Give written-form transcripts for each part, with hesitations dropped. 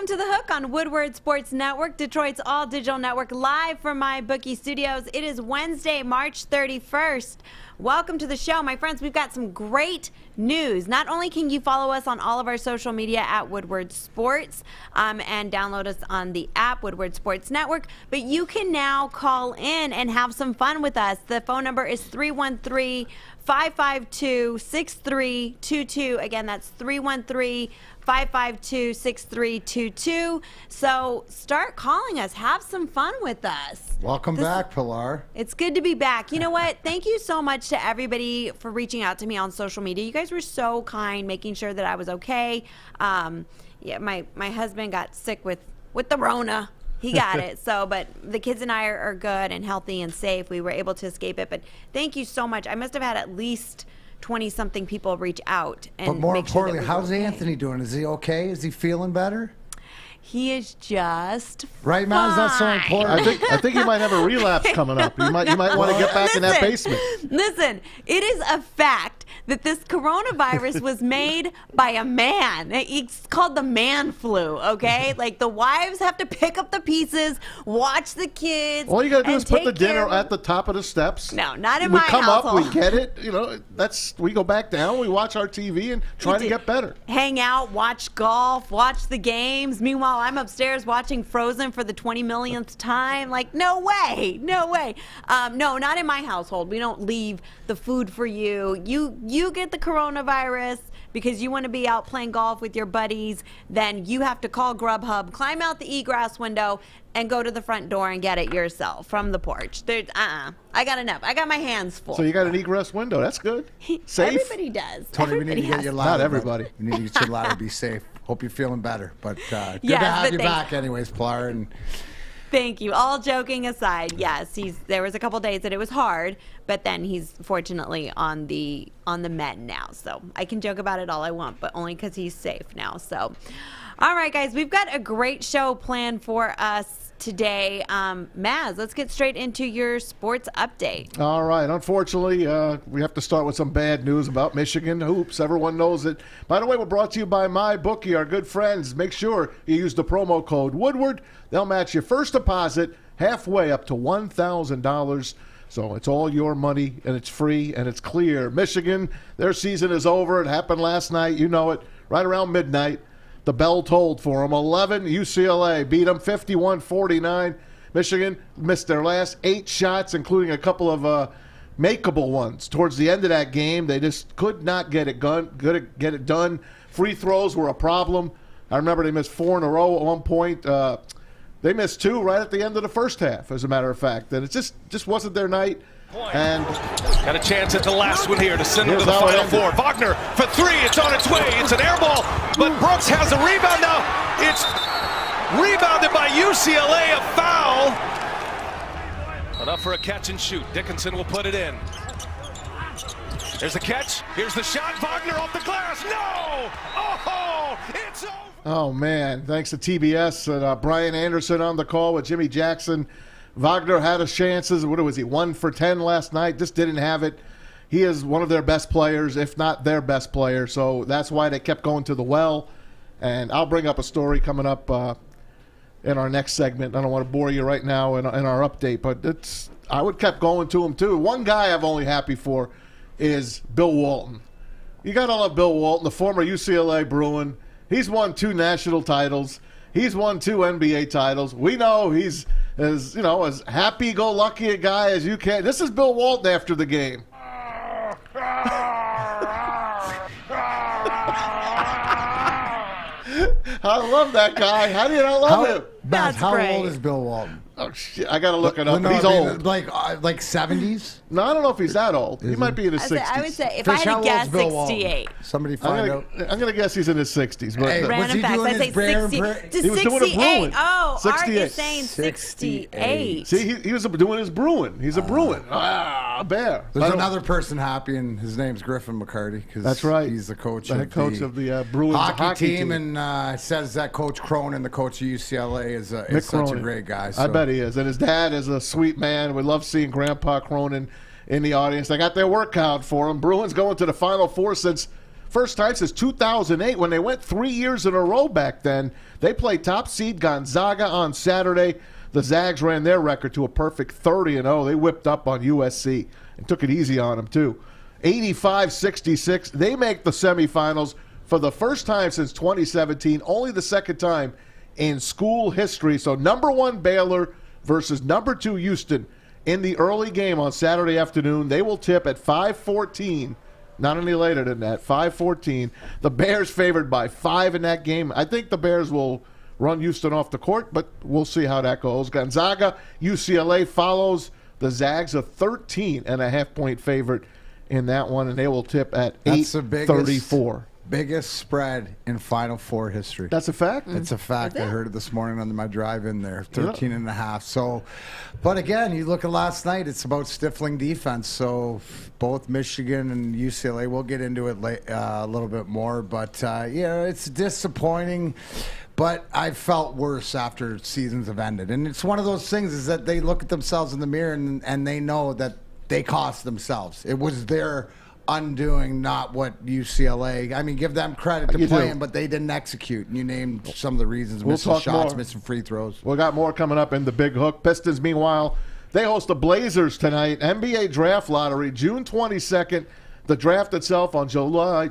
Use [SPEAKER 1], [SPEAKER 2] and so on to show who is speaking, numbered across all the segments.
[SPEAKER 1] Welcome to The Hook on Woodward Sports Network, Detroit's all-digital network, live from my bookie studios. It is Wednesday, March 31st. Welcome to the show, my friends. We've got some great news. Not only can you follow us on all of our social media at Woodward Sports and download us on the app, Woodward Sports Network, but you can now call in and have some fun with us. The phone number is 313-552-6322. Again, that's 313-552-6322. So start calling us. Have some fun with us.
[SPEAKER 2] Welcome back, Pilar.
[SPEAKER 1] It's good to be back. You know what? Thank you so much to everybody for reaching out to me on social media. You guys were so kind, making sure that I was okay. Yeah, my husband got sick with the Rona. He got it. But the kids and I are good and healthy and safe. We were able to escape it. But thank you so much. I must have had at least 20-something people reach out. And
[SPEAKER 2] but more importantly, how's
[SPEAKER 1] okay.
[SPEAKER 2] Anthony doing? Is he okay? Is he feeling better?
[SPEAKER 1] He is just
[SPEAKER 2] right, Maz. That's so important.
[SPEAKER 3] I think he might have a relapse coming up. You might want to get back in that basement.
[SPEAKER 1] Listen, it is a fact that this coronavirus was made by a man. It's called the man flu, okay? Like, the wives have to pick up the pieces, watch the kids.
[SPEAKER 3] All you got to do is put the dinner at the top of the steps.
[SPEAKER 1] No, not in my household.
[SPEAKER 3] We come up, we get it. You know, we go back down, we watch our TV and try to get better.
[SPEAKER 1] Hang out, watch golf, watch the games. Meanwhile, I'm upstairs watching Frozen for the 20 millionth time. Like, no way, no way. No, not in my household. We don't leave the food for you. You get the coronavirus because you want to be out playing golf with your buddies. Then you have to call Grubhub, climb out the egress window, and go to the front door and get it yourself from the porch. I got enough. I got my hands full.
[SPEAKER 3] So you got an egress window. That's good. Safe.
[SPEAKER 1] Everybody does.
[SPEAKER 2] Tony, we need to get your ladder.
[SPEAKER 3] Not everybody.
[SPEAKER 2] We need to get your ladder. Be safe. Hope you're feeling better. But good to have you back anyways, Pilar. And
[SPEAKER 1] thank you. All joking aside, yes, there was a couple days that it was hard, but then he's fortunately on the mend now. So I can joke about it all I want, but only because he's safe now. So, all right, guys, we've got a great show planned for us today. Maz, let's get straight into your sports update.
[SPEAKER 3] All right. Unfortunately, we have to start with some bad news about Michigan hoops. Everyone knows it. By the way, we're brought to you by MyBookie, our good friends. Make sure you use the promo code Woodward. They'll match your first deposit halfway up to $1,000. So it's all your money, and it's free, and it's clear. Michigan, their season is over. It happened last night. You know it. Right around midnight. The bell tolled for them. 11, UCLA beat them 51-49. Michigan missed their last 8 shots, including a couple of makeable ones. Towards the end of that game, they just could not get it done. Free throws were a problem. I remember they missed 4 in a row at one point. They missed 2 right at the end of the first half, as a matter of fact. And it just wasn't their night. And
[SPEAKER 4] got a chance at the last one here to send them to the Final Four. Wagner for 3. It's on its way. It's an air ball, but Brooks has a rebound now. It's rebounded by UCLA. A foul. Enough for a catch and shoot. Dickinson will put it in. There's the catch. Here's the shot. Wagner off the glass. No! Oh, it's over.
[SPEAKER 3] Oh, man. Thanks to TBS and Brian Anderson on the call with Jimmy Jackson. Wagner had his chances. What was he, 1 for 10 last night? Just didn't have it. He is one of their best players, if not their best player. So that's why they kept going to the well. And I'll bring up a story coming up in our next segment. I don't want to bore you right now in our update, but I would kept going to him too. One guy I'm only happy for is Bill Walton. You got to love Bill Walton, the former UCLA Bruin. He's won 2 national titles. He's won 2 NBA titles. We know he's as happy-go-lucky a guy as you can. This is Bill Walton after the game. I love that guy. How do you not love him?
[SPEAKER 1] That's
[SPEAKER 2] how
[SPEAKER 1] great.
[SPEAKER 2] old is Bill Walton?
[SPEAKER 3] Oh, shit. I got to look it up.
[SPEAKER 2] No,
[SPEAKER 3] He's old.
[SPEAKER 2] Like 70s?
[SPEAKER 3] No, I don't know if he's that old. He might be in his 60s.
[SPEAKER 1] I would say, if
[SPEAKER 2] Fish,
[SPEAKER 1] I
[SPEAKER 2] how
[SPEAKER 1] had to
[SPEAKER 2] old's
[SPEAKER 1] guess,
[SPEAKER 2] Bill
[SPEAKER 1] 68.
[SPEAKER 2] Somebody find out.
[SPEAKER 3] I'm going to guess he's in his 60s. But
[SPEAKER 2] Hey, was
[SPEAKER 1] Random
[SPEAKER 2] he
[SPEAKER 1] facts.
[SPEAKER 2] doing
[SPEAKER 1] I'd say
[SPEAKER 2] his Bear
[SPEAKER 1] 60
[SPEAKER 2] Bra-
[SPEAKER 1] to
[SPEAKER 3] He was doing a
[SPEAKER 1] 68.
[SPEAKER 3] Bruin.
[SPEAKER 1] Oh, Art
[SPEAKER 3] 68.
[SPEAKER 1] is saying 68.
[SPEAKER 3] See, he was doing his Bruin. He's a Bruin. Bear.
[SPEAKER 2] There's another person happy, and his name's Griffin McCarty.
[SPEAKER 3] That's right.
[SPEAKER 2] He's the coach
[SPEAKER 3] head coach of the Bruins
[SPEAKER 2] hockey team. And says that Coach Cronin, the coach of UCLA, is such a great guy. So.
[SPEAKER 3] I bet he is. And his dad is a sweet man. We love seeing Grandpa Cronin in the audience. They got their workout for him. Bruins going to the Final Four since First time since 2008 when they went 3 years in a row back then. They played top seed Gonzaga on Saturday. The Zags ran their record to a perfect 30-0. They whipped up on USC and took it easy on them, too. 85-66. They make the semifinals for the first time since 2017, only the second time in school history. So number 1 Baylor versus number 2 Houston in the early game on Saturday afternoon. They will tip at 5:14. Not any later than that, 5:14. The Bears favored by 5 in that game. I think the Bears will run Houston off the court, but we'll see how that goes. Gonzaga, UCLA follows. The Zags a 13.5-point favorite in that one, and they will tip at 8:34.
[SPEAKER 2] Biggest spread in Final Four history.
[SPEAKER 3] That's a fact?
[SPEAKER 2] It's a fact. I heard it this morning on my drive in there, 13.5. So, but again, you look at last night, it's about stifling defense. So both Michigan and UCLA, we'll get into it a little bit more. But, it's disappointing. But I felt worse after seasons have ended. And it's one of those things is that they look at themselves in the mirror and they know that they cost themselves. It was their undoing, not what UCLA. I mean, give them credit to playing, but they didn't execute. And you named some of the reasons: missing shots, missing free throws.
[SPEAKER 3] We got more coming up in the Big Hook. Pistons, meanwhile, they host the Blazers tonight. NBA Draft Lottery, June 22nd. The draft itself on July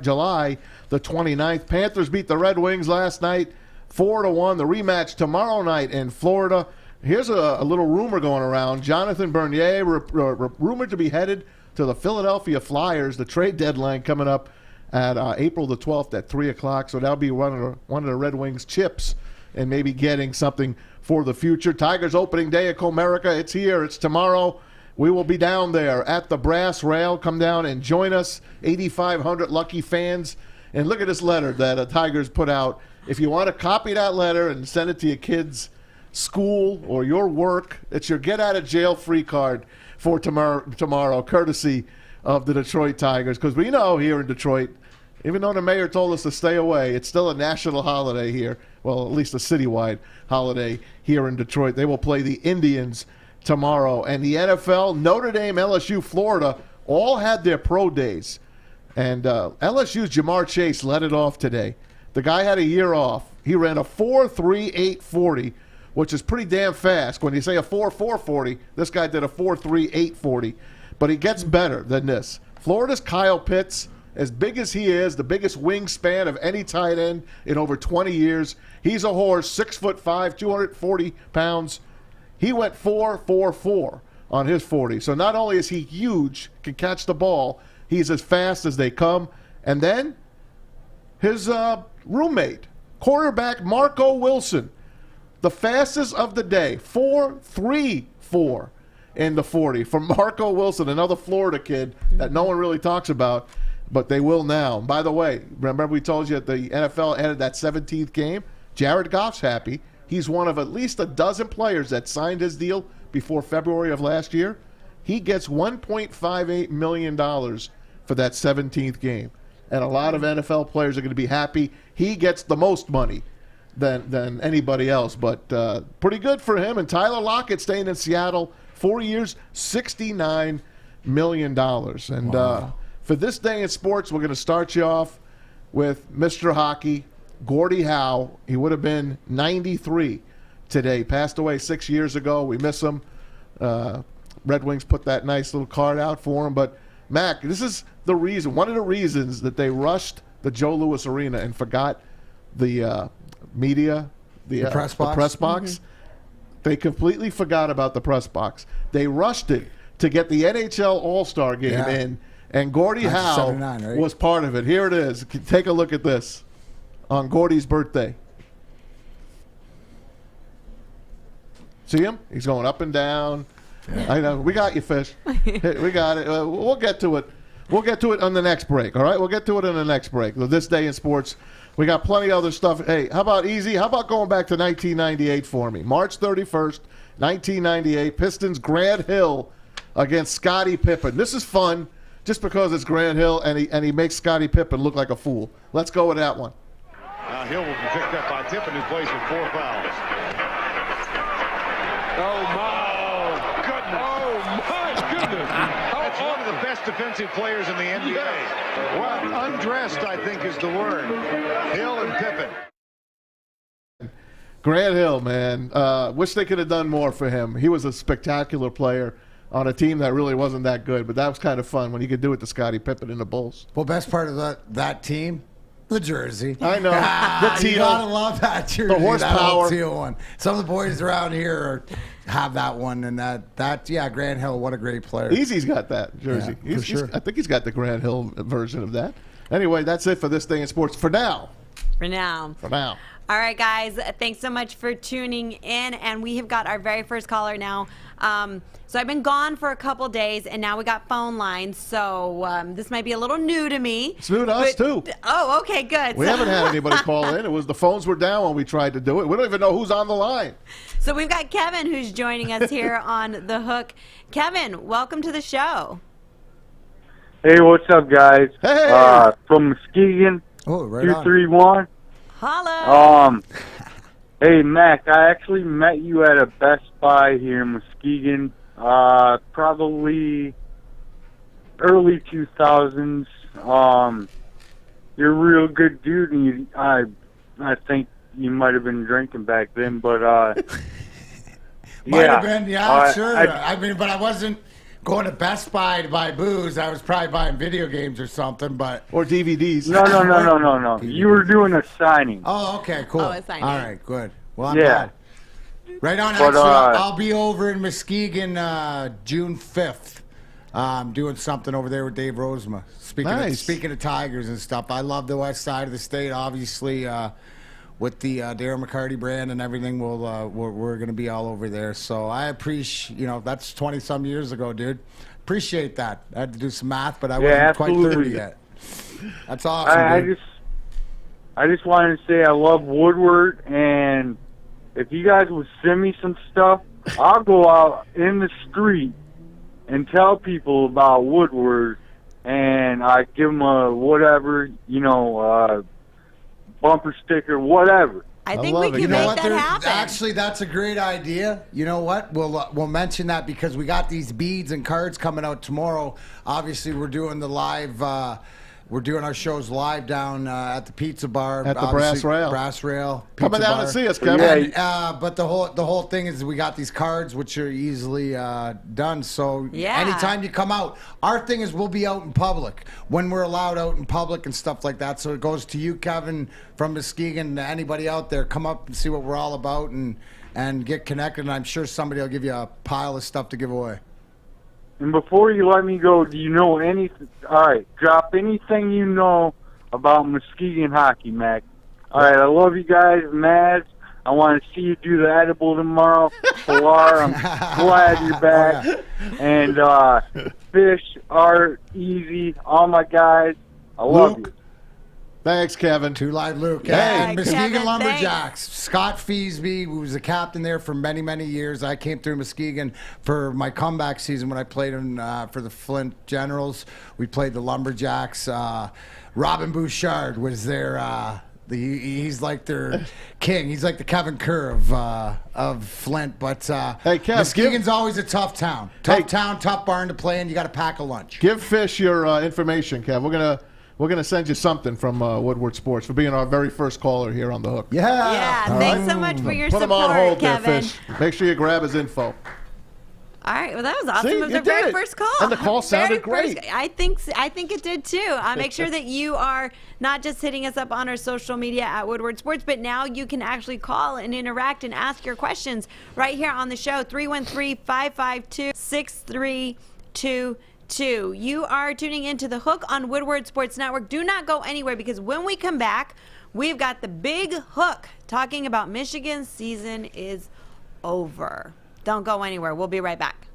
[SPEAKER 3] the 29th. Panthers beat the Red Wings last night, 4-1. The rematch tomorrow night in Florida. Here's a little rumor going around. Jonathan Bernier, rumored to be headed to the Philadelphia Flyers. The trade deadline coming up at April the 12th at 3 o'clock. So that'll be one of the Red Wings chips and maybe getting something for the future. Tigers opening day at Comerica. It's here. It's tomorrow. We will be down there at the Brass Rail. Come down and join us, 8,500 lucky fans. And look at this letter that the Tigers put out. If you want to copy that letter and send it to your kids' school or your work, it's your get-out-of-jail-free card for tomorrow, courtesy of the Detroit Tigers. Because we know here in Detroit, even though the mayor told us to stay away, it's still a national holiday here. Well, at least a citywide holiday here in Detroit. They will play the Indians tomorrow. And the NFL, Notre Dame, LSU, Florida, all had their pro days. And LSU's Jmarr Chase led it off today. The guy had a year off. He ran a 4.3840, which is pretty damn fast. When you say a 4.440, this guy did a 4.3840. But he gets better than this. Florida's Kyle Pitts, as big as he is, the biggest wingspan of any tight end in over 20 years. He's a horse, 6'5", 240 pounds. He went 4.44 on his 40. So not only is he huge, can catch the ball, he's as fast as they come. And then his roommate, quarterback Marco Wilson, the fastest of the day, 4.34 in the 40 from Marco Wilson, another Florida kid that no one really talks about, but they will now. By the way, remember we told you that the NFL added that 17th game? Jared Goff's happy. He's one of at least a dozen players that signed his deal before February of last year. He gets $1.58 million for that 17th game. And a lot of NFL players are going to be happy. He gets the most money than anybody else, but pretty good for him. And Tyler Lockett staying in Seattle 4 years, $69 million. And for this day in sports, we're going to start you off with Mr. Hockey, Gordie Howe. He would have been 93 today. Passed away 6 years ago. We miss him. Red Wings put that nice little card out for him. But, Mac, this is the reason, one of the reasons that they rushed the Joe Louis Arena and forgot the media, the press box. Mm-hmm. They completely forgot about the press box. They rushed it to get the NHL All-Star game in, and Gordie Howe was part of it. Here it is. Take a look at this on Gordie's birthday. See him? He's going up and down. Yeah. I know. We got you, Fish. We got it. We'll get to it. We'll get to it on the next break, all right? We'll get to it on the next break. This day in sports, we got plenty of other stuff. Hey, how about easy? How about going back to 1998 for me? March 31st, 1998, Pistons Grant Hill against Scottie Pippen. This is fun just because it's Grant Hill, and he makes Scottie Pippen look like a fool. Let's go with that one.
[SPEAKER 5] Hill will be picked up by Pippen, who plays with 4 fouls. Oh, my goodness. Oh, my goodness. That's one of the best best defensive players in the NBA. Well, undressed, I think, is the word. Hill and Pippen.
[SPEAKER 3] Grant Hill, man. Wish they could have done more for him. He was a spectacular player on a team that really wasn't that good, but that was kind of fun when he could do it to Scottie Pippen and the Bulls.
[SPEAKER 2] Well, best part of that team, the jersey.
[SPEAKER 3] I know. The teal.
[SPEAKER 2] You gotta love that jersey.
[SPEAKER 3] The horsepower.
[SPEAKER 2] That teal one. Some of the boys around here have that one, and yeah, Grant Hill, what a great player.
[SPEAKER 3] Easy's got that jersey.
[SPEAKER 2] Yeah, for sure.
[SPEAKER 3] I think he's got the Grant Hill version of that. Anyway, that's it for this thing in sports for now.
[SPEAKER 1] For now. All right, guys, thanks so much for tuning in, and we have got our very first caller now. So I've been gone for a couple days, and now we got phone lines, so this might be a little new to me.
[SPEAKER 3] It's new to us, too.
[SPEAKER 1] Oh, okay, good.
[SPEAKER 3] We haven't had anybody call in. It was the phones were down when we tried to do it. We don't even know who's on the line.
[SPEAKER 1] So we've got Kevin who's joining us here on The Hook. Kevin, welcome to the show.
[SPEAKER 6] Hey, what's up, guys?
[SPEAKER 3] Hey!
[SPEAKER 6] From Muskegon,
[SPEAKER 2] Oh, right
[SPEAKER 6] 231.
[SPEAKER 1] Holla.
[SPEAKER 6] Hey, Mac, I actually met you at a Best Buy here in Muskegon, probably early 2000s. You're a real good dude, and I think you might have been drinking back then, but
[SPEAKER 2] Might have been, yeah, sure. I mean, but I wasn't going to Best Buy to buy booze. I was probably buying video games or something, but
[SPEAKER 3] Or DVDs.
[SPEAKER 6] No. You were doing a signing.
[SPEAKER 2] oh, okay, cool.
[SPEAKER 1] Oh, a signing.
[SPEAKER 2] All right, good. Well, I'm
[SPEAKER 6] Yeah.
[SPEAKER 2] glad. Right on.
[SPEAKER 6] But,
[SPEAKER 2] Actually, I'll be over in Muskegon June 5th. Doing something over there with Dave Rosema. Speaking of Tigers and stuff, I love the west side of the state. Obviously, with the Darren McCarty brand and everything, we're going to be all over there. So I appreciate, that's 20-some years ago, dude. Appreciate that. I had to do some math, but I wasn't quite 30 yet. That's awesome,
[SPEAKER 6] I just wanted to say I love Woodward, and if you guys would send me some stuff, I'll go out in the street and tell people about Woodward, and I give them a whatever, bumper sticker, whatever.
[SPEAKER 1] I think we can make that happen.
[SPEAKER 2] Actually, that's a great idea. You know what? We'll mention that because we got these beads and cards coming out tomorrow. Obviously, we're doing the live. We're doing our shows live down at the Pizza Bar.
[SPEAKER 3] At the Brass Rail.
[SPEAKER 2] Brass Rail.
[SPEAKER 3] Coming
[SPEAKER 2] Pizza
[SPEAKER 3] down
[SPEAKER 2] Bar.
[SPEAKER 3] and see us, Kevin.
[SPEAKER 2] And, but the whole thing is we got these cards which are easily done. So
[SPEAKER 1] Yeah.
[SPEAKER 2] anytime you come out, our thing is we'll be out in public when we're allowed out in public and stuff like that. So it goes to you, Kevin, from Muskegon, to anybody out there. Come up and see what we're all about and get connected. And I'm sure somebody will give you a pile of stuff to give away.
[SPEAKER 6] And before you let me go, do you know anything? All right, drop anything you know about Muskegon hockey, Mac. All right, I love you guys, Maz. I want to see you do the edible tomorrow. Pilar, I'm glad you're back. And Fish, Art, Easy, all my guys, I love you.
[SPEAKER 3] Thanks, Kevin.
[SPEAKER 2] Two Live Luke.
[SPEAKER 1] Yeah,
[SPEAKER 2] And Muskegon
[SPEAKER 1] Kevin,
[SPEAKER 2] Lumberjacks. Scott Feasby, who was the captain there for many, many years. I came through Muskegon for my comeback season when I played for the Flint Generals. We played the Lumberjacks. Robin Bouchard was there. He's like their king. He's like the Kevin Kerr of Flint. But
[SPEAKER 3] hey, Kev,
[SPEAKER 2] Muskegon's always a tough town. Tough barn to play in. You got to pack a lunch.
[SPEAKER 3] Give Fish your information, Kev. We're gonna send you something from Woodward Sports for being our very first caller here on The Hook.
[SPEAKER 1] Yeah, thanks so much for your
[SPEAKER 3] Put
[SPEAKER 1] support,
[SPEAKER 3] him on hold
[SPEAKER 1] Kevin.
[SPEAKER 3] there, Fish. Make sure you grab his info.
[SPEAKER 1] All right, well, that was awesome.
[SPEAKER 3] See,
[SPEAKER 1] It was
[SPEAKER 3] you
[SPEAKER 1] our very
[SPEAKER 3] did.
[SPEAKER 1] first call.
[SPEAKER 3] And the call sounded great.
[SPEAKER 1] I think it did too. Make sure that you are not just hitting us up on our social media at Woodward Sports, but now you can actually call and interact and ask your questions right here on the show. 313-552-6322. You are tuning into The Hook on Woodward Sports Network. Do not go anywhere because when we come back, we've got the big hook talking about Michigan's season is over. Don't go anywhere. We'll be right back.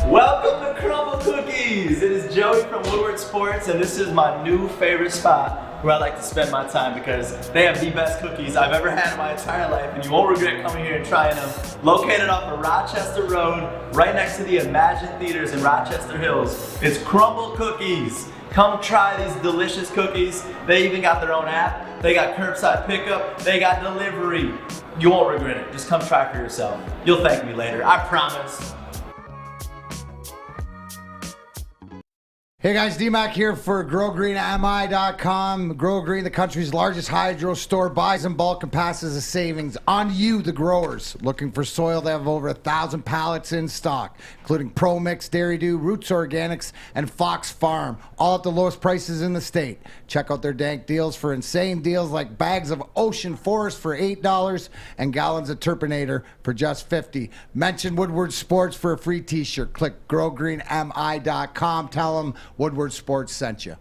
[SPEAKER 7] Welcome to Crumble Cookies. It is Joey from Woodward Sports, and this is my new favorite spot where I like to spend my time because they have the best cookies I've ever had in my entire life, and you won't regret coming here and trying them. Located off of Rochester Road, right next to the Imagine Theaters in Rochester Hills, it's Crumble Cookies. Come try these delicious cookies. They even got their own app. They got curbside pickup. They got delivery. You won't regret it. Just come try for yourself. You'll thank me later. I promise.
[SPEAKER 2] Hey guys, Dmac here for GrowGreenMI.com. Grow Green, the country's largest hydro store, buys in bulk and passes a savings on you, the growers. Looking for soil? They have over 1,000 pallets in stock, including Pro Mix, Dairy Dew, Roots Organics, and Fox Farm, all at the lowest prices in the state. Check out their dank deals for insane deals like bags of Ocean Forest for $8 and gallons of Turpinator for just $50. Mention Woodward Sports for a free t-shirt. Click GrowGreenMI.com. Tell them Woodward Sports sent you.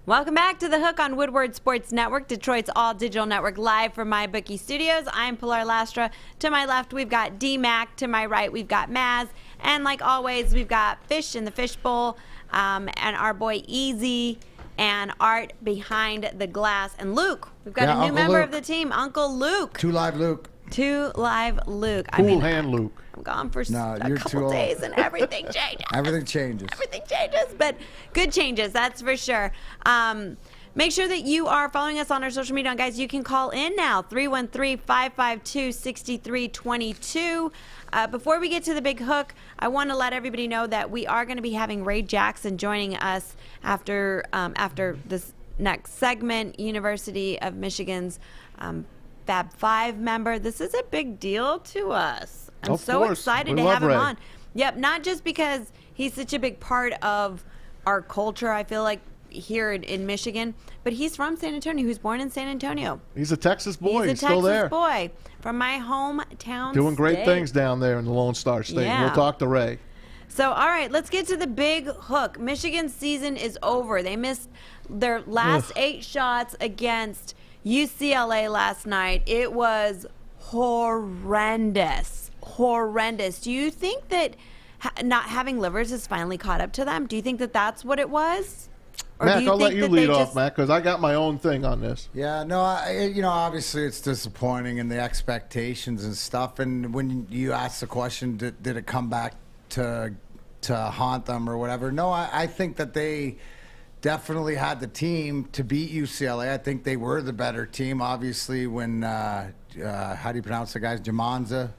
[SPEAKER 1] Welcome back to The Hook on Woodward Sports Network, Detroit's all-digital network, live from my bookie studios. I'm Pilar Lastra. To my left, we've got Dmac. To my right, we've got Maz. And like always, we've got Fish in the Fishbowl, and our boy Easy and Art behind the glass. And Luke, we've got a new
[SPEAKER 2] Uncle
[SPEAKER 1] member
[SPEAKER 2] Luke.
[SPEAKER 1] of the team, Uncle Luke.
[SPEAKER 2] Two live Luke.
[SPEAKER 1] Luke.
[SPEAKER 3] Cool hand Luke.
[SPEAKER 1] I'm gone for
[SPEAKER 2] No,
[SPEAKER 1] a
[SPEAKER 2] you're too
[SPEAKER 1] couple
[SPEAKER 2] old.
[SPEAKER 1] days and everything changes.
[SPEAKER 2] Everything changes.
[SPEAKER 1] Everything changes, but good changes, that's for sure. Make sure that you are following us on our social media. Guys, you can call in now, 313-552-6322. Before we get to the big hook, I want to let everybody know that we are going to be having Ray Jackson joining us after this next segment, University of Michigan's Fab5 member. This is a big deal to us. I'm
[SPEAKER 3] Of
[SPEAKER 1] so
[SPEAKER 3] course.
[SPEAKER 1] excited
[SPEAKER 3] We
[SPEAKER 1] to
[SPEAKER 3] love
[SPEAKER 1] have him
[SPEAKER 3] Ray.
[SPEAKER 1] on. Yep, not just because he's such a big part of our culture, I feel like, here in Michigan, but he's from San Antonio. He was born in San Antonio.
[SPEAKER 3] He's a Texas boy.
[SPEAKER 1] He's a
[SPEAKER 3] still
[SPEAKER 1] Texas
[SPEAKER 3] there.
[SPEAKER 1] boy from my hometown
[SPEAKER 3] Doing great
[SPEAKER 1] state.
[SPEAKER 3] things down there in the Lone Star State.
[SPEAKER 1] Yeah.
[SPEAKER 3] We'll talk to Ray.
[SPEAKER 1] So, all right, let's get to the big hook. Michigan's season is over. They missed their last 8 shots against UCLA last night. It was horrendous. Do you think that not having livers has finally caught up to them? Do you think that that's what it was? Or do
[SPEAKER 3] Mac,
[SPEAKER 1] you
[SPEAKER 3] I'll let
[SPEAKER 1] think
[SPEAKER 3] you
[SPEAKER 1] that they
[SPEAKER 3] lead off,
[SPEAKER 1] just-
[SPEAKER 3] Mac, because I got my own thing on this.
[SPEAKER 2] Yeah, no, obviously it's disappointing and the expectations and stuff. And when you ask the question, did it come back to haunt them or whatever? No, I think that they definitely had the team to beat UCLA. I think they were the better team. Obviously, when how do you pronounce the guy's Jamanza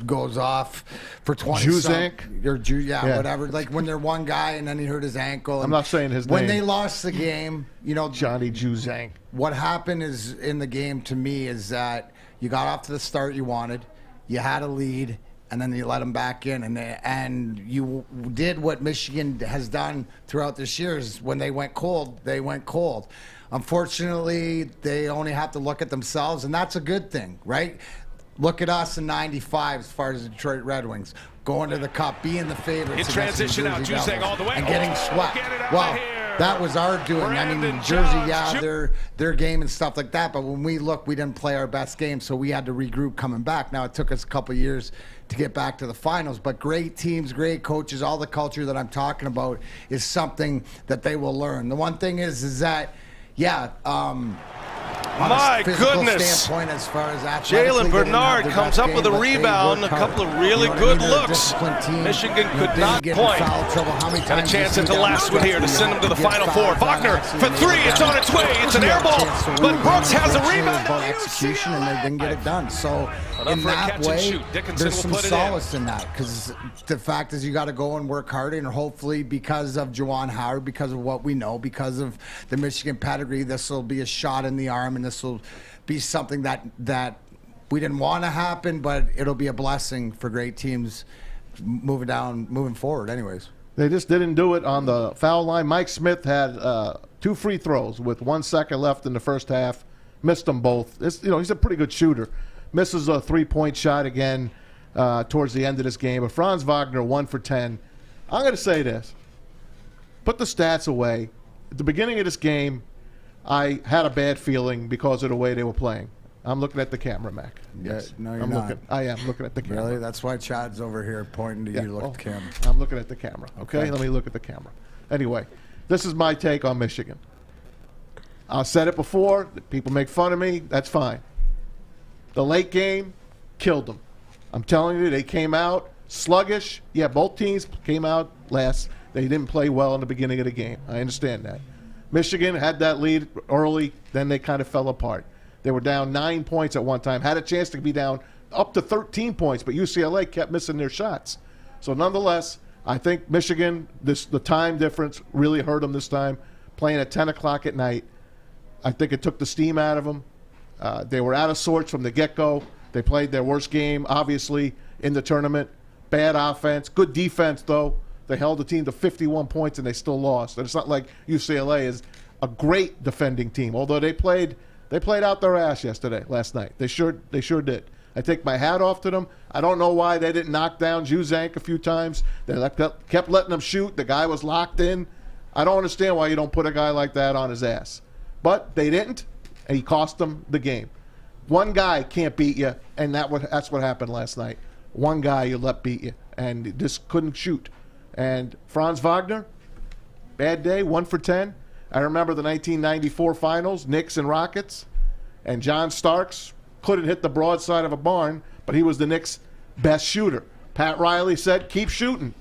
[SPEAKER 2] goes off for 20
[SPEAKER 3] Juzank?
[SPEAKER 2] Yeah, whatever. Like when they're one guy and then he hurt his ankle.
[SPEAKER 3] I'm not saying his
[SPEAKER 2] When
[SPEAKER 3] name.
[SPEAKER 2] they lost the game,
[SPEAKER 3] Johnny Juzang.
[SPEAKER 2] what happened is in the game to me is that you got off to the start you wanted, you had a lead, and then you let them back in, and you did what Michigan has done throughout this year. Is when they went cold, they went cold. Unfortunately, they only have to look at themselves, and that's a good thing, right? Look at us in '95 as far as the Detroit Red Wings going to the Cup, being the favorites.
[SPEAKER 4] In
[SPEAKER 2] against the
[SPEAKER 4] transition now,
[SPEAKER 2] Jersey
[SPEAKER 4] Juzang
[SPEAKER 2] Devils
[SPEAKER 4] all the way.
[SPEAKER 2] and getting
[SPEAKER 4] Oh,
[SPEAKER 2] swept.
[SPEAKER 4] get it out
[SPEAKER 2] Well,
[SPEAKER 4] of here.
[SPEAKER 2] that was our doing.
[SPEAKER 4] Brandon
[SPEAKER 2] Jersey,
[SPEAKER 4] Johns.
[SPEAKER 2] yeah, their game and stuff like that. But when we look, we didn't play our best game, so we had to regroup coming back. Now it took us a couple years to get back to the finals, but great teams, great coaches, all the culture that I'm talking about is something that they will learn. The one thing is that, on
[SPEAKER 4] My
[SPEAKER 2] a physical
[SPEAKER 4] goodness.
[SPEAKER 2] standpoint, as far as athletically,
[SPEAKER 4] Jalen
[SPEAKER 2] they didn't have
[SPEAKER 4] Bernard
[SPEAKER 2] their
[SPEAKER 4] comes
[SPEAKER 2] best
[SPEAKER 4] up
[SPEAKER 2] game,
[SPEAKER 4] with a
[SPEAKER 2] but they
[SPEAKER 4] rebound,
[SPEAKER 2] worked
[SPEAKER 4] a couple
[SPEAKER 2] hard.
[SPEAKER 4] of really
[SPEAKER 2] You know what I
[SPEAKER 4] good
[SPEAKER 2] mean? They're a
[SPEAKER 4] looks.
[SPEAKER 2] disciplined team.
[SPEAKER 4] Michigan could
[SPEAKER 2] Didn't
[SPEAKER 4] not
[SPEAKER 2] get in
[SPEAKER 4] point.
[SPEAKER 2] foul trouble. How many
[SPEAKER 4] And a
[SPEAKER 2] times
[SPEAKER 4] chance
[SPEAKER 2] you
[SPEAKER 4] at
[SPEAKER 2] see
[SPEAKER 4] the
[SPEAKER 2] down
[SPEAKER 4] last
[SPEAKER 2] the
[SPEAKER 4] one here to
[SPEAKER 2] stretch
[SPEAKER 4] send them to the
[SPEAKER 2] where you
[SPEAKER 4] Final
[SPEAKER 2] get
[SPEAKER 4] Four.
[SPEAKER 2] fouled down
[SPEAKER 4] Wagner
[SPEAKER 2] actually
[SPEAKER 4] for
[SPEAKER 2] and they
[SPEAKER 4] three.
[SPEAKER 2] get
[SPEAKER 4] It's
[SPEAKER 2] down.
[SPEAKER 4] on its way. It's an
[SPEAKER 2] You
[SPEAKER 4] air
[SPEAKER 2] have a
[SPEAKER 4] ball,
[SPEAKER 2] chance to
[SPEAKER 4] but
[SPEAKER 2] win.
[SPEAKER 4] Brooks has a
[SPEAKER 2] Eventually,
[SPEAKER 4] rebound.
[SPEAKER 2] it was about execution, and they didn't get it done. So
[SPEAKER 4] Enough
[SPEAKER 2] in
[SPEAKER 4] for a
[SPEAKER 2] that
[SPEAKER 4] catch and
[SPEAKER 2] way,
[SPEAKER 4] shoot. Dickinson
[SPEAKER 2] there's
[SPEAKER 4] will
[SPEAKER 2] some
[SPEAKER 4] put it in.
[SPEAKER 2] solace in that, because the fact is you got to go and work harder, and hopefully because of Juwan Howard, because of what we know, because of the Michigan pedigree, this will be a shot in the arm, and this will be something that we didn't want to happen, but it'll be a blessing for great teams moving forward anyways.
[SPEAKER 3] They just didn't do it on the foul line. Mike Smith had 2 free throws with 1 second left in the first half. Missed them both. He's a pretty good shooter. Misses a 3-point shot again towards the end of this game. But Franz Wagner, 1 for 10. I'm going to say this. Put the stats away. At the beginning of this game, I had a bad feeling because of the way they were playing. I'm looking at the camera, Mac. Yes.
[SPEAKER 2] No, you're not.
[SPEAKER 3] I am looking at the camera.
[SPEAKER 2] Really? That's why Chad's over here pointing to you to look at the camera.
[SPEAKER 3] I'm looking at the camera. Okay?
[SPEAKER 2] Okay.
[SPEAKER 3] Let me look at the camera. Anyway, this is my take on Michigan. I said it before. People make fun of me. That's fine. The late game killed them. I'm telling you, they came out sluggish. Yeah, both teams came out last. They didn't play well in the beginning of the game. I understand that. Michigan had that lead early. Then they kind of fell apart. They were down 9 points at one time. Had a chance to be down up to 13 points, but UCLA kept missing their shots. So nonetheless, I think Michigan, the time difference really hurt them this time, playing at 10 o'clock at night. I think it took the steam out of them. They were out of sorts from the get-go. They played their worst game, obviously, in the tournament. Bad offense. Good defense, though. They held the team to 51 points, and they still lost. And it's not like UCLA is a great defending team, although they played out their ass last night. They sure did. I take my hat off to them. I don't know why they didn't knock down Juzank a few times. They kept letting him shoot. The guy was locked in. I don't understand why you don't put a guy like that on his ass. But they didn't, and he cost them the game. One guy can't beat you, and that's what happened last night. One guy you let beat you, and just couldn't shoot. And Franz Wagner, bad day, 1 for 10. I remember the 1994 finals, Knicks and Rockets, and John Starks couldn't hit the broadside of a barn, but he was the Knicks' best shooter. Pat Riley said, keep shooting.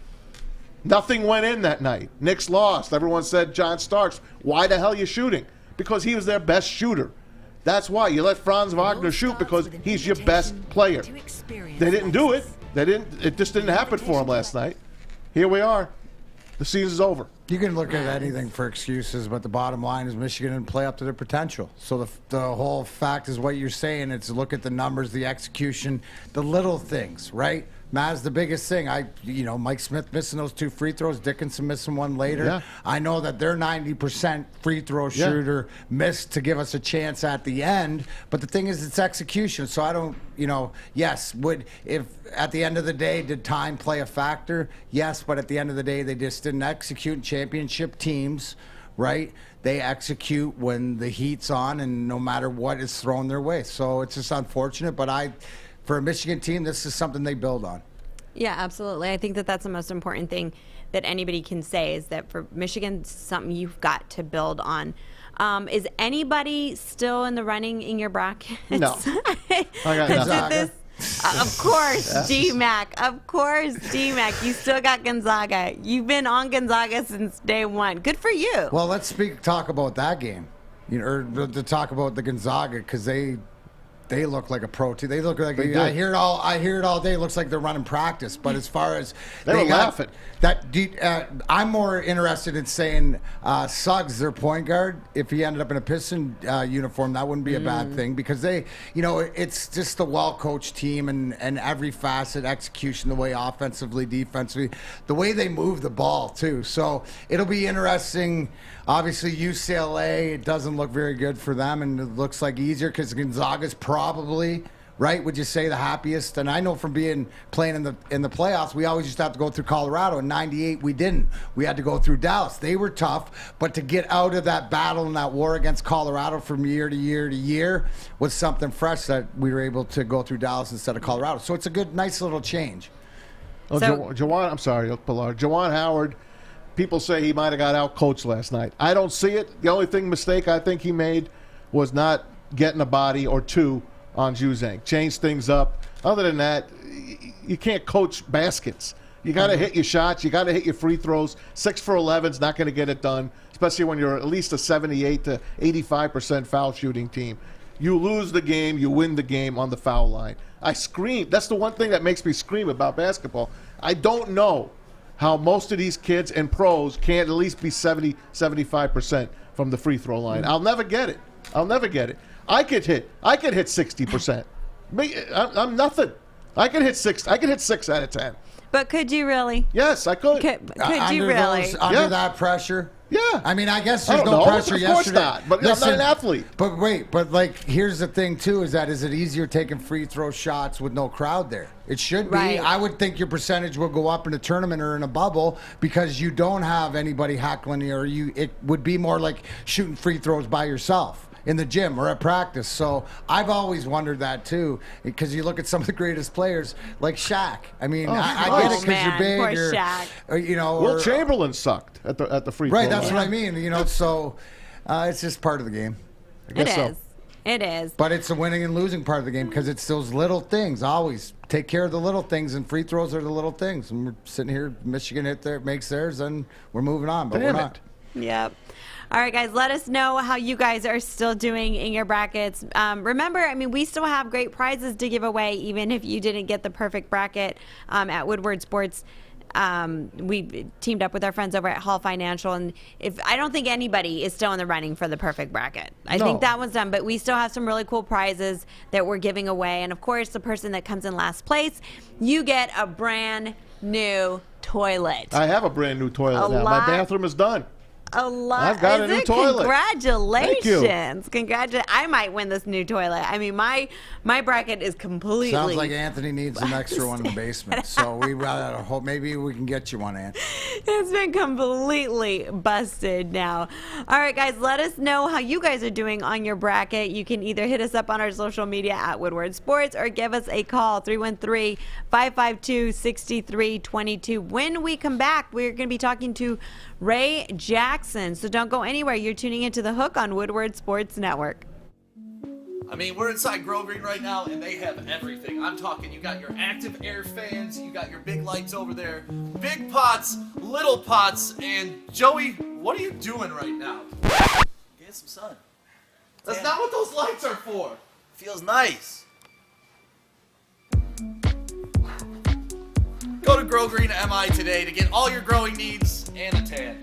[SPEAKER 3] Nothing went in that night. Knicks lost. Everyone said, John Starks, why the hell are you shooting? Because he was their best shooter. That's why you let Franz Wagner shoot, because he's your best player. They didn't do it. It just didn't happen for him last night. Here we are. The season's over.
[SPEAKER 2] You can look at anything for excuses, but the bottom line is Michigan didn't play up to their potential. So the whole fact is what you're saying. It's look at the numbers, the execution, the little things, right? Maz, the biggest thing, Mike Smith missing those 2 free throws, Dickinson missing one later. Yeah. I know that their 90% free throw shooter missed to give us a chance at the end, but the thing is, it's execution. So I don't, yes, if at the end of the day, did time play a factor? Yes, but at the end of the day, they just didn't execute. Championship teams, right? They execute when the heat's on and no matter what is thrown their way. So it's just unfortunate, but for a Michigan team, this is something they build on.
[SPEAKER 1] Yeah, absolutely. I think that that's the most important thing that anybody can say is that for Michigan, something you've got to build on. Is anybody still in the running in your brackets?
[SPEAKER 3] No. I got Gonzaga.
[SPEAKER 1] Of course, Dmac. Of course, Dmac. You still got Gonzaga. You've been on Gonzaga since day one. Good for you.
[SPEAKER 2] Well, let's talk about that game, or to talk about the Gonzaga, because they look like a pro team. They look like I hear it all day. It looks like they're running practice. But as far as
[SPEAKER 3] they were laughing,
[SPEAKER 2] I'm more interested in saying Suggs, their point guard. If he ended up in a Piston uniform, that wouldn't be a bad thing, because it's just a well-coached team and every facet, execution, the way offensively, defensively, the way they move the ball too. So it'll be interesting. Obviously, UCLA, it doesn't look very good for them, and it looks like easier because Gonzaga's probably, right, would you say, the happiest? And I know from playing in the playoffs, we always used to have to go through Colorado. In '98, we didn't. We had to go through Dallas. They were tough, but to get out of that battle and that war against Colorado from year to year to year was something fresh that we were able to go through Dallas instead of Colorado. So it's a good, nice little change.
[SPEAKER 3] Juwan, I'm sorry, Pilar. Juwan Howard, people say he might have got out-coached last night. I don't see it. The only mistake I think he made was not getting a body or two on Juzank. Change things up. Other than that, you can't coach baskets. You got to hit your shots. You got to hit your free throws. 6 for 11 is not going to get it done, especially when you're at least a 78 to 85% foul shooting team. You lose the game, you win the game on the foul line. I scream. That's the one thing that makes me scream about basketball. I don't know how most of these kids and pros can't at least be 70, 75% from the free throw line. I'll never get it. I could hit 60%. I'm nothing. I could hit 6 out of 10.
[SPEAKER 1] But could you really?
[SPEAKER 3] Yes, I could.
[SPEAKER 1] Could you really?
[SPEAKER 2] Under that pressure?
[SPEAKER 3] Yeah.
[SPEAKER 2] I mean, I guess there's no pressure yesterday.
[SPEAKER 3] Of course not. But I'm not an athlete.
[SPEAKER 2] But wait, here's the thing too: is it easier taking free throw shots with no crowd there? It should be.
[SPEAKER 1] Right.
[SPEAKER 2] I would think your percentage will go up in a tournament or in a bubble because you don't have anybody heckling you, it would be more like shooting free throws by yourself in the gym or at practice. So I've always wondered that too, because you look at some of the greatest players like Shaq. I mean, I get it because you're big,
[SPEAKER 1] poor Shaq.
[SPEAKER 3] Will Chamberlain sucked at the free throw line.
[SPEAKER 2] Right, that's what I mean. So it's just part of the game.
[SPEAKER 3] I guess so.
[SPEAKER 1] It is.
[SPEAKER 2] But it's the winning and losing part of the game because it's those little things. Always take care of the little things, and free throws are the little things. And we're sitting here, Michigan makes theirs, and we're moving on, but we're not.
[SPEAKER 1] Yep. All right, guys, let us know how you guys are still doing in your brackets. Remember, we still have great prizes to give away, even if you didn't get the perfect bracket at Woodward Sports. We teamed up with our friends over at Hall Financial, and I don't think anybody is still in the running for the perfect bracket. I think that one's done, but we still have some really cool prizes that we're giving away. And of course, the person that comes in last place, you get a brand new toilet.
[SPEAKER 3] I have a brand new toilet now. My bathroom is done.
[SPEAKER 1] A lot.
[SPEAKER 3] I've got a new toilet.
[SPEAKER 1] Congratulations. Congratulations. I might win this new toilet. I mean, my bracket is completely.
[SPEAKER 2] Sounds like Anthony needs an extra one in the basement. So we hope maybe we can get you one, Anthony.
[SPEAKER 1] It's been completely busted now. All right, guys, let us know how you guys are doing on your bracket. You can either hit us up on our social media at Woodward Sports or give us a call, 313-552-6322. When we come back, we're going to be talking to Ray Jackson. So don't go anywhere. You're tuning into The Hook on Woodward Sports Network.
[SPEAKER 8] I mean, we're inside Grove Green right now, and they have everything. I'm talking, you got your active air fans, you got your big lights over there, big pots, little pots, and Joey, what are you doing right now?
[SPEAKER 7] Get some sun.
[SPEAKER 8] That's not what those lights are for.
[SPEAKER 7] Feels nice.
[SPEAKER 8] Go to Grow Green MI today to get all your growing needs and a tan.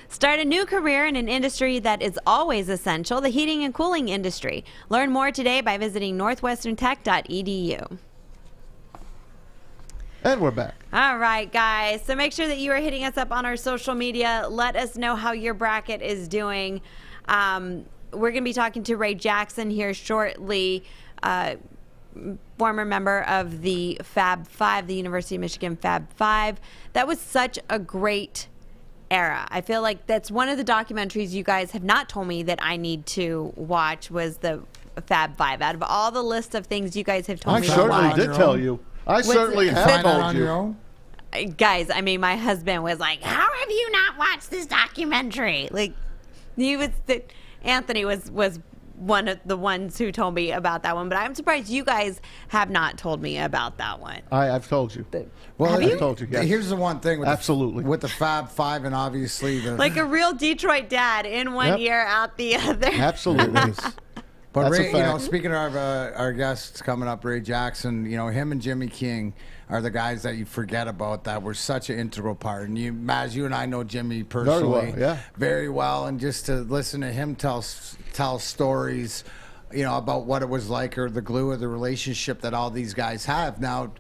[SPEAKER 1] Start a new career in an industry that is always essential, the heating and cooling industry. Learn more today by visiting northwesterntech.edu.
[SPEAKER 3] And we're back.
[SPEAKER 1] All right, guys. So make sure that you are hitting us up on our social media. Let us know how your bracket is doing. We're going to be talking to Ray Jackson here shortly. Former member of the Fab5, the University of Michigan Fab5. That was such a great era. I feel like that's one of the documentaries you guys have not told me that I need to watch was the Fab5. Out of all the list of things you guys have told me to watch.
[SPEAKER 3] I certainly did tell you. I certainly have told you.
[SPEAKER 1] Guys, I mean, my husband was like, how have you not watched this documentary? Like, Anthony was one of the ones who told me about that one, but I'm surprised you guys have not told me about that one.
[SPEAKER 3] I've told you.
[SPEAKER 2] Well,
[SPEAKER 3] I've told you. Yes.
[SPEAKER 2] Here's the one thing with
[SPEAKER 3] absolutely
[SPEAKER 2] with the Fab5 and obviously the
[SPEAKER 1] like a real Detroit dad in one ear, out the other.
[SPEAKER 3] Absolutely.
[SPEAKER 2] But Ray, speaking of our guests coming up, Ray Jackson, him and Jimmy King are the guys that you forget about that were such an integral part. And Maz, you and I know Jimmy personally very well, and just to listen to him tell stories, about what it was like or the glue of the relationship that all these guys have. Now,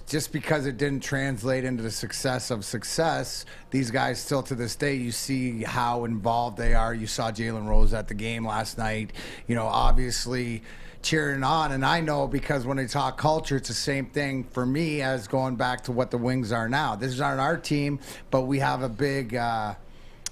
[SPEAKER 2] just because it didn't translate into the success of success, these guys still to this day, you see how involved they are. You saw Jalen Rose at the game last night, obviously cheering on. And I know because when they talk culture, it's the same thing for me as going back to what the Wings are now. This is not our team, but we have a big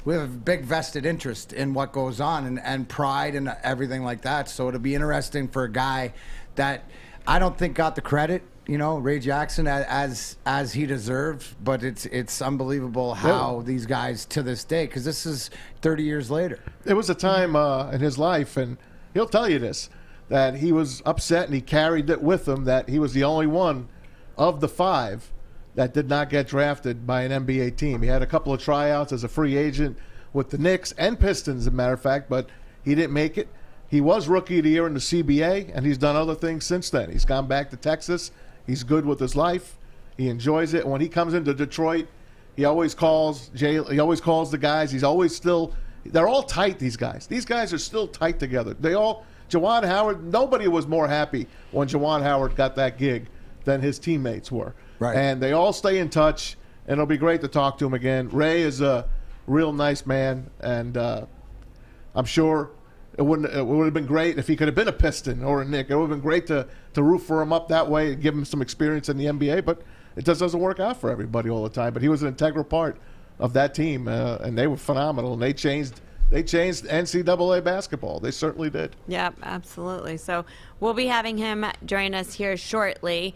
[SPEAKER 2] vested interest in what goes on and pride and everything like that. So it'll be interesting for a guy that I don't think got the credit, Ray Jackson, as he deserved. But it's unbelievable how these guys to this day, because this is 30 years later.
[SPEAKER 3] There was a time in his life, and he'll tell you this, that he was upset and he carried it with him that he was the only one of the five that did not get drafted by an NBA team. He had a couple of tryouts as a free agent with the Knicks and Pistons, as a matter of fact, but he didn't make it. He was Rookie of the Year in the CBA, and he's done other things since then. He's gone back to Texas. He's good with his life. He enjoys it. When he comes into Detroit, he always calls the guys. He's always still – they're all tight, these guys. These guys are still tight together. Juwan Howard, nobody was more happy when Juwan Howard got that gig than his teammates were.
[SPEAKER 2] Right.
[SPEAKER 3] And they all stay in touch, and it'll be great to talk to him again. Ray is a real nice man, and I'm sure it would have been great if he could have been a Piston or a Knick. It would have been great to root for him up that way and give him some experience in the NBA, but it just doesn't work out for everybody all the time. But he was an integral part of that team, and they were phenomenal, and they changed NCAA basketball. They certainly did.
[SPEAKER 1] Yep, absolutely. So we'll be having him join us here shortly.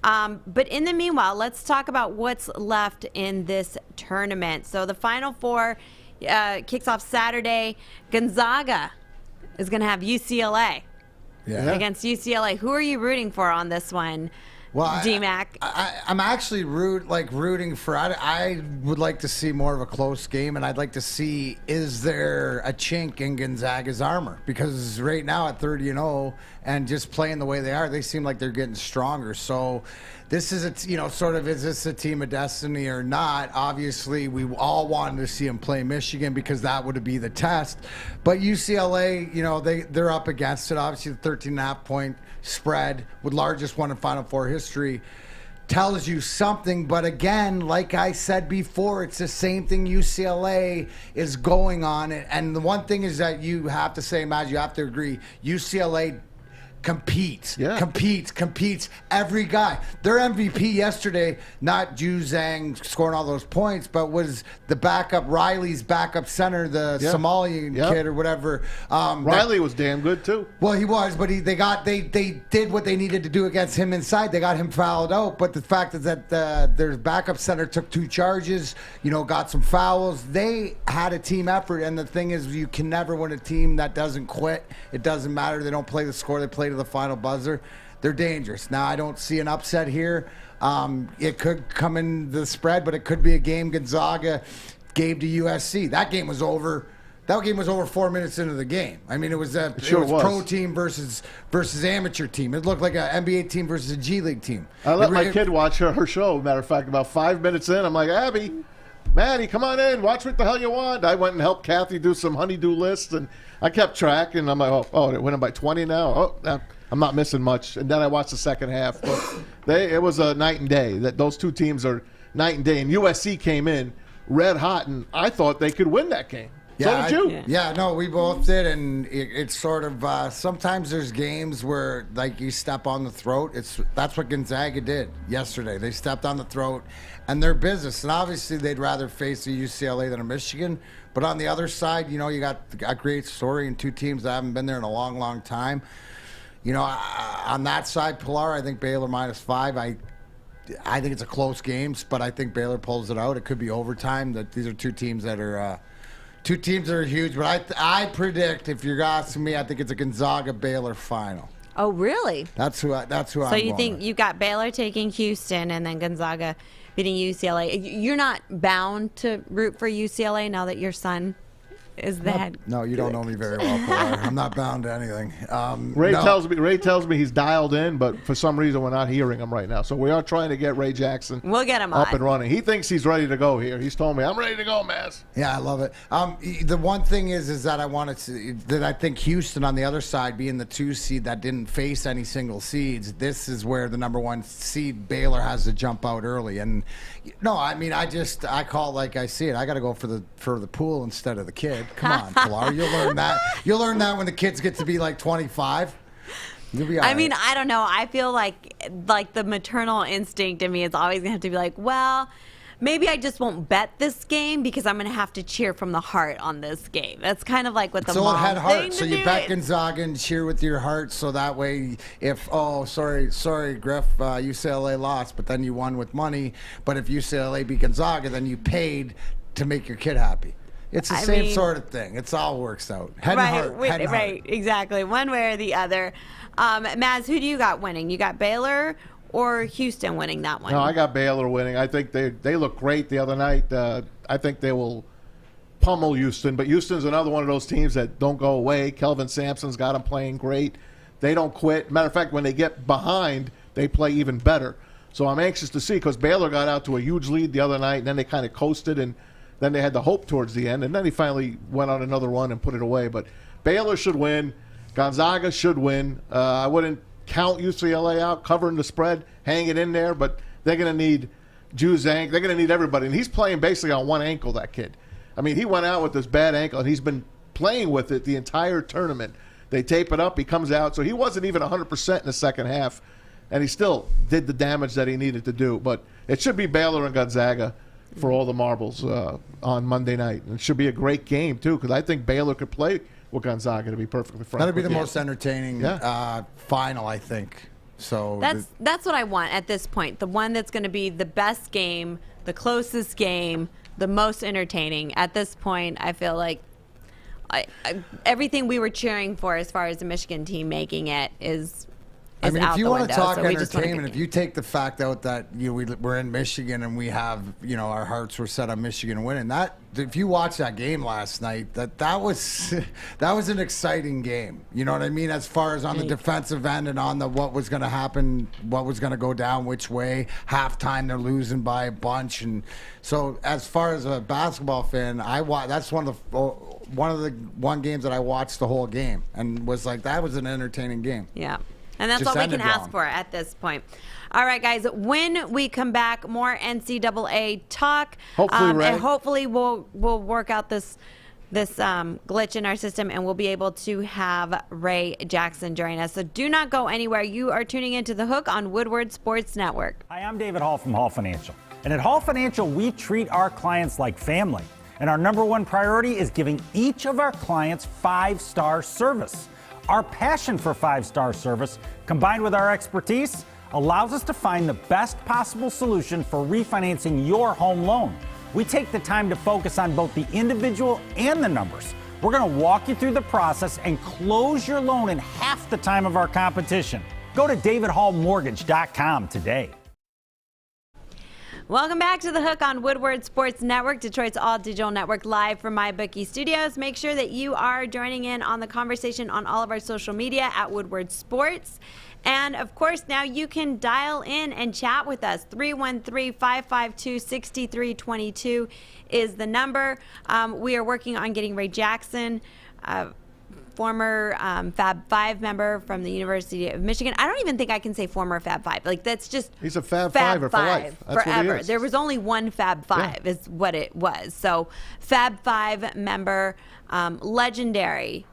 [SPEAKER 1] But in the meanwhile, let's talk about what's left in this tournament. So the Final Four kicks off Saturday. Gonzaga is going to have UCLA against UCLA. Who are you rooting for on this one,
[SPEAKER 2] Well,
[SPEAKER 1] Dmac.
[SPEAKER 2] I'm actually rooting for. I would like to see more of a close game, and I'd like to see, is there a chink in Gonzaga's armor? Because right now at 30-0 and just playing the way they are, they seem like they're getting stronger. So this is is this a team of destiny or not? Obviously, we all wanted to see them play Michigan because that would be the test. But UCLA, they're up against it. Obviously, the 13.5-point spread with largest one in Final Four history tells you something. But again, like I said before, it's the same thing UCLA is going on. And the one thing is that you have to say, Maz, you have to agree, UCLA competes every guy. Their MVP yesterday, not Ju Zhang scoring all those points, but was the backup, Riley's backup center, the Somalian kid or whatever.
[SPEAKER 3] Riley was damn good too.
[SPEAKER 2] Well, he was, but they did what they needed to do against him inside. They got him fouled out, but the fact is that their backup center took 2 charges, got some fouls. They had a team effort, and the thing is, you can never win a team that doesn't quit. It doesn't matter. They don't play the score. They play to the final buzzer. They're dangerous. Now, I don't see an upset here. It could come in the spread, but it could be a game Gonzaga gave to USC. That game was over. That game was over 4 minutes into the game. I mean, it was pro team versus amateur team. It looked like an NBA team versus a G League team.
[SPEAKER 3] I let my kid watch her show. Matter of fact, about 5 minutes in, I'm like, Abby, Maddie, come on in. Watch what the hell you want. I went and helped Kathy do some honeydew lists, and I kept track, and I'm like, oh, it went in by 20 now. Oh, I'm not missing much. And then I watched the second half. But it was a night and day. That those two teams are night and day. And USC came in red hot, and I thought they could win that game.
[SPEAKER 2] Yeah,
[SPEAKER 3] so did you?
[SPEAKER 2] Yeah, no, we both did, and it's sort of sometimes there's games where like you step on the throat. That's what Gonzaga did yesterday. They stepped on the throat, and their business. And obviously, they'd rather face a UCLA than a Michigan. But on the other side, you got a great story and 2 teams that haven't been there in a long, long time. On that side, Pilar, I think Baylor -5. I think it's a close game, but I think Baylor pulls it out. It could be overtime. These are 2 teams that are. 2 teams that are huge, but I predict, if you're asking me, I think it's a Gonzaga-Baylor final.
[SPEAKER 1] Oh, really?
[SPEAKER 2] That's who I'm
[SPEAKER 1] So you think
[SPEAKER 2] with.
[SPEAKER 1] you got Baylor taking Houston and then Gonzaga beating UCLA. You're not bound to root for UCLA now that your son is the head.
[SPEAKER 2] No, you don't know me very well, Pilar. I'm not bound to anything.
[SPEAKER 3] Ray tells me he's dialed in, but for some reason we're not hearing him right now. So we are trying to get Ray Jackson.
[SPEAKER 1] We'll get him
[SPEAKER 3] up
[SPEAKER 1] on.
[SPEAKER 3] and running. He thinks he's ready to go here. He's told me, I'm ready to go, Maz.
[SPEAKER 2] Yeah, I love it. The one thing is that I think Houston on the other side, being the 2 seed that didn't face any single seeds, this is where the number 1 seed Baylor has to jump out early. And no, I mean, I call it like I see it. I got to go for the pool instead of the kid. Come on, Pilar. You'll learn that. You'll learn that when the kids get to be like 25. You'll be all right.
[SPEAKER 1] I mean, I don't know. I feel like the maternal instinct in me is always going to have to be like, well, maybe I just won't bet this game because I'm going to have to cheer from the heart on this game. That's kind of like what the mom
[SPEAKER 2] had heart.
[SPEAKER 1] thing
[SPEAKER 2] So
[SPEAKER 1] to
[SPEAKER 2] you
[SPEAKER 1] do.
[SPEAKER 2] bet Gonzaga and cheer with your heart. So that way, if sorry, Griff, UCLA lost, but then you won with money. But if UCLA beat Gonzaga, then you paid to make your kid happy. It's the same sort of thing. It's all works out. Head and heart.
[SPEAKER 1] Right, exactly. One way or the other. Maz, who do you got winning? You got Baylor or Houston winning that one?
[SPEAKER 3] No, I got Baylor winning. I think they looked great the other night. I think they will pummel Houston, but Houston's another one of those teams that don't go away. Kelvin Sampson's got them playing great. They don't quit. Matter of fact, when they get behind, they play even better. So I'm anxious to see, because Baylor got out to a huge lead the other night, and then they kind of coasted, and then they had the hope towards the end, and then he finally went on another run and put it away. But Baylor should win. Gonzaga should win. I wouldn't count UCLA out, covering the spread, hanging in there, but they're going to need Ju Zhang. They're going to need everybody. And he's playing basically on one ankle, that kid. I mean, he went out with this bad ankle, and he's been playing with it the entire tournament. They tape it up. He comes out. So he wasn't even 100% in the second half, and he still did the damage that he needed to do. But it should be Baylor and Gonzaga for all the marbles on Monday night. And it should be a great game, too, because I think Baylor could play with Gonzaga to be perfectly frank.
[SPEAKER 2] That'll be the most entertaining final, I think. So
[SPEAKER 1] that's what I want at this point. The one that's going to be the best game, the closest game, the most entertaining. At this point, I feel like everything we were cheering for as far as the Michigan team making it is
[SPEAKER 2] I mean,
[SPEAKER 1] out
[SPEAKER 2] if you
[SPEAKER 1] the
[SPEAKER 2] want
[SPEAKER 1] window.
[SPEAKER 2] to talk
[SPEAKER 1] So we just want a
[SPEAKER 2] entertainment,
[SPEAKER 1] good
[SPEAKER 2] if
[SPEAKER 1] game.
[SPEAKER 2] you take the fact out that we're in Michigan and we have our hearts were set on Michigan winning, that if you watch that game last night, that was an exciting game. You know what I mean? As far as on the defensive end and on the what was going to happen, what was going to go down, which way. Halftime they're losing by a bunch, and so as far as a basketball fan, that's one of the games that I watched the whole game and was like, that was an entertaining game.
[SPEAKER 1] Yeah. And that's
[SPEAKER 2] Just
[SPEAKER 1] all we can
[SPEAKER 2] ended
[SPEAKER 1] ask
[SPEAKER 2] wrong.
[SPEAKER 1] for at this point. All right, guys. When we come back, more NCAA talk.
[SPEAKER 3] Hopefully, Ray.
[SPEAKER 1] And hopefully we'll work out this glitch in our system, and we'll be able to have Ray Jackson join us. So do not go anywhere. You are tuning into The Hook on Woodward Sports Network.
[SPEAKER 9] Hi, I'm David Hall from Hall Financial. And at Hall Financial, we treat our clients like family. And our number one priority is giving each of our clients 5-star service. Our passion for 5-star service, combined with our expertise, allows us to find the best possible solution for refinancing your home loan. We take the time to focus on both the individual and the numbers. We're going to walk you through the process and close your loan in half the time of our competition. Go to davidhallmortgage.com today.
[SPEAKER 1] Welcome back to The Hook on Woodward Sports Network, Detroit's all-digital network, live from MyBookie Studios. Make sure that you are joining in on the conversation on all of our social media at Woodward Sports. And, of course, now you can dial in and chat with us. 313-552-6322 is the number. We are working on getting Ray Jackson, former Fab5 member from the University of Michigan. I don't even think I can say former Fab5. Like, that's just
[SPEAKER 3] He's a Fab5er for life. That's
[SPEAKER 1] forever.
[SPEAKER 3] what he is.
[SPEAKER 1] There was only one Fab5 is what it was. So Fab5 member, legendary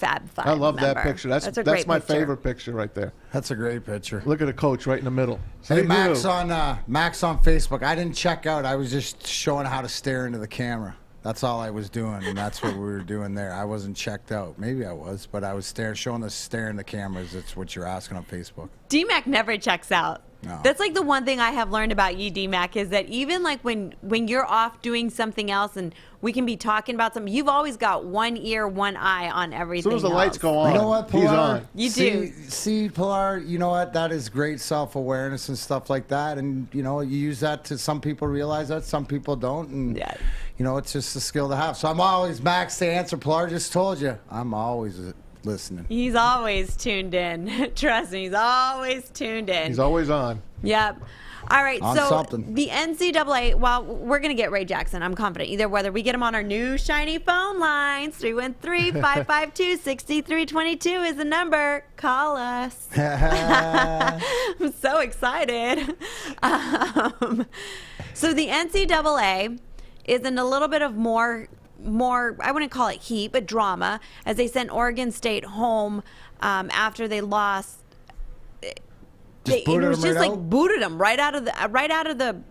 [SPEAKER 1] Fab5
[SPEAKER 3] I love
[SPEAKER 1] member.
[SPEAKER 3] that picture. That's
[SPEAKER 1] a great
[SPEAKER 3] my
[SPEAKER 1] picture.
[SPEAKER 3] favorite picture right there.
[SPEAKER 2] That's a great picture.
[SPEAKER 3] Look at the coach right in the middle.
[SPEAKER 2] Hey,
[SPEAKER 3] Same
[SPEAKER 2] Max
[SPEAKER 3] you.
[SPEAKER 2] on Facebook. I didn't check out. I was just showing how to stare into the camera. That's all I was doing, and that's what we were doing there. I wasn't checked out. Maybe I was, but I was showing us staring the cameras. That's what you're asking on Facebook.
[SPEAKER 1] Dmac never checks out.
[SPEAKER 2] No.
[SPEAKER 1] That's like the one thing I have learned about you, Dmac, is that even like when you're off doing something else and we can be talking about something, you've always got one ear, one eye on
[SPEAKER 3] As
[SPEAKER 1] everything
[SPEAKER 3] soon as the
[SPEAKER 1] else.
[SPEAKER 3] lights go on,
[SPEAKER 2] You know what, Pilar?
[SPEAKER 3] he's on.
[SPEAKER 1] You do.
[SPEAKER 2] See, Pilar, you know what? That is great self-awareness and stuff like that. And, you use that to some people realize that, some people don't. And,
[SPEAKER 1] Yeah.
[SPEAKER 2] it's just a skill to have. So I'm always, Max, to answer, Pilar just told you, I'm always listening.
[SPEAKER 1] He's always tuned in. Trust me, he's always tuned in.
[SPEAKER 3] He's always on.
[SPEAKER 1] Yep. All right,
[SPEAKER 2] On
[SPEAKER 1] so
[SPEAKER 2] something.
[SPEAKER 1] the NCAA, well, we're going to get Ray Jackson, I'm confident. Either whether we get him on our new shiny phone lines, 313-552-6322 is the number. Call us. I'm so excited. So the NCAA is in a little bit of more, I wouldn't call it heat, but drama, as they sent Oregon State home after they lost. It was just like booted them right out of the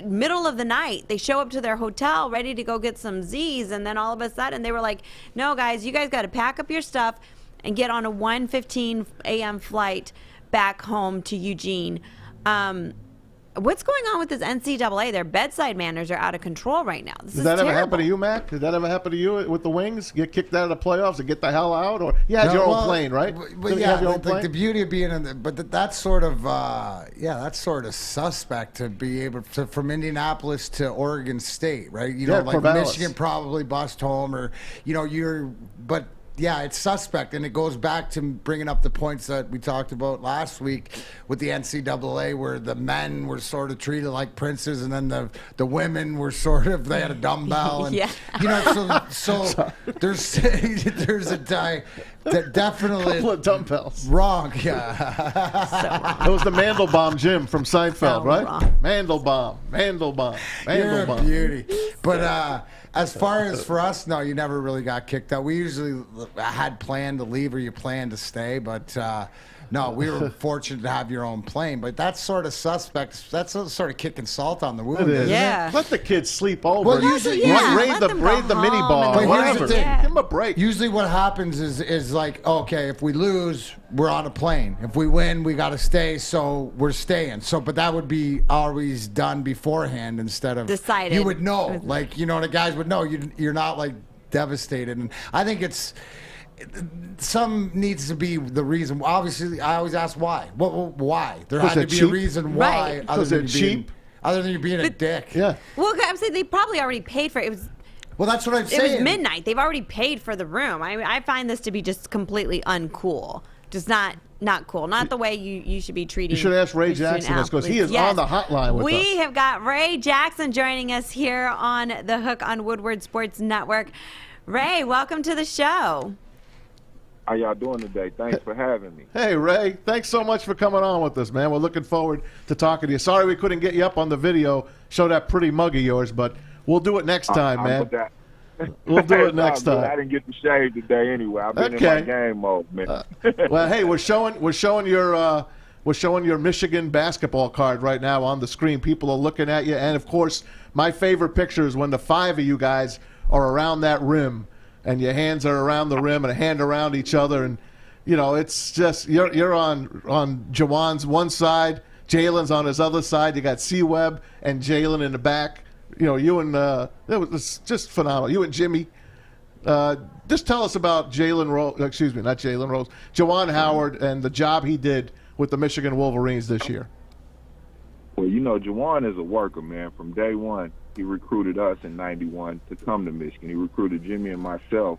[SPEAKER 1] middle of the night. They show up to their hotel ready to go get some Z's, and then all of a sudden they were like, "No, guys, you guys got to pack up your stuff and get on a 1:15 a.m. flight back home to Eugene." What's going on with this NCAA? Their bedside manners are out of control right now. This
[SPEAKER 3] Did
[SPEAKER 1] is
[SPEAKER 3] that ever
[SPEAKER 1] terrible.
[SPEAKER 3] happen to you, Mac? Did that ever happen to you with the Wings? Get kicked out of the playoffs and get the hell out? Or you had your own plane, right?
[SPEAKER 2] But
[SPEAKER 3] Didn't you
[SPEAKER 2] yeah,
[SPEAKER 3] have your own
[SPEAKER 2] like
[SPEAKER 3] plane?
[SPEAKER 2] the beauty of being in the, but that's sort of, that's sort of suspect to be able to, from Indianapolis to Oregon State, right?
[SPEAKER 3] Yeah,
[SPEAKER 2] Like
[SPEAKER 3] Corvallis.
[SPEAKER 2] Michigan probably bust home or, but yeah, it's suspect, and it goes back to bringing up the points that we talked about last week with the NCAA, where the men were sort of treated like princes, and then the women were sort of, they had a dumbbell, and
[SPEAKER 1] Yeah.
[SPEAKER 2] so there's a definitely
[SPEAKER 3] Couple of dumbbells.
[SPEAKER 2] wrong, yeah.
[SPEAKER 3] It was the Mandelbaum gym from Seinfeld,
[SPEAKER 1] So
[SPEAKER 3] right?
[SPEAKER 1] wrong.
[SPEAKER 3] Mandelbaum.
[SPEAKER 2] You're a beauty. But as far as for us, no, you never really got kicked out. We usually had planned to leave or you planned to stay, but no, we were fortunate to have your own plane. But that's sort of suspect. That's sort of kicking salt on the wound.
[SPEAKER 3] It is.
[SPEAKER 2] isn't
[SPEAKER 1] Yeah.
[SPEAKER 3] Let the kids sleep over.
[SPEAKER 2] Well, usually-
[SPEAKER 1] Yeah,
[SPEAKER 3] raid
[SPEAKER 1] let
[SPEAKER 3] the
[SPEAKER 1] them
[SPEAKER 3] raid
[SPEAKER 1] go
[SPEAKER 3] the mini
[SPEAKER 1] home
[SPEAKER 3] ball.
[SPEAKER 1] and
[SPEAKER 2] But here's
[SPEAKER 3] Whatever.
[SPEAKER 2] the thing.
[SPEAKER 3] Give them a break.
[SPEAKER 2] Usually what happens is like, okay, if we lose, we're on a plane. If we win, we got to stay, so we're staying. So, but that would be always done beforehand instead of
[SPEAKER 1] Decided.
[SPEAKER 2] You would know, like, the guys would know. You're not like devastated, and I think some needs to be the reason. Obviously, I always ask why. Why? There had to be
[SPEAKER 3] cheap?
[SPEAKER 2] a reason why.
[SPEAKER 1] Right.
[SPEAKER 3] Because they're cheap.
[SPEAKER 2] Other than you being a dick.
[SPEAKER 3] Yeah.
[SPEAKER 1] Well, I'm saying they probably already paid for it. It was.
[SPEAKER 2] Well, that's what I'm
[SPEAKER 1] It
[SPEAKER 2] saying.
[SPEAKER 1] was midnight. They've already paid for the room. I find this to be just completely uncool. Just not cool. Not the way you should be treating.
[SPEAKER 3] You should ask Ray
[SPEAKER 1] your student
[SPEAKER 3] Jackson this because he is
[SPEAKER 1] athletes.
[SPEAKER 3] on the hotline with us.
[SPEAKER 1] We have got Ray Jackson joining us here on The Hook on Woodward Sports Network. Ray, welcome to the show.
[SPEAKER 10] How y'all doing today? Thanks for having me.
[SPEAKER 3] Hey, Ray. Thanks so much for coming on with us, man. We're looking forward to talking to you. Sorry we couldn't get you up on the video, show that pretty mug of yours, but we'll do it next time, man. We'll do it next time.
[SPEAKER 10] I didn't get to shave today anyway. I've been in my game mode, man.
[SPEAKER 3] Well, hey, we're showing your Michigan basketball card right now on the screen. People are looking at you, and of course, my favorite picture is when the 5 of you guys are around that rim, and your hands are around the rim and a hand around each other, and it's just you're on Jawan's one side, Jalen's on his other side. You got C-Web and Jalen in the back. You and it was just phenomenal. You and Jimmy. Just tell us about Jalen Rose. Excuse me, not Jalen Rose. Juwan Howard and the job he did with the Michigan Wolverines this year.
[SPEAKER 10] Well, Juwan is a worker, man. From day one, he recruited us in '91 to come to Michigan. He recruited Jimmy and myself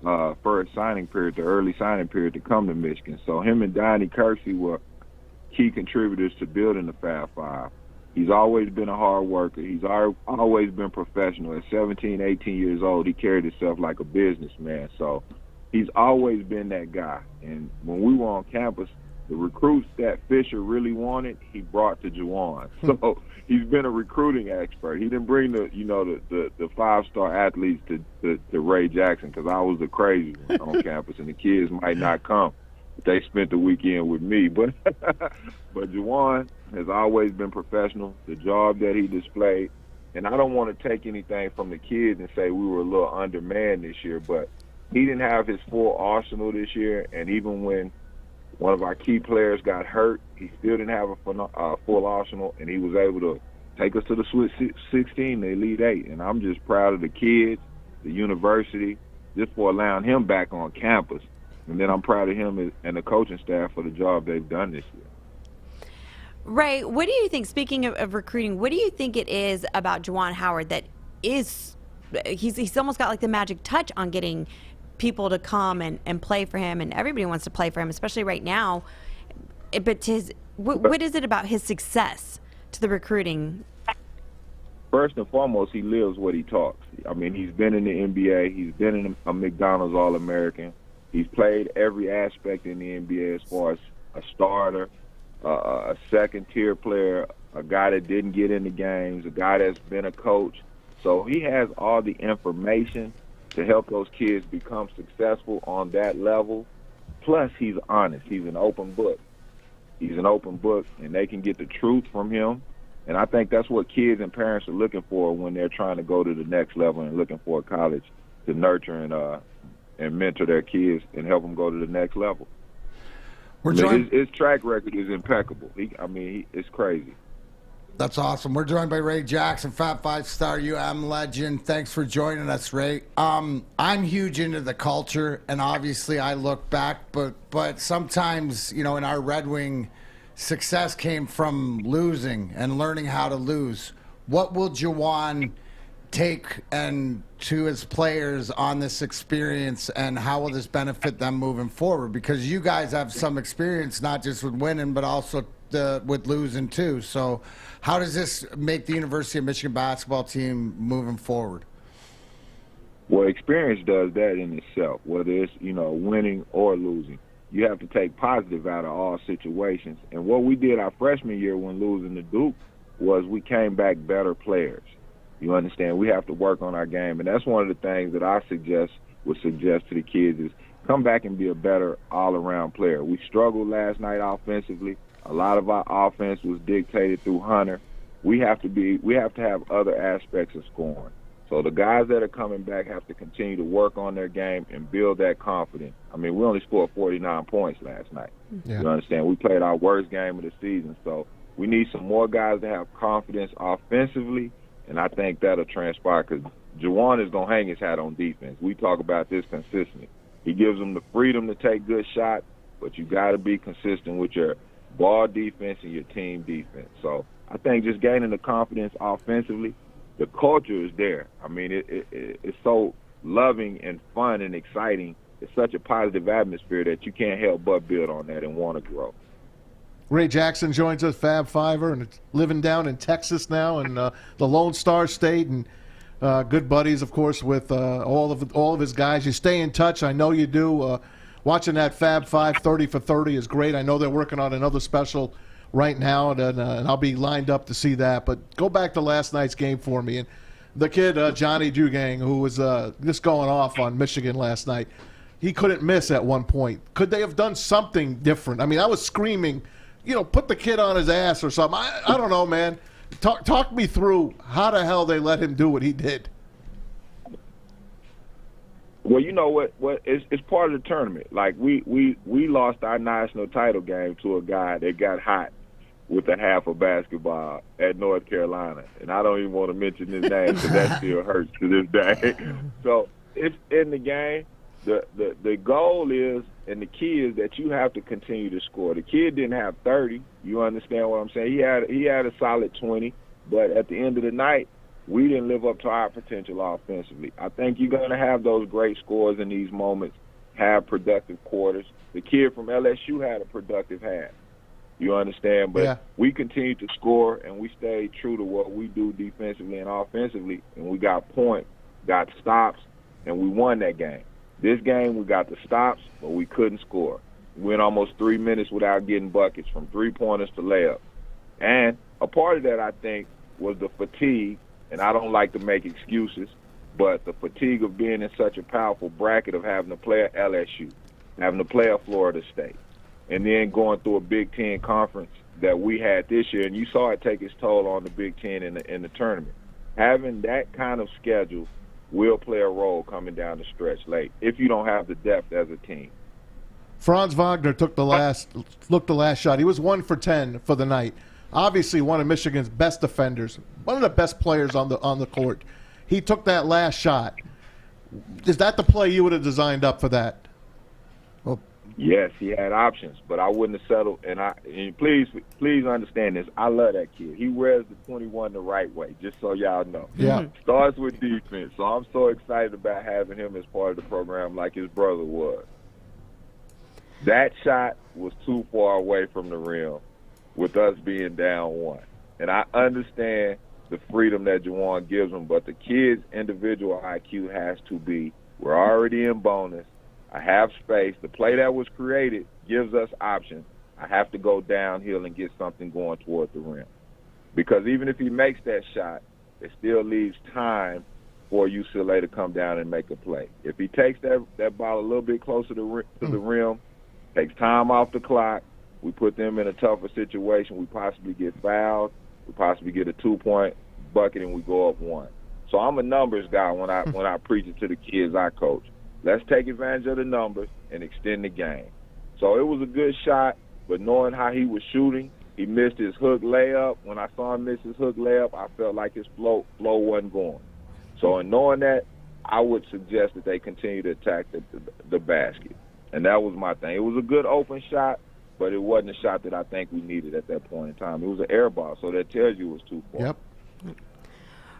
[SPEAKER 10] for a signing period, the early signing period, to come to Michigan. So him and Donnie Kersey were key contributors to building the Fab5. He's always been a hard worker. He's always been professional. At 17, 18 years old, he carried himself like a businessman. So he's always been that guy. And when we were on campus, the recruits that Fisher really wanted, he brought to Juwan. So he's been a recruiting expert. He didn't bring the 5-star athletes to Ray Jackson because I was the crazy one on campus, and the kids might not come. They spent the weekend with me, but Juwan has always been professional. The job that he displayed, and I don't want to take anything from the kids and say we were a little undermanned this year, but he didn't have his full arsenal this year, and even when one of our key players got hurt, he still didn't have a full arsenal, and he was able to take us to the Sweet 16, the Elite 8, and I'm just proud of the kids, the university, just for allowing him back on campus. And then I'm proud of him and the coaching staff for the job they've done this year.
[SPEAKER 1] Ray, what do you think, speaking of recruiting, what do you think it is about Juwan Howard that he's almost got like the magic touch on getting people to come and play for him, and everybody wants to play for him, especially right now. But what is it about his success to the recruiting?
[SPEAKER 10] First and foremost, he lives what he talks. I mean, he's been in the NBA. He's been in a McDonald's All-American. He's played every aspect in the NBA as far as a starter, a second-tier player, a guy that didn't get into games, a guy that's been a coach. So he has all the information to help those kids become successful on that level. Plus, he's honest. He's an open book. He's an open book, and they can get the truth from him. And I think that's what kids and parents are looking for when they're trying to go to the next level and looking for a college to nurture and mentor their kids and help them go to the next level. His track record is impeccable. It's crazy.
[SPEAKER 2] That's awesome. We're joined by Ray Jackson, Fab5 star, legend. Thanks for joining us, Ray. I'm huge into the culture, and obviously I look back, but sometimes, in our Red Wing, success came from losing and learning how to lose. What will Juwan take and to his players on this experience, and how will this benefit them moving forward? Because you guys have some experience, not just with winning, but also with losing too. So how does this make the University of Michigan basketball team moving forward?
[SPEAKER 10] Well, experience does that in itself, whether it's, winning or losing. You have to take positive out of all situations. And what we did our freshman year when losing to Duke was we came back better players. You understand? We have to work on our game. And that's one of the things that I would suggest to the kids is come back and be a better all-around player. We struggled last night offensively. A lot of our offense was dictated through Hunter. We have to have other aspects of scoring. So the guys that are coming back have to continue to work on their game and build that confidence. I mean, we only scored 49 points last night. Yeah. You understand? We played our worst game of the season. So we need some more guys to have confidence offensively, and I think that'll transpire because Juwan is going to hang his hat on defense. We talk about this consistently. He gives them the freedom to take good shots, but you got to be consistent with your ball defense and your team defense. So I think just gaining the confidence offensively, the culture is there. I mean, it's so loving and fun and exciting. It's such a positive atmosphere that you can't help but build on that and want to grow.
[SPEAKER 3] Ray Jackson joins us, Fab5er, and living down in Texas now in the Lone Star State, and good buddies, of course, with all of his guys. You stay in touch. I know you do. Watching that Fab5 30 for 30 is great. I know they're working on another special right now, and I'll be lined up to see that. But go back to last night's game for me. And the kid, Johnny Jugang, who was just going off on Michigan last night, he couldn't miss at one point. Could they have done something different? I mean, I was screaming, put the kid on his ass or something. I don't know, man. Talk me through how the hell they let him do what he did.
[SPEAKER 10] Well, you know what? It's part of the tournament. Like we lost our national title game to a guy that got hot with a half of basketball at North Carolina, and I don't even want to mention his name because that still hurts to this day. So it's in the game. The goal is, and the key is that you have to continue to score. The kid didn't have 30. You understand what I'm saying? He had a solid 20, but at the end of the night, we didn't live up to our potential offensively. I think you're going to have those great scores in these moments, have productive quarters. The kid from LSU had a productive half. You understand? But we continued to score, and we stayed true to what we do defensively and offensively, and we got points, got stops, and we won that game. This game, we got the stops, but we couldn't score. We went almost 3 minutes without getting buckets, from three-pointers to layups. And a part of that, I think, was the fatigue. And I don't like to make excuses, but the fatigue of being in such a powerful bracket of having to play at LSU, having to play at Florida State, and then going through a Big Ten conference that we had this year, and you saw it take its toll on the Big Ten in the tournament. Having that kind of schedule will play a role coming down the stretch late if you don't have the depth as a team.
[SPEAKER 3] Franz Wagner took the last shot. He was 1 for 10 for the night. Obviously, one of Michigan's best defenders, one of the best players on the court. He took that last shot. Is that the play you would have designed up for that?
[SPEAKER 10] Well, yes, he had options, but I wouldn't have settled. And please understand this. I love that kid. He wears the 21 the right way, just so y'all know.
[SPEAKER 3] Yeah.
[SPEAKER 10] Starts with defense. So I'm so excited about having him as part of the program like his brother was. That shot was too far away from the rim with us being down 1. And I understand the freedom that Jmarr gives them, but the kid's individual IQ has to be, we're already in bonus, I have space. The play that was created gives us options. I have to go downhill and get something going toward the rim. Because even if he makes that shot, it still leaves time for UCLA to come down and make a play. If he takes that ball a little bit closer to the rim, takes time off the clock, we put them in a tougher situation. We possibly get fouled. We possibly get a 2-point bucket, and we go up 1. So I'm a numbers guy when I preach it to the kids I coach. Let's take advantage of the numbers and extend the game. So it was a good shot, but knowing how he was shooting, he missed his hook layup. When I saw him miss his hook layup, I felt like his flow wasn't going. So in knowing that, I would suggest that they continue to attack the basket. And that was my thing. It was a good open shot, but it wasn't a shot that I think we needed at that point in time. It was an air ball, so that tells you it was too far.
[SPEAKER 3] Yep.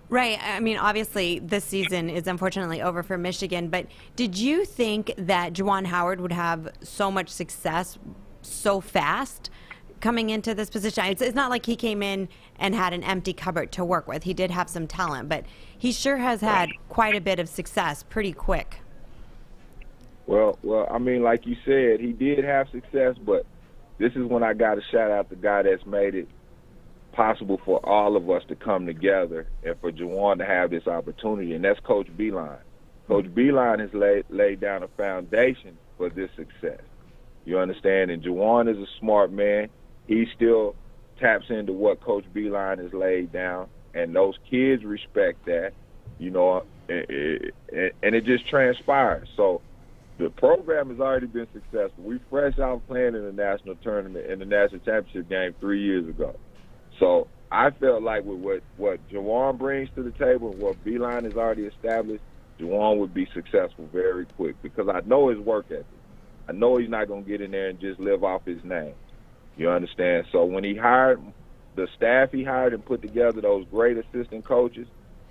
[SPEAKER 1] Right. I mean, obviously, this season is unfortunately over for Michigan, but did you think that Juwan Howard would have so much success so fast coming into this position? It's not like he came in and had an empty cupboard to work with. He did have some talent, but he sure has had quite a bit of success pretty quick.
[SPEAKER 10] Well, I mean, like you said, he did have success, but this is when I got to shout out the guy that's made it possible for all of us to come together and for Juwan to have this opportunity, and that's Coach Baligian. Coach Baligian has laid down a foundation for this success. You understand? And Juwan is a smart man. He still taps into what Coach Baligian has laid down, and those kids respect that, and it just transpires. So the program has already been successful. We fresh out playing in the national tournament, in the national championship game 3 years ago. So I felt like with what Jmarr brings to the table and what Baligian has already established, Juwan would be successful very quick because I know his work ethic. I know he's not going to get in there and just live off his name. You understand? So when he hired the staff he hired and put together those great assistant coaches,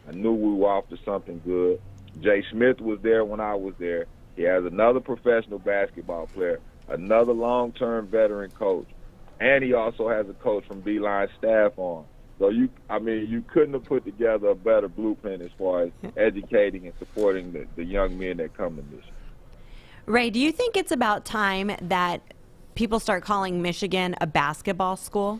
[SPEAKER 10] I knew we were off to something good. Jay Smith was there when I was there. He has another professional basketball player, another long-term veteran coach, and he also has a coach from D-line staff on. So you couldn't have put together a better blueprint as far as educating and supporting the young men that come to Michigan.
[SPEAKER 1] Ray, do you think it's about time that people start calling Michigan a basketball school?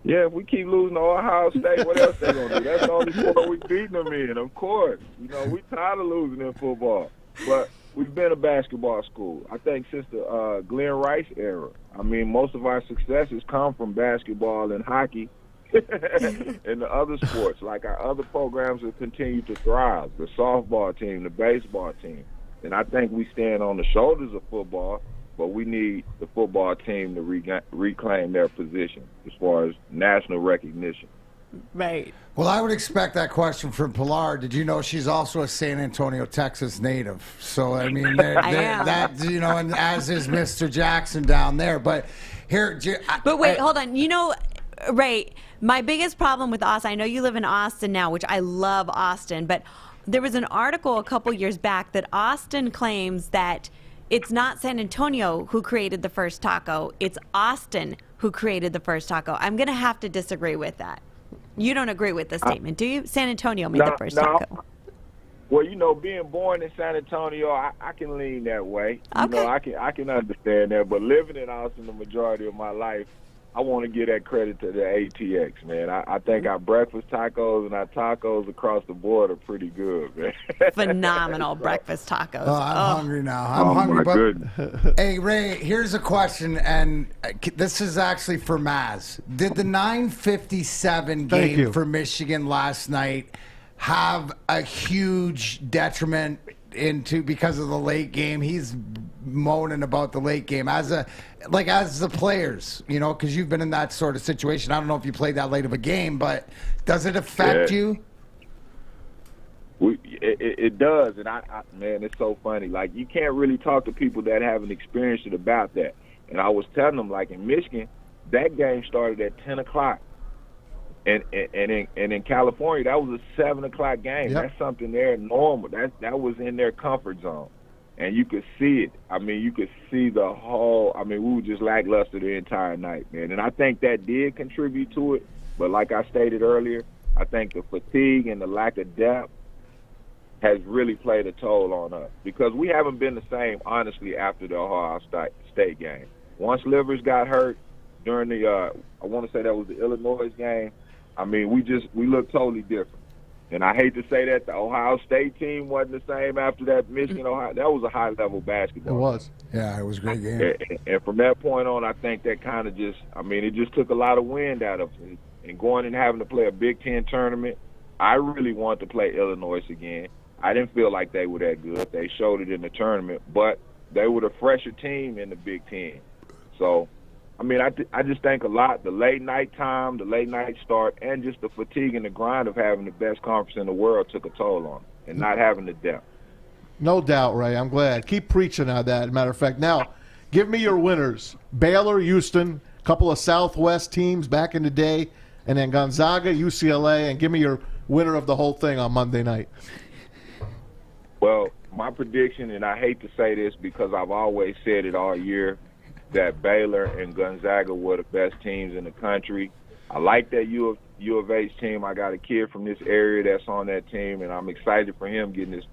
[SPEAKER 10] Yeah, if we keep losing to Ohio State, what else they gonna do? That's the only sport we beating them in, of course. We tired of losing in football. But we've been a basketball school, I think, since the Glenn Rice era. Most of our successes come from basketball and hockey and the other sports. Like our other programs have continued to thrive, the softball team, the baseball team. And I think we stand on the shoulders of football, but we need the football team to reclaim their position as far as national recognition.
[SPEAKER 1] Right.
[SPEAKER 2] Well, I would expect that question from Pilar. Did you know she's also a San Antonio, Texas native? So, and as is Mr. Jackson down there. But here,
[SPEAKER 1] hold on. Ray, my biggest problem with Austin, I know you live in Austin now, which I love Austin, but there was an article a couple years back that Austin claims that it's not San Antonio who created the first taco. It's Austin who created the first taco. I'm going to have to disagree with that. You don't agree with the statement, do you? San Antonio made the first taco.
[SPEAKER 10] Well, being born in San Antonio, I can lean that way.
[SPEAKER 1] Okay.
[SPEAKER 10] I can understand that. But living in Austin the majority of my life, I want to give that credit to the ATX, man. I think our breakfast tacos and our tacos across the board are pretty good, man.
[SPEAKER 1] Phenomenal breakfast tacos.
[SPEAKER 2] Oh, I'm hungry now. I'm hungry.
[SPEAKER 10] My goodness.
[SPEAKER 2] Hey, Ray, here's a question, and this is actually for Maz. Did the 9:57 game for Michigan last night have a huge detriment because of the late game? He's moaning about the late game as the players, because you've been in that sort of situation. I don't know if you played that late of a game, but does it affect you?
[SPEAKER 10] It does, and man, it's so funny. Like, you can't really talk to people that haven't experienced it about that. And I was telling them, like, in Michigan, that game started at 10 o'clock. And in California, that was a 7 o'clock game. Yep. That's something they're normal. That was in their comfort zone. And you could see it. You could see the whole – we were just lackluster the entire night, man. And I think that did contribute to it. But like I stated earlier, I think the fatigue and the lack of depth has really played a toll on us because we haven't been the same, honestly, after the Ohio State game. Once Livers got hurt during the I want to say that was the Illinois game, we looked totally different. And I hate to say that the Ohio State team wasn't the same after that Michigan-Ohio. That was a high-level basketball.
[SPEAKER 2] It was. Yeah, it was a great game.
[SPEAKER 10] And from that point on, I think that kind of just – it just took a lot of wind out of it. And going and having to play a Big Ten tournament, I really wanted to play Illinois again. I didn't feel like they were that good. They showed it in the tournament. But they were the fresher team in the Big Ten. So – I just think a lot, the late night time, the late night start, and just the fatigue and the grind of having the best conference in the world took a toll on it, and not having the depth.
[SPEAKER 3] No doubt, Ray. I'm glad. Keep preaching on that, matter of fact. Now, give me your winners. Baylor, Houston, a couple of Southwest teams back in the day, and then Gonzaga, UCLA, and give me your winner of the whole thing on Monday night.
[SPEAKER 10] Well, my prediction, and I hate to say this because I've always said it all year, that Baylor and Gonzaga were the best teams in the country. I like that U of H team. I got a kid from this area that's on that team, and I'm excited for him getting his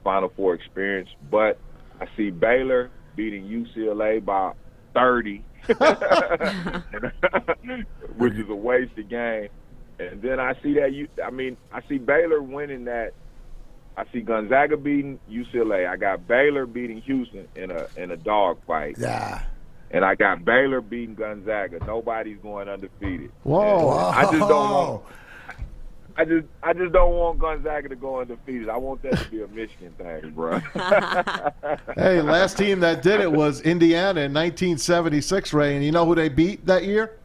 [SPEAKER 10] Final Four experience. But I see Baylor beating UCLA by 30, which is a wasted game. And then I see I see Baylor winning that. I see Gonzaga beating UCLA. I got Baylor beating Houston in a dog fight.
[SPEAKER 2] Yeah.
[SPEAKER 10] And I got Baylor beating Gonzaga. Nobody's going undefeated.
[SPEAKER 3] Whoa!
[SPEAKER 10] I just don't want Gonzaga to go undefeated. I want that to be a Michigan thing, bro.
[SPEAKER 3] Hey, last team that did it was Indiana in 1976, Ray. And you know who they beat that year?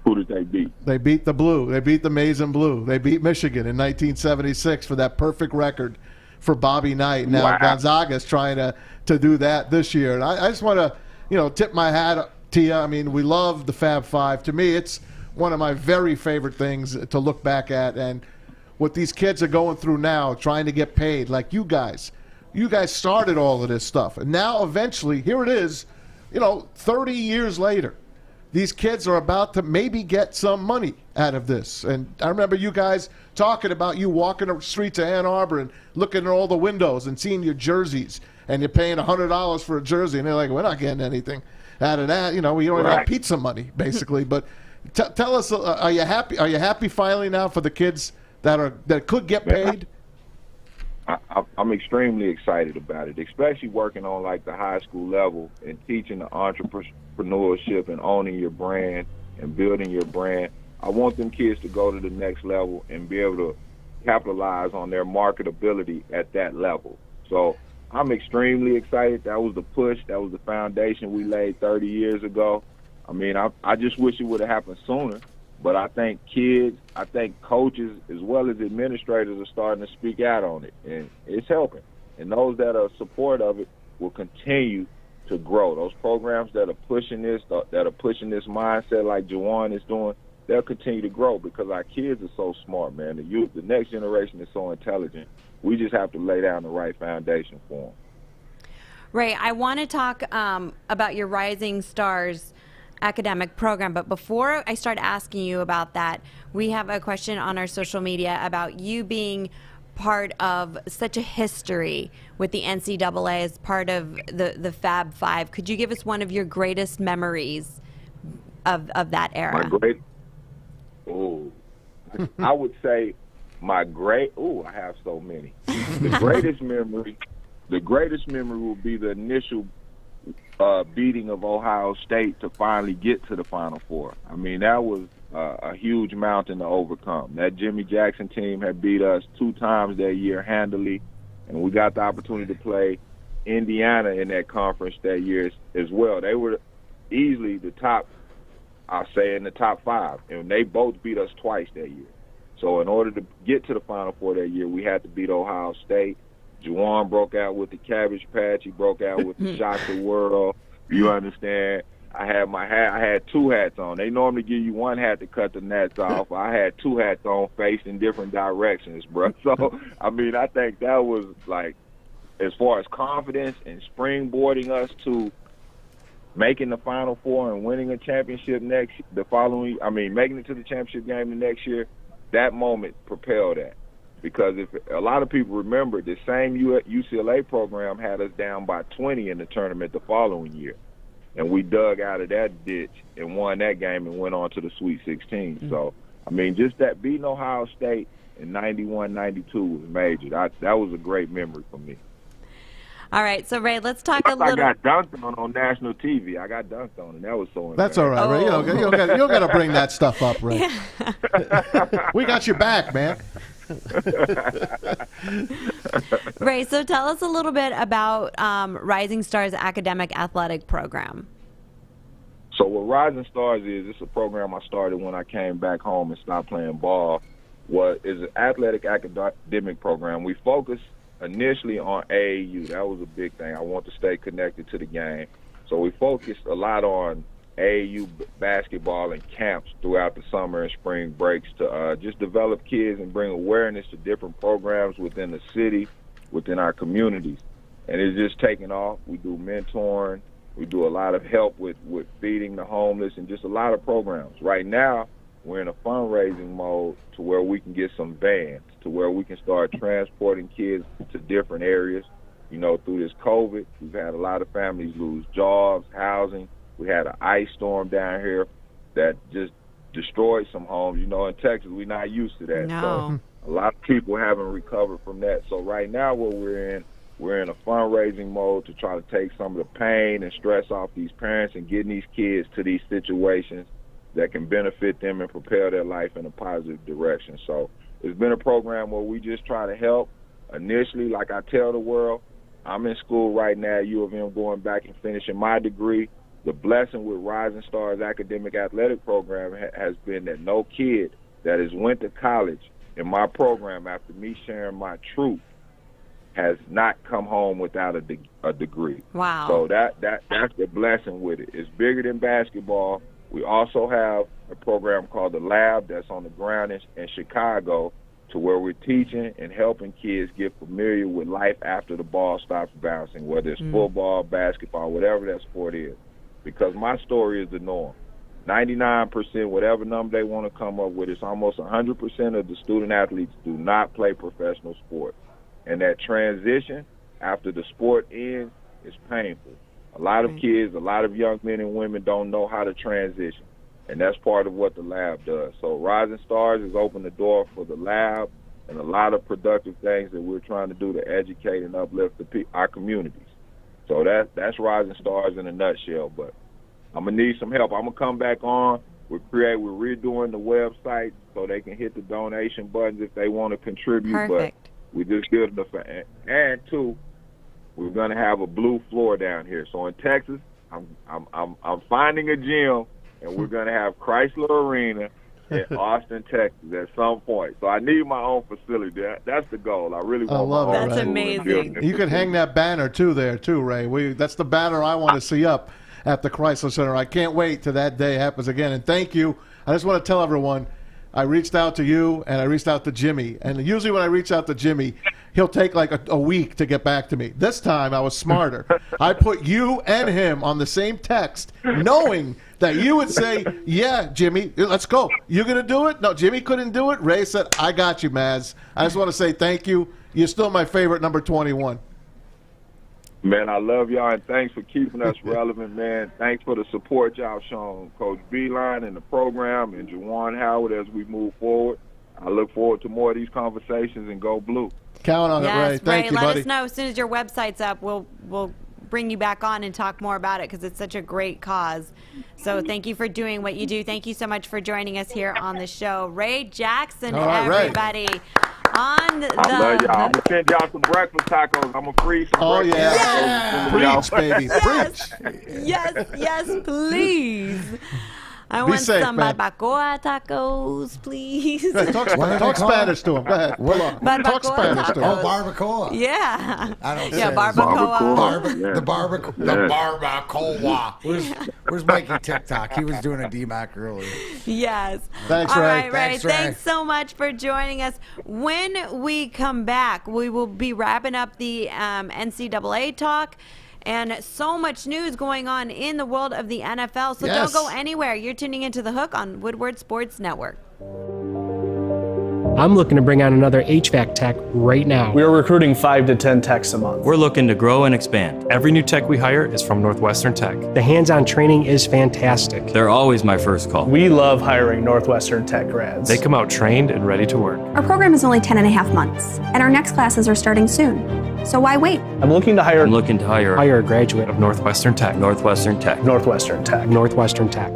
[SPEAKER 10] Who did they beat?
[SPEAKER 3] They beat the Blue. They beat the Maize and Blue. They beat Michigan in 1976 for that perfect record for Bobby Knight. Now Gonzaga's trying to do that this year. And I just want to, tip my hat to you. I mean, we love the Fab Five. To me, it's one of my very favorite things to look back at. And what these kids are going through now, trying to get paid, like you guys. You guys started all of this stuff. And now eventually, here it is, 30 years later. These kids are about to maybe get some money out of this. And I remember you guys talking about you walking the streets of Ann Arbor and looking at all the windows and seeing your jerseys. And you're paying $100 for a jersey. And they're like, we're not getting anything out of that. We don't even have pizza money, basically. But tell us, are you happy? Are you happy finally now for the kids that could get paid?
[SPEAKER 10] I'm extremely excited about it, especially working on like the high school level and teaching the entrepreneurship and owning your brand and building your brand. I want them kids to go to the next level and be able to capitalize on their marketability at that level. So I'm extremely excited. That was the push. That was the foundation we laid 30 years ago. I mean, I just wish it would have happened sooner. But I think kids, I think coaches, as well as administrators are starting to speak out on it, and it's helping. And those that are support of it will continue to grow. Those programs that are pushing this mindset like Jmarr is doing, they'll continue to grow because our kids are so smart, man. The youth, the next generation is so intelligent. We just have to lay down the right foundation for them.
[SPEAKER 1] Ray, I want to talk about your Rising Stars academic program, but before I start asking you about that, we have a question on our social media about you being part of such a history with the NCAA as part of the Fab Five. Could you give us one of your greatest memories of that era?
[SPEAKER 10] I would say I have so many. The greatest memory will be the initial beating of Ohio State to finally get to the Final Four. I mean, that was a huge mountain to overcome. That Jimmy Jackson team had beat us 2 times that year handily, and we got the opportunity to play Indiana in that conference that year as well. They were easily the top, I'll say, in the top 5, and they both beat us twice that year. So in order to get to the Final Four that year, we had to beat Ohio State. Jmarr broke out with the Cabbage Patch. He broke out with the Shock the World. You understand? I had 2 hats on. They normally give you 1 hat to cut the nets off. I had 2 hats on facing different directions, bro. So, I mean, I think that was, like, as far as confidence and springboarding us to making the Final Four and winning a championship making it to the championship game the next year, that moment propelled that. Because if a lot of people remember, the same UCLA program had us down by 20 in the tournament the following year. And we dug out of that ditch and won that game and went on to the Sweet 16. Mm-hmm. So, I mean, just that beating Ohio State in 91, 92 was major. That was a great memory for me.
[SPEAKER 1] All right, so Ray, let's talk a little.
[SPEAKER 10] I got dunked on national TV. I got dunked on, and that was so.
[SPEAKER 3] That's all right, Ray. You don't got to bring that stuff up, Ray. Yeah. We got your back, man.
[SPEAKER 1] Ray, so tell us a little bit about Rising Stars academic athletic program.
[SPEAKER 10] So what Rising Stars is, it's a program I started when I came back home and stopped playing ball. Is an athletic academic program. We focus initially on AAU. That was a big thing. I want to stay connected to the game. So we focused a lot on AAU basketball and camps throughout the summer and spring breaks to just develop kids and bring awareness to different programs within the city, within our communities. And it's just taken off. We do mentoring. We do a lot of help with feeding the homeless and just a lot of programs. Right now, we're in a fundraising mode to where we can get some vans, to where we can start transporting kids to different areas. Through this COVID, we've had a lot of families lose jobs, housing. We had an ice storm down here that just destroyed some homes. In Texas, we're not used to that.
[SPEAKER 1] No.
[SPEAKER 10] So a lot of people haven't recovered from that. So right now what we're in a fundraising mode to try to take some of the pain and stress off these parents and getting these kids to these situations that can benefit them and propel their life in a positive direction. So it's been a program where we just try to help. Initially, like I tell the world, I'm in school right now at U of M going back and finishing my degree. the blessing with Rising Stars Academic Athletic Program has been that no kid that has went to college in my program after me sharing my truth has not come home without a degree.
[SPEAKER 1] Wow.
[SPEAKER 10] So that's the blessing with it. It's bigger than basketball. We also have a program called The Lab that's on the ground in Chicago, to where we're teaching and helping kids get familiar with life after the ball stops bouncing, whether it's football, basketball, whatever that sport is. Because my story is the norm. 99%, whatever number they want to come up with, it's almost 100% of the student athletes do not play professional sports. And that transition after the sport ends is painful. A lot of kids, a lot of young men and women don't know how to transition. And that's part of what the lab does. So Rising Stars has opened the door for the lab and a lot of productive things that we're trying to do to educate and uplift our communities. So that's Rising Stars in a nutshell. But I'm going to need some help. I'm going to come back on. We're redoing the website so they can hit the donation buttons if they want to contribute.
[SPEAKER 1] Perfect.
[SPEAKER 10] But we just give them and two, we're going to have a blue floor down here. So in Texas, I'm finding a gym, and we're going to have Chrysler Arena in Austin, Texas at some point. So I need my own facility. That's the goal. I really want
[SPEAKER 3] love
[SPEAKER 10] my
[SPEAKER 3] it,
[SPEAKER 10] own
[SPEAKER 1] That's
[SPEAKER 10] facility.
[SPEAKER 1] amazing.
[SPEAKER 3] You can hang that banner there too, Ray. That's the banner I want to see up at the Chrysler Center. I can't wait till that day happens again. And thank you. I just want to tell everyone, I reached out to you and I reached out to Jimmy. And usually when I reach out to Jimmy, he'll take like a week to get back to me. This time I was smarter. I put you and him on the same text, knowing that you would say, yeah, Jimmy, let's go. You going to do it? No, Jimmy couldn't do it. Ray said, I got you, Maz. I just want to say thank you. You're still my favorite number 21.
[SPEAKER 10] Man, I love y'all, and thanks for keeping us relevant, man. Thanks for the support y'all shown Coach Beeline and the program and Juwan Howard as we move forward. I look forward to more of these conversations, and go blue.
[SPEAKER 3] Count on it, Ray. Thank you,
[SPEAKER 1] let
[SPEAKER 3] buddy.
[SPEAKER 1] us know as soon as your website's up. We'll bring you back on and talk more about it because it's such a great cause. So thank you for doing what you do. Thank you so much for joining us here on the show. Ray Jackson, everybody. On the
[SPEAKER 10] I love y'all. I'm going to send y'all some breakfast tacos. I'm going to freeze some breakfast tacos.
[SPEAKER 3] Preach, baby. Preach.
[SPEAKER 1] Yes, please. I want
[SPEAKER 3] safe,
[SPEAKER 1] some
[SPEAKER 3] man.
[SPEAKER 1] barbacoa tacos, please.
[SPEAKER 3] Talk Spanish to him. Go ahead. Talk Spanish to him.
[SPEAKER 2] Oh, barbacoa.
[SPEAKER 1] Yeah.
[SPEAKER 2] I don't
[SPEAKER 1] Yeah,
[SPEAKER 2] say
[SPEAKER 1] barbacoa.
[SPEAKER 2] The barbacoa. Where's Mikey TikTok? He was doing a Dmac earlier.
[SPEAKER 1] Yes.
[SPEAKER 3] Thanks,
[SPEAKER 1] All
[SPEAKER 3] Ray.
[SPEAKER 1] right, Ray.
[SPEAKER 2] Thanks, Ray.
[SPEAKER 1] Thanks so much for joining us. When we come back, we will be wrapping up the NCAA talk. And so much news going on in the world of the NFL. So don't go anywhere. You're tuning into The Hook on Woodward Sports Network.
[SPEAKER 11] I'm looking to bring on another HVAC tech right now.
[SPEAKER 12] We're recruiting 5 to 10 techs a month.
[SPEAKER 13] We're looking to grow and expand. Every new tech we hire is from Northwestern Tech.
[SPEAKER 11] The hands-on training is fantastic.
[SPEAKER 13] They're always my first call.
[SPEAKER 12] We love hiring Northwestern Tech grads.
[SPEAKER 13] They come out trained and ready to work.
[SPEAKER 14] Our program is only 10 and a half months, and our next classes are starting soon. So why wait?
[SPEAKER 12] I'm looking to hire
[SPEAKER 11] a graduate
[SPEAKER 13] of Northwestern Tech. Northwestern Tech.
[SPEAKER 12] Northwestern Tech.
[SPEAKER 11] Northwestern Tech.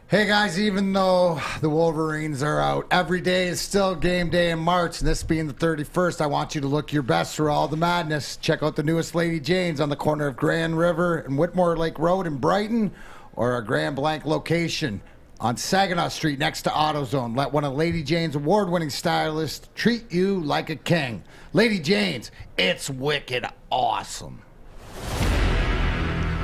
[SPEAKER 2] Hey guys, even though the Wolverines are out, every day is still game day in March, and this being the 31st, I want you to look your best through all the madness. Check out the newest Lady Jane's on the corner of Grand River and Whitmore Lake Road in Brighton, or our Grand Blanc location on Saginaw Street next to AutoZone. Let one of Lady Jane's award-winning stylists treat you like a king. Lady Jane's, it's wicked awesome.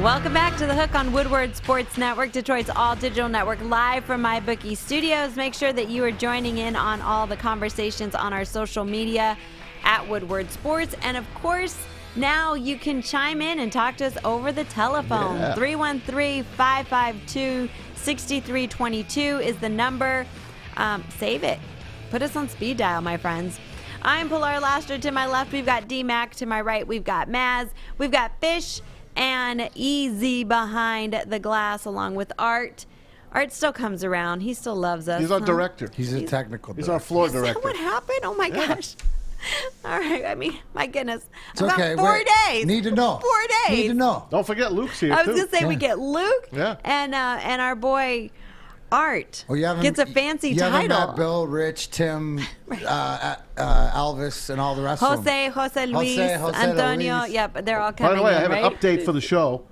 [SPEAKER 1] Welcome back to The Hook on Woodward Sports Network, Detroit's all-digital network, live from MyBookie Studios. Make sure that you are joining in on all the conversations on our social media at Woodward Sports. And, of course, now you can chime in and talk to us over the telephone. 313-552-6322 is the number. Save it. Put us on speed dial, my friends. I'm Pilar Lastra. To my left, we've got Dmac. To my right, we've got Maz. We've got Fish and Easy behind the glass, along with Art. Art still comes around. He still loves us.
[SPEAKER 3] He's our director.
[SPEAKER 2] He's a technical
[SPEAKER 3] He's
[SPEAKER 2] director.
[SPEAKER 3] our floor director.
[SPEAKER 1] What happened? Oh, my gosh. All right. I mean, my goodness.
[SPEAKER 2] It's
[SPEAKER 1] About
[SPEAKER 2] okay.
[SPEAKER 1] 4 days.
[SPEAKER 2] Need to know.
[SPEAKER 1] 4 days.
[SPEAKER 2] Need to know.
[SPEAKER 3] Don't forget Luke's here,
[SPEAKER 1] I was
[SPEAKER 3] too.
[SPEAKER 1] going to say we get Luke
[SPEAKER 3] Yeah.
[SPEAKER 1] and our boy Art gets a fancy
[SPEAKER 2] haven't
[SPEAKER 1] title.
[SPEAKER 2] met Bill, Rich, Tim, Elvis, and all the rest of them.
[SPEAKER 1] Jose Luis, Antonio.
[SPEAKER 2] Luis.
[SPEAKER 1] Yep, they're all coming
[SPEAKER 3] By the way,
[SPEAKER 1] in,
[SPEAKER 3] I have
[SPEAKER 1] right?
[SPEAKER 3] an update for the show.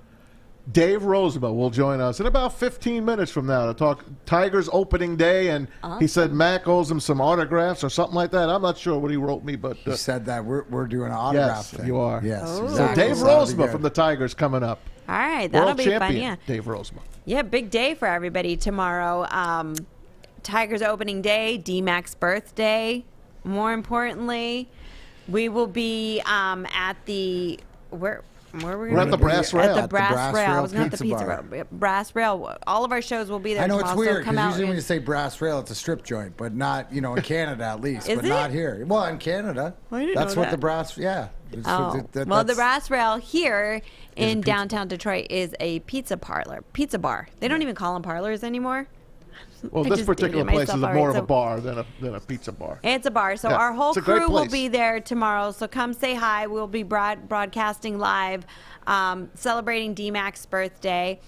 [SPEAKER 3] Dave Roosevelt will join us in about 15 minutes from now to talk Tigers opening day, and he said Mac owes him some autographs or something like that. I'm not sure what he wrote me, but
[SPEAKER 2] he said that we're doing an autograph
[SPEAKER 3] yes,
[SPEAKER 2] thing.
[SPEAKER 3] you are.
[SPEAKER 2] Yes,
[SPEAKER 1] Oh.
[SPEAKER 2] exactly.
[SPEAKER 3] So Dave
[SPEAKER 2] So that'll be
[SPEAKER 3] Roosevelt
[SPEAKER 2] good.
[SPEAKER 3] from the Tigers coming up.
[SPEAKER 1] All right, that'll
[SPEAKER 3] World
[SPEAKER 1] be
[SPEAKER 3] champion,
[SPEAKER 1] fun. Yeah.
[SPEAKER 3] Dave Roosevelt.
[SPEAKER 1] Yeah, big day for everybody tomorrow. Tigers opening day, Dmac's birthday. More importantly, we will be at the where were we?
[SPEAKER 3] We're at the Brass Rail.
[SPEAKER 1] At the Brass Rail. I was going to
[SPEAKER 2] Pizza
[SPEAKER 1] the Pizza
[SPEAKER 2] Bar.
[SPEAKER 1] Rail. Brass Rail. All of our shows will be there
[SPEAKER 2] I know
[SPEAKER 1] tomorrow.
[SPEAKER 2] it's weird
[SPEAKER 1] so come
[SPEAKER 2] because
[SPEAKER 1] out.
[SPEAKER 2] usually when
[SPEAKER 1] and-
[SPEAKER 2] you say Brass Rail, it's a strip joint, but not in Canada at least,
[SPEAKER 1] Is
[SPEAKER 2] but
[SPEAKER 1] it?
[SPEAKER 2] not here. Well, in Canada,
[SPEAKER 1] I didn't
[SPEAKER 2] that's
[SPEAKER 1] know
[SPEAKER 2] what
[SPEAKER 1] that.
[SPEAKER 2] the Brass. Yeah. It's-
[SPEAKER 1] Oh.
[SPEAKER 2] that-
[SPEAKER 1] Well, the
[SPEAKER 2] that's-
[SPEAKER 1] Brass Rail here in downtown Detroit is a pizza bar. They don't even call them parlors anymore.
[SPEAKER 3] Well,
[SPEAKER 1] I
[SPEAKER 3] this
[SPEAKER 1] just
[SPEAKER 3] particular
[SPEAKER 1] dated
[SPEAKER 3] place is
[SPEAKER 1] myself.
[SPEAKER 3] more
[SPEAKER 1] All
[SPEAKER 3] of
[SPEAKER 1] right,
[SPEAKER 3] a bar than a pizza bar.
[SPEAKER 1] It's a bar. So
[SPEAKER 3] Yeah,
[SPEAKER 1] our whole
[SPEAKER 3] it's a great
[SPEAKER 1] crew will
[SPEAKER 3] place.
[SPEAKER 1] be there tomorrow. So come say hi. We'll be broadcasting live, celebrating Dmac's birthday.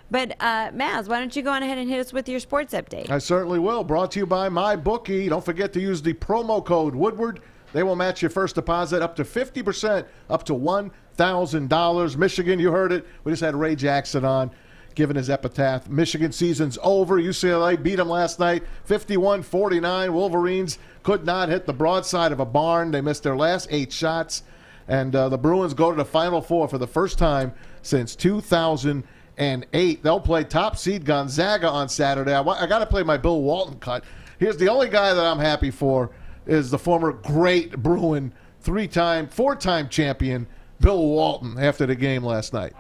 [SPEAKER 1] But Maz, why don't you go on ahead and hit us with your sports update?
[SPEAKER 3] I certainly will. Brought to you by MyBookie. Don't forget to use the promo code Woodward. They will match your first deposit up to 50%, up to $1,000. Michigan, you heard it. We just had Ray Jackson on, giving his epitaph. Michigan season's over. UCLA beat them last night, 51-49. Wolverines could not hit the broadside of a barn. They missed their last 8 shots. And the Bruins go to the Final Four for the first time since 2008. They'll play top seed Gonzaga on Saturday. I got to play my Bill Walton cut. Here's the only guy that I'm happy for is the former great Bruin, 4-time champion, Bill Walton, after the game last night.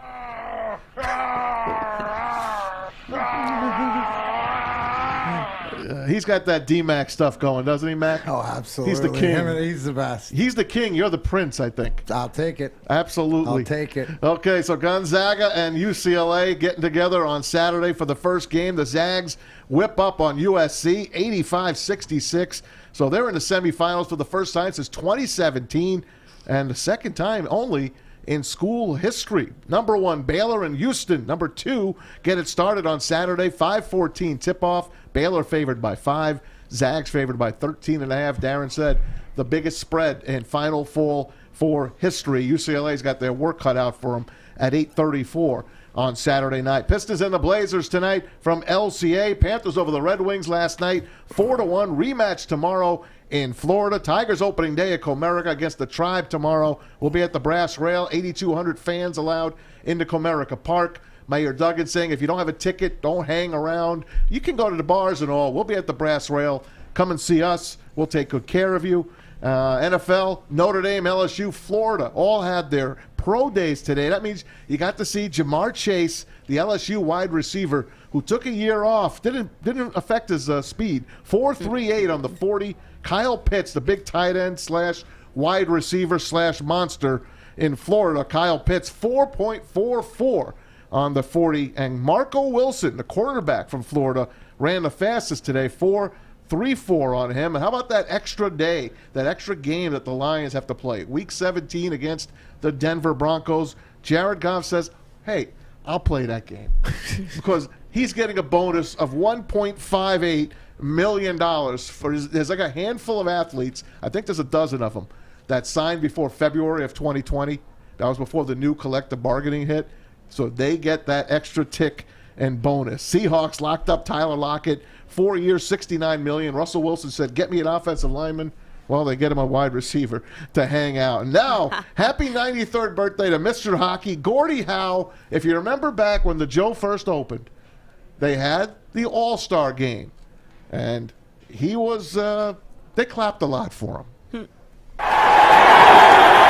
[SPEAKER 3] He's got that Dmac stuff going, doesn't he, Mac?
[SPEAKER 2] Oh, absolutely.
[SPEAKER 3] He's the king.
[SPEAKER 2] He's the best.
[SPEAKER 3] He's the king. You're the prince, I think.
[SPEAKER 2] I'll take it.
[SPEAKER 3] Absolutely.
[SPEAKER 2] I'll take it.
[SPEAKER 3] Okay, so Gonzaga and UCLA getting together on Saturday for the first game. The Zags whip up on USC, 85-66. So they're in the semifinals for the first time since 2017, and the second time only in school history. Number 1, Baylor and Houston. Number 2, get it started on Saturday, 5:14 tip-off. Baylor favored by 5. Zags favored by 13.5. Darren said the biggest spread in Final Four for history. UCLA's got their work cut out for them at 8:34 on Saturday night. Pistons and the Blazers tonight from LCA. Panthers over the Red Wings last night, 4-1. Rematch tomorrow in Florida. Tigers opening day at Comerica against the Tribe tomorrow. We'll be at the Brass Rail. 8,200 fans allowed into Comerica Park. Mayor Duggan saying if you don't have a ticket, don't hang around. You can go to the bars and all. We'll be at the Brass Rail. Come and see us. We'll take good care of you. NFL, Notre Dame, LSU, Florida all had their pro days today. That means you got to see Jmarr Chase, the LSU wide receiver, who took a year off. Didn't affect his speed. 4.38 on the 40. Kyle Pitts, the big tight end / wide receiver / monster in Florida. Kyle Pitts, 4.44 on the 40. And Marco Wilson, the quarterback from Florida, ran the fastest today, 4.34 on him. And how about that extra day, that extra game that the Lions have to play? Week 17 against the Denver Broncos. Jared Goff says, hey, I'll play that game. Because he's getting a bonus of $1.58 million. There's like a handful of athletes, I think there's a dozen of them, that signed before February of 2020. That was before the new collective bargaining hit. So they get that extra tick and bonus. Seahawks locked up Tyler Lockett, 4 years, $69 million. Russell Wilson said, get me an offensive lineman. Well, they get him a wide receiver to hang out. And now, happy 93rd birthday to Mr. Hockey, Gordie Howe. If you remember back when the Joe first opened, they had the All-Star game. And he was, they clapped a lot for him.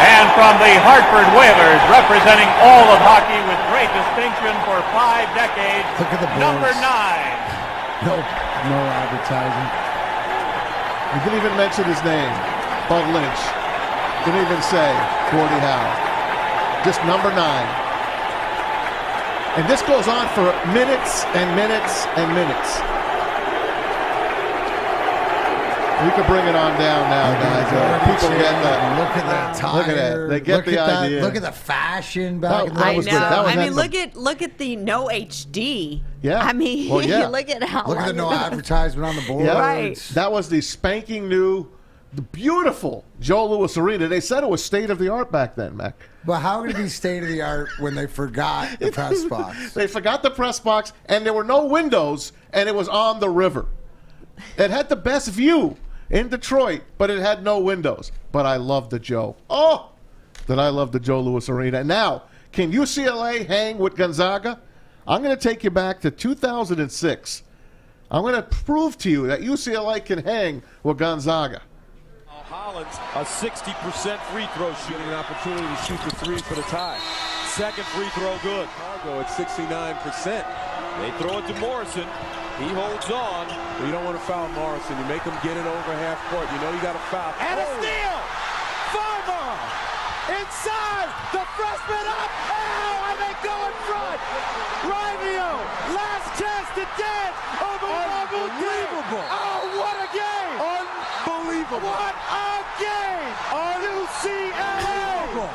[SPEAKER 15] And from the Hartford Whalers, representing all of hockey with great distinction for 5 decades,
[SPEAKER 2] Look at the
[SPEAKER 15] number
[SPEAKER 2] Bulls.
[SPEAKER 15] 9.
[SPEAKER 2] No advertising.
[SPEAKER 3] He didn't even mention his name, Bud Lynch. Didn't even say Gordie Howe. Just number 9. And this goes on for minutes and minutes and minutes. We can bring it on down now, guys. People get that.
[SPEAKER 2] Look at that tire.
[SPEAKER 3] Look at that. They get the idea.
[SPEAKER 2] Look at the fashion back in the
[SPEAKER 1] I know.
[SPEAKER 3] That
[SPEAKER 1] I mean, look at the no HD.
[SPEAKER 3] Yeah.
[SPEAKER 1] I mean,
[SPEAKER 3] Well, yeah.
[SPEAKER 1] look at how.
[SPEAKER 2] Look at the no advertisement on the board.
[SPEAKER 3] Yeah.
[SPEAKER 1] Right.
[SPEAKER 3] That was the spanking new, the beautiful Joe Louis Arena. They said it was state of the art back then, Mac.
[SPEAKER 2] But how could it be state of the art when they forgot the press box?
[SPEAKER 3] They forgot the press box, and there were no windows, and it was on the river. It had the best view in Detroit, but it had no windows. But I love the Joe. Oh, did I love the Joe Louis Arena. Now, can UCLA hang with Gonzaga? I'm going to take you back to 2006. I'm going to prove to you that UCLA can hang with Gonzaga.
[SPEAKER 16] Hollins, a 60% free throw shooting opportunity to shoot the three for the tie. Second free throw good. Cargo at 69%. They throw it to Morrison. He holds on. Well, you don't want to foul Morrison. You make him get it over half court. You know you got to foul.
[SPEAKER 17] And a steal! Farmer! Inside! The freshman up! Oh, and they go in front! Rivio! Last chance to dance! Unbelievable! Oh, what a game! Unbelievable! What a game! UCLA!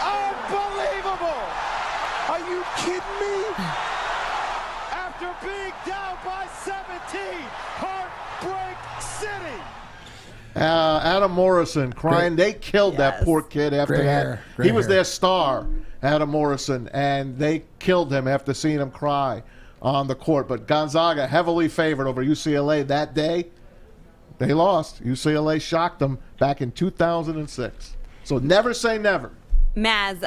[SPEAKER 17] Unbelievable! Are you kidding me? After being down by 17, Heartbreak City!
[SPEAKER 3] Adam Morrison crying. They killed that poor kid after that. He was their star, Adam Morrison, and they killed him after seeing him cry on the court. But Gonzaga heavily favored over UCLA that day. They lost. UCLA shocked them back in 2006. So never say never.
[SPEAKER 1] Maz,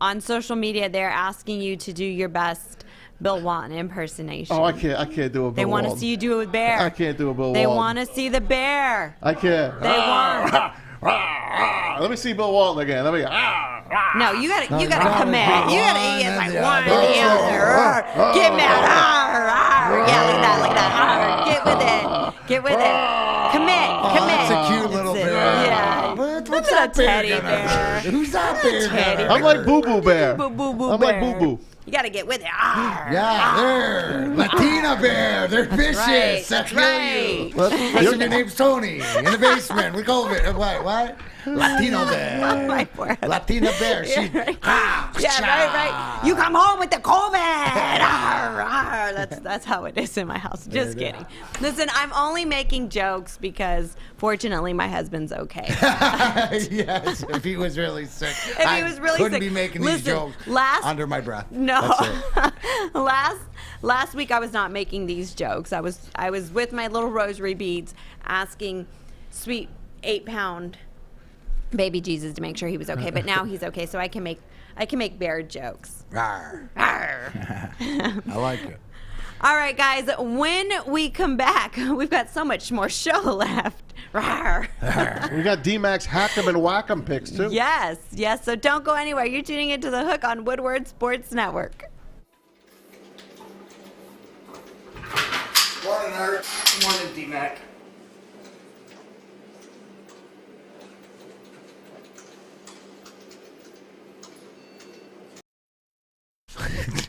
[SPEAKER 1] on social media, they're asking you to do your best Bill Walton impersonation.
[SPEAKER 3] Oh, I can't do a Bill Walton.
[SPEAKER 1] They want to see you do it with Bear.
[SPEAKER 3] I can't do a Bill Walton.
[SPEAKER 1] They want to see the Bear.
[SPEAKER 3] I can't.
[SPEAKER 1] They want.
[SPEAKER 3] Let me see Bill Walton again. Let me.
[SPEAKER 1] No, you gotta commit. You gotta eat like one or the other. Get mad. Yeah, like that. Get with it. Get with it. Commit.
[SPEAKER 2] That's a cute little bear.
[SPEAKER 1] Yeah.
[SPEAKER 2] What's that
[SPEAKER 1] teddy
[SPEAKER 2] bear? Who's that bear?
[SPEAKER 3] I'm like Boo Boo Bear.
[SPEAKER 1] Boo Boo
[SPEAKER 3] I'm
[SPEAKER 1] Bear.
[SPEAKER 3] like Boo Boo.
[SPEAKER 1] You gotta get with it.
[SPEAKER 2] Yeah, they're Latina bear. They're vicious.
[SPEAKER 1] That's
[SPEAKER 2] They'll
[SPEAKER 1] right.
[SPEAKER 2] kill you. Especially your name's Tony. In the basement with COVID. What? Latino bear.
[SPEAKER 1] Oh, my word.
[SPEAKER 2] Latina bear. She.
[SPEAKER 1] Right. You come home with the COVID. That's how it is in my house. Just kidding. Listen, I'm only making jokes because fortunately my husband's okay.
[SPEAKER 2] Yes, if he was really sick. I couldn't be making these jokes under my breath.
[SPEAKER 1] No. Last week I was not making these jokes. I was with my little rosary beads asking sweet 8-pound baby Jesus to make sure he was okay, but now he's okay, so I can make bear jokes.
[SPEAKER 2] Rawr.
[SPEAKER 1] Rawr.
[SPEAKER 2] I like it.
[SPEAKER 1] All right, guys, when we come back, we've got so much more show left. Rawr.
[SPEAKER 3] We got Dmac's Hack'em and Whack'em picks, too.
[SPEAKER 1] Yes, so don't go anywhere. You're tuning into The Hook on Woodward Sports Network.
[SPEAKER 2] Morning, Art.
[SPEAKER 18] Morning, Dmac.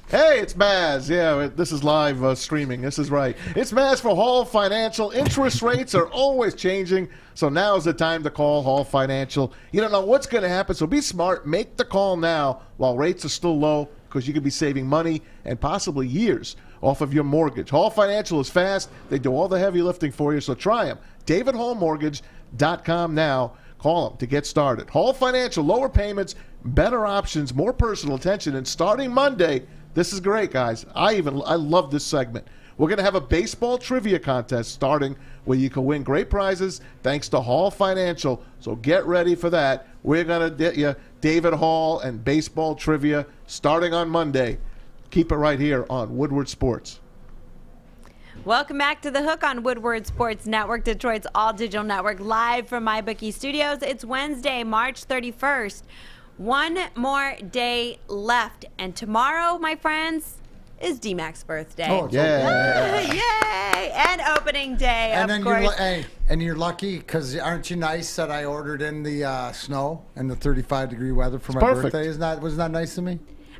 [SPEAKER 3] Hey, it's Maz. Yeah, this is live streaming. This is right. It's Maz for Hall Financial. Interest rates are always changing, so now is the time to call Hall Financial. You don't know what's going to happen, so be smart. Make the call now while rates are still low, because you could be saving money and possibly years off of your mortgage. Hall Financial is fast. They do all the heavy lifting for you, so try them. DavidHallMortgage.com now. Call them to get started. Hall Financial, lower payments, better options, more personal attention, and starting Monday, this is great, guys. I love this segment. We're going to have a baseball trivia contest starting where you can win great prizes thanks to Hall Financial. So get ready for that. We're going to get you David Hall and baseball trivia starting on Monday. Keep it right here on Woodward Sports.
[SPEAKER 1] Welcome back to The Hook on Woodward Sports Network, Detroit's all-digital network, live from MyBookie Studios. It's Wednesday, March 31st. One more day left. And tomorrow, my friends, is Dmac's birthday.
[SPEAKER 2] Oh, yeah.
[SPEAKER 1] Yay! And opening day, of course.
[SPEAKER 2] And you're lucky, because aren't you nice that I ordered in the snow and the 35-degree weather for my birthday? Wasn't that nice of me?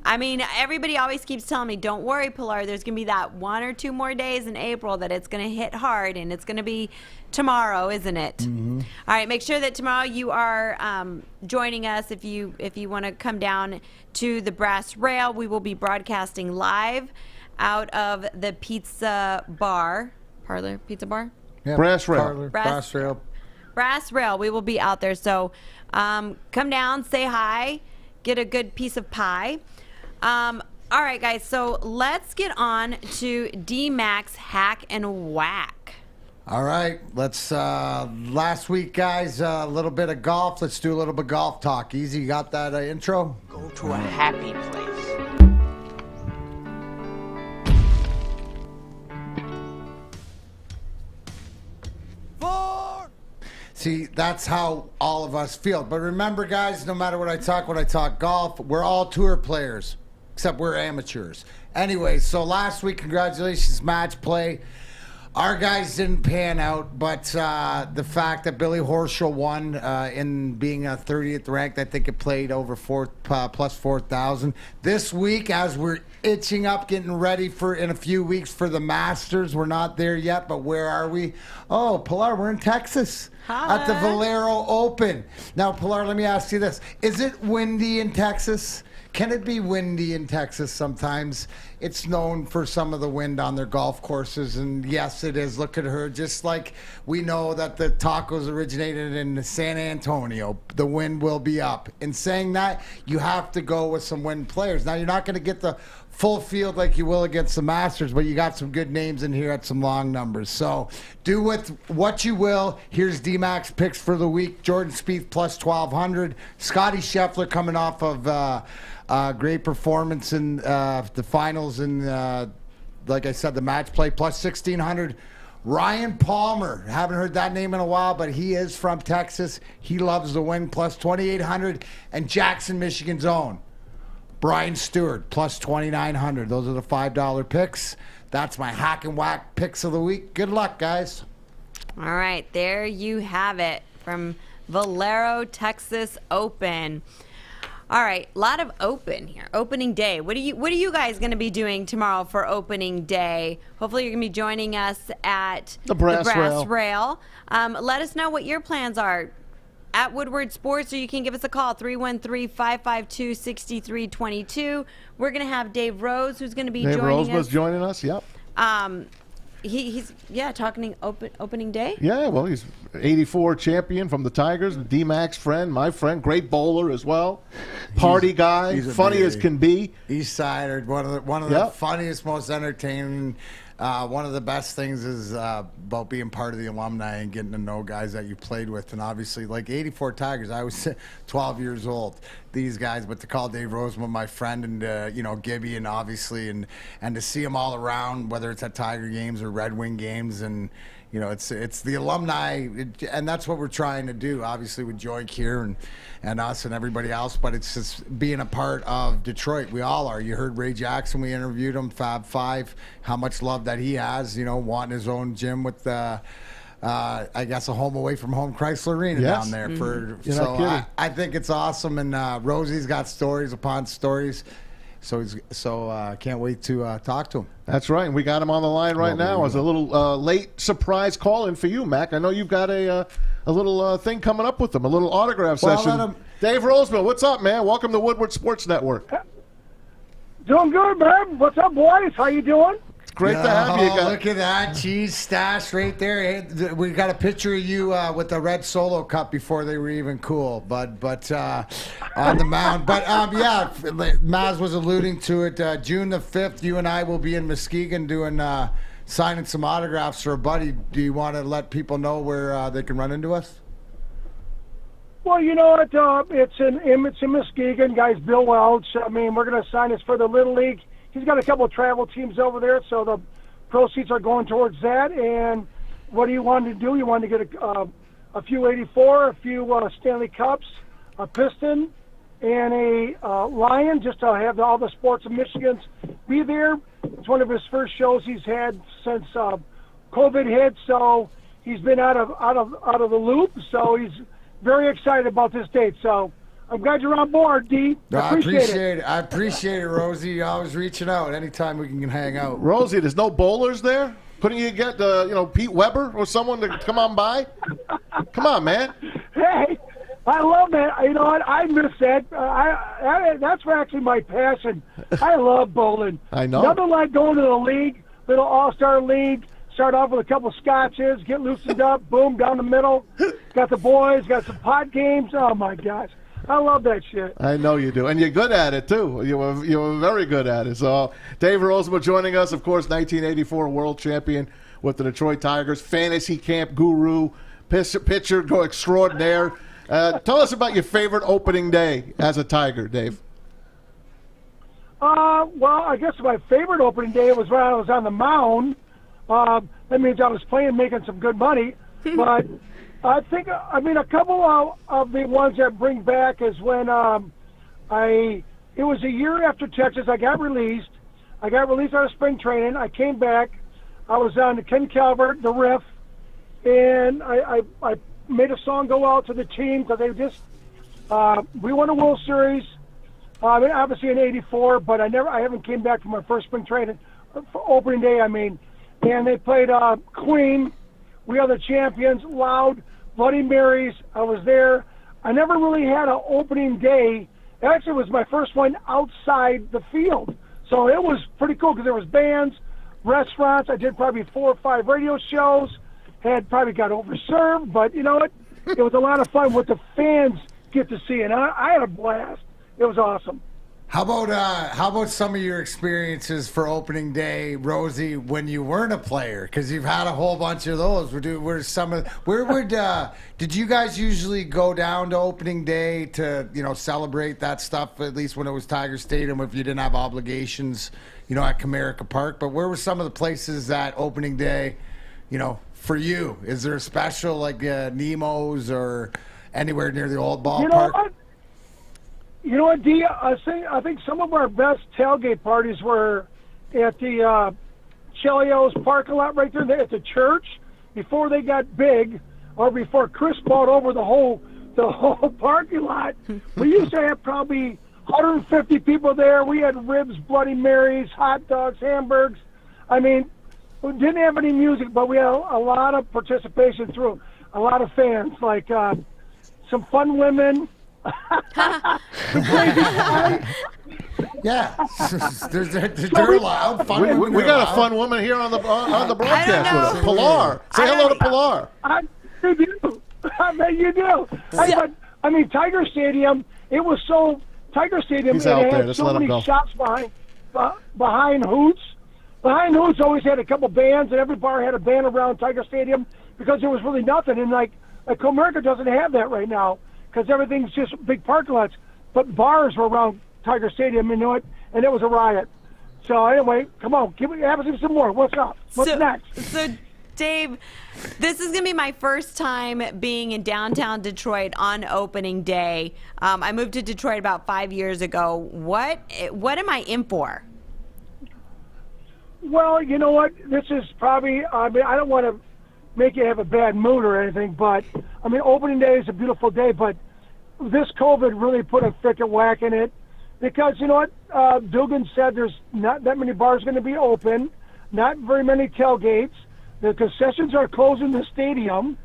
[SPEAKER 1] I mean, everybody always keeps telling me, don't worry, Pilar, there's going to be that 1 or 2 more days in April that it's going to hit hard, and it's going to be tomorrow, isn't it?
[SPEAKER 2] Mm-hmm.
[SPEAKER 1] All right, make sure that tomorrow you are joining us if you want to come down to the Brass Rail. We will be broadcasting live out of the Pizza Bar, Parlor Pizza Bar?
[SPEAKER 2] Yeah,
[SPEAKER 3] Brass Rail.
[SPEAKER 2] Parlor, Brass Rail.
[SPEAKER 1] Brass Rail. We will be out there. So come down, say hi, get a good piece of pie. All right, guys. So let's get on to Dmac's Hack and Whack.
[SPEAKER 2] All right, let's, last week, guys, a little bit of golf. Let's do a little bit of golf talk. Easy, you got that intro?
[SPEAKER 18] Go to a happy place.
[SPEAKER 2] See, that's how all of us feel. But remember, guys, no matter what I talk, when I talk golf, we're all tour players, except we're amateurs. Anyway, so last week, congratulations, match play. Our guys didn't pan out, but the fact that Billy Horschel won in being 30th ranked, I think it played over plus 4,000. This week, as we're itching up, getting ready for in a few weeks for the Masters, we're not there yet, but where are we? Oh, Pilar, we're in Texas. At the Valero Open. Now, Pilar, let me ask you this. Is it windy in Texas? Can it be windy in Texas sometimes? It's known for some of the wind on their golf courses, and yes, it is. Look at her. Just like we know that the tacos originated in San Antonio, the wind will be up. In saying that, you have to go with some wind players. Now, you're not going to get the full field like you will against the Masters, but you got some good names in here at some long numbers. So do with what you will. Here's Dmac's picks for the week. Jordan Spieth plus 1,200. Scotty Scheffler coming off of great performance in the finals and, like I said, the match play plus 1,600. Ryan Palmer, haven't heard that name in a while, but he is from Texas. He loves the win, plus 2,800. And Jackson, Michigan's own Brian Stewart, plus 2,900. Those are the $5 picks. That's my hack and whack picks of the week. Good luck, guys.
[SPEAKER 1] All right, there you have it from Valero Texas Open. All right, a lot of open here. Opening day. What are you guys going to be doing tomorrow for opening day? Hopefully you're going to be joining us at
[SPEAKER 3] the Brass
[SPEAKER 1] Rail. Let us know what your plans are at Woodward Sports, or you can give us a call, 313-552-6322. We're going to have Dave Rose, who's going to be joining us.
[SPEAKER 3] Dave Rose was joining us, yep.
[SPEAKER 1] He's talking opening day.
[SPEAKER 3] Yeah, well, he's 84 champion from the Tigers, Dmac's friend, my friend, great bowler as well, party guy, funny as can be.
[SPEAKER 2] East Sider, one of the funniest, most entertaining. One of the best things is about being part of the alumni and getting to know guys that you played with. And obviously, like 84 Tigers, I was 12 years old. These guys, but to call Dave Roseman my friend and, Gibby, and obviously, and to see them all around, whether it's at Tiger games or Red Wing games, and it's the alumni, and that's what we're trying to do, obviously, with Joik here and us and everybody else, but it's just being a part of Detroit. We all are. You heard Ray Jackson, we interviewed him, Fab5, how much love that he has, wanting his own gym with I guess a home away from home Chrysler Arena down there. I think it's awesome, and Rosie's got stories upon stories. So can't wait to talk to him.
[SPEAKER 3] That's right. And we got him on the line right now as a little late surprise call-in for you, Mac. I know you've got a little thing coming up with him, a little autograph session. Dave Roseman, what's up, man? Welcome to Woodward Sports Network.
[SPEAKER 19] Doing good, man. What's up, boys? How you doing?
[SPEAKER 3] It's great to have you.
[SPEAKER 2] Look at that cheese stash right there. Hey, we got a picture of you with the red Solo Cup before they were even cool, but on the mound. But Maz was alluding to it. June the 5th, you and I will be in Muskegon doing signing some autographs for a buddy. Do you want to let people know where they can run into us?
[SPEAKER 19] Well, you know what? It's in Muskegon, guys. Bill Welch. I mean, we're going to sign this for the Little League. He's got a couple of travel teams over there, so the proceeds are going towards that. And what do you want to do? You want to get a few 84, a few Stanley Cups, a Piston, and a Lion, just to have all the sports of Michigan's be there. It's one of his first shows he's had since COVID hit, so he's been out of the loop. So he's very excited about this date. So I'm glad you're on board, D.
[SPEAKER 2] I appreciate it. I appreciate it, Rosie. You're always reaching out anytime we can hang out.
[SPEAKER 3] Rosie, there's no bowlers there? Couldn't you get, Pete Weber or someone to come on by? Come on, man.
[SPEAKER 19] Hey, I love that. You know what? I miss that. That's actually my passion. I love bowling.
[SPEAKER 3] I know.
[SPEAKER 19] Nothing like going to the league, little all-star league, start off with a couple scotches, get loosened up, boom, down the middle. Got the boys, got some pot games. Oh, my gosh. I love that shit.
[SPEAKER 3] I know you do. And you're good at it, too. You were very good at it. So, Dave Rosenberg joining us, of course, 1984 world champion with the Detroit Tigers, fantasy camp guru, pitcher extraordinaire. Tell us about your favorite opening day as a Tiger, Dave.
[SPEAKER 19] Well, I guess my favorite opening day was when I was on the mound. That means I was playing, making some good money. But I think, a couple of the ones that bring back is when it was a year after Texas. I got released. I got released out of spring training. I came back. I was on the Ken Calvert, the riff, and I made a song go out to the team because they just we won a World Series. Obviously in '84, but I haven't came back from my first spring training for opening day. And they played Queen. We Are the Champions, Loud, Bloody Marys. I was there. I never really had an opening day. Actually, it was my first one outside the field. So it was pretty cool because there was bands, restaurants. I did probably 4 or 5 radio shows. Probably got overserved, but you know what? It was a lot of fun what the fans get to see, and I had a blast. It was awesome.
[SPEAKER 2] How about some of your experiences for opening day, Rosie, when you weren't a player? Because you've had a whole bunch of those. Did you guys usually go down to opening day to celebrate that stuff? At least when it was Tiger Stadium, if you didn't have obligations, at Comerica Park. But where were some of the places that opening day, for you? Is there a special like Nemo's or anywhere near the old ballpark?
[SPEAKER 19] You know what, D? I think some of our best tailgate parties were at the Chelio's parking lot right there at the church before they got big, or before Chris bought over the whole parking lot. We used to have probably 150 people there. We had ribs, Bloody Marys, hot dogs, hamburgers. We didn't have any music, but we had a lot of participation through a lot of fans, like some fun women.
[SPEAKER 2] Yeah, they're loud. Fun
[SPEAKER 3] we got a fun woman here on the broadcast with us. Pilar, say hello to Pilar.
[SPEAKER 19] You do. I bet you do. Tiger Stadium. It was so Tiger Stadium.
[SPEAKER 3] He's out there.
[SPEAKER 19] Had
[SPEAKER 3] Just
[SPEAKER 19] so
[SPEAKER 3] let him
[SPEAKER 19] many
[SPEAKER 3] go.
[SPEAKER 19] shops behind Hoots. Behind Hoots always had a couple bands, and every bar had a band around Tiger Stadium because there was really nothing. And like Comerica doesn't have that right now, because everything's just big parking lots. But bars were around Tiger Stadium, and it was a riot. So anyway, come on, have us some more. What's up? What's next?
[SPEAKER 1] So, Dave, this is going to be my first time being in downtown Detroit on opening day. I moved to Detroit about 5 years ago. What am I in for?
[SPEAKER 19] Well, you know what? This is probably, I don't want to make you have a bad mood or anything, but, opening day is a beautiful day, but this COVID really put a frickin' whack in it, because, you know what? Dugan said there's not that many bars going to be open, not very many tailgates. The concessions are closing the stadium.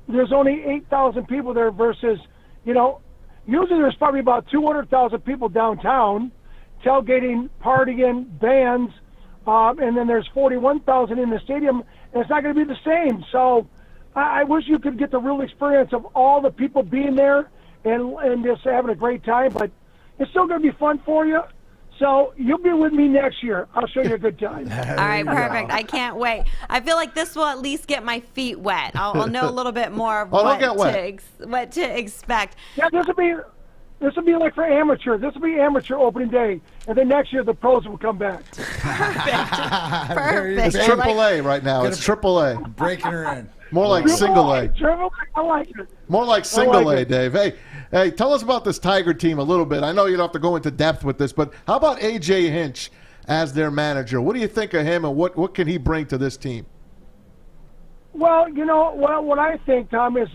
[SPEAKER 19] There's only 8,000 people there versus, usually there's probably about 200,000 people downtown tailgating, partying, bands, and then there's 41,000 in the stadium, and it's not going to be the same. So I wish you could get the real experience of all the people being there and just having a great time, but it's still going to be fun for you. So you'll be with me next year. I'll show you a good time.
[SPEAKER 1] All right, perfect. I can't wait. I feel like this will at least get my feet wet. I'll know a little bit more of what to expect.
[SPEAKER 19] Yeah, this will be like for amateur. This will be amateur opening day, and then next year the pros will come back.
[SPEAKER 1] Perfect.
[SPEAKER 3] It's AAA right now. It's AAA.
[SPEAKER 2] Breaking her in.
[SPEAKER 3] More like single A.
[SPEAKER 19] I like it.
[SPEAKER 3] More like single A, Dave. Hey, tell us about this Tiger team a little bit. I know you don't have to go into depth with this, but how about A.J. Hinch as their manager? What do you think of him, and what can he bring to this team?
[SPEAKER 19] Well, what I think, Tom, is,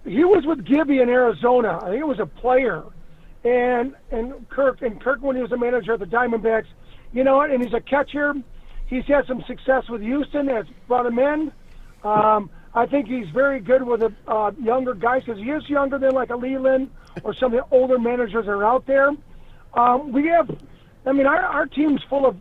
[SPEAKER 19] he was with Gibby in Arizona. I think it was a player. And Kirk when he was a manager at the Diamondbacks, you know what? And he's a catcher. He's had some success with Houston. Has brought him in. I think he's very good with the younger guys because he is younger than like a Leland or some of the older managers that are out there. Our team's full of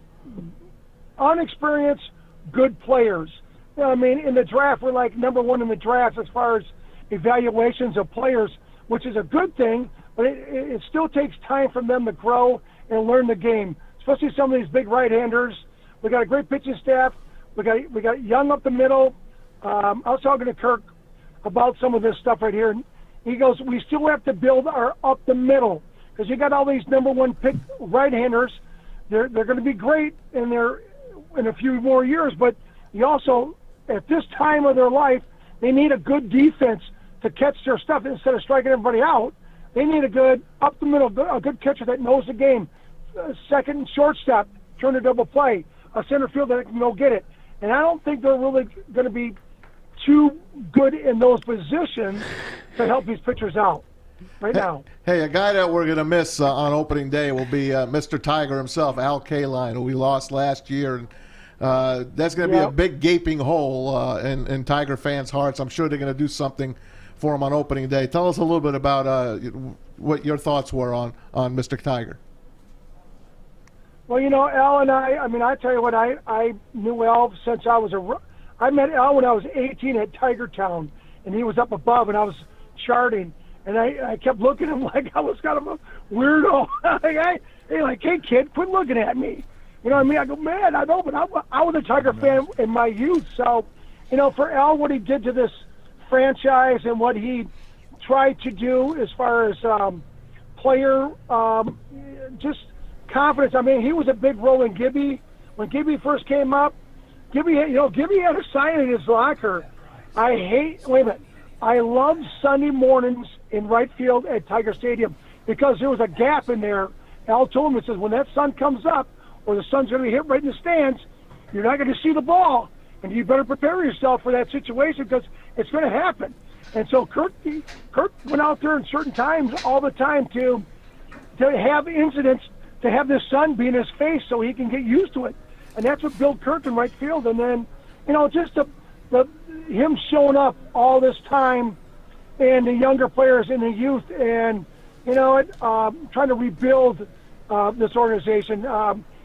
[SPEAKER 19] unexperienced, good players. I mean, in the draft, we're like number one in the draft as far as evaluations of players, which is a good thing, but it still takes time for them to grow and learn the game, especially some of these big right-handers. We got a great pitching staff. We got young up the middle. I was talking to Kirk about some of this stuff right here. He goes, we still have to build our up the middle because you got all these number one pick right-handers. They're going to be great in a few more years, but you also, at this time of their life, they need a good defense to catch their stuff instead of striking everybody out. They need a good up the middle, a good catcher that knows the game. Second and shortstop, turn a double play. A center fielder that can go get it. And I don't think they're really going to be too good in those positions to help these pitchers out right now.
[SPEAKER 3] Hey, a guy that we're going to miss on opening day will be Mr. Tiger himself, Al Kaline, who we lost last year. And that's going to be a big gaping hole in Tiger fans' hearts. I'm sure they're going to do something for him on opening day. Tell us a little bit about what your thoughts were on Mr. Tiger.
[SPEAKER 19] Well, you know, Al and I tell you what, I knew Al since I met Al when I was 18 at Tiger Town, and he was up above, and I was charting, and I kept looking at him like I was kind of a weirdo. Hey, kid, quit looking at me. You know what I mean? I go, man, I know, but I was a Tiger fan in my youth. So, you know, for Al, what he did to this franchise and what he tried to do as far as player, just confidence. I mean, he was a big role in Gibby. When Gibby first came up, Gibby had a sign in his locker. I loved Sunday mornings in right field at Tiger Stadium because there was a gap in there. Al told him, he says, when that sun comes up or the sun's going to be hit right in the stands, you're not going to see the ball, and you better prepare yourself for that situation because it's going to happen. And so Kurt went out there in certain times all the time to have incidents, to have the sun be in his face so he can get used to it. And that's what built Kirk in right field. And then, you know, just him showing up all this time and the younger players and the youth and, you know, trying to rebuild this organization.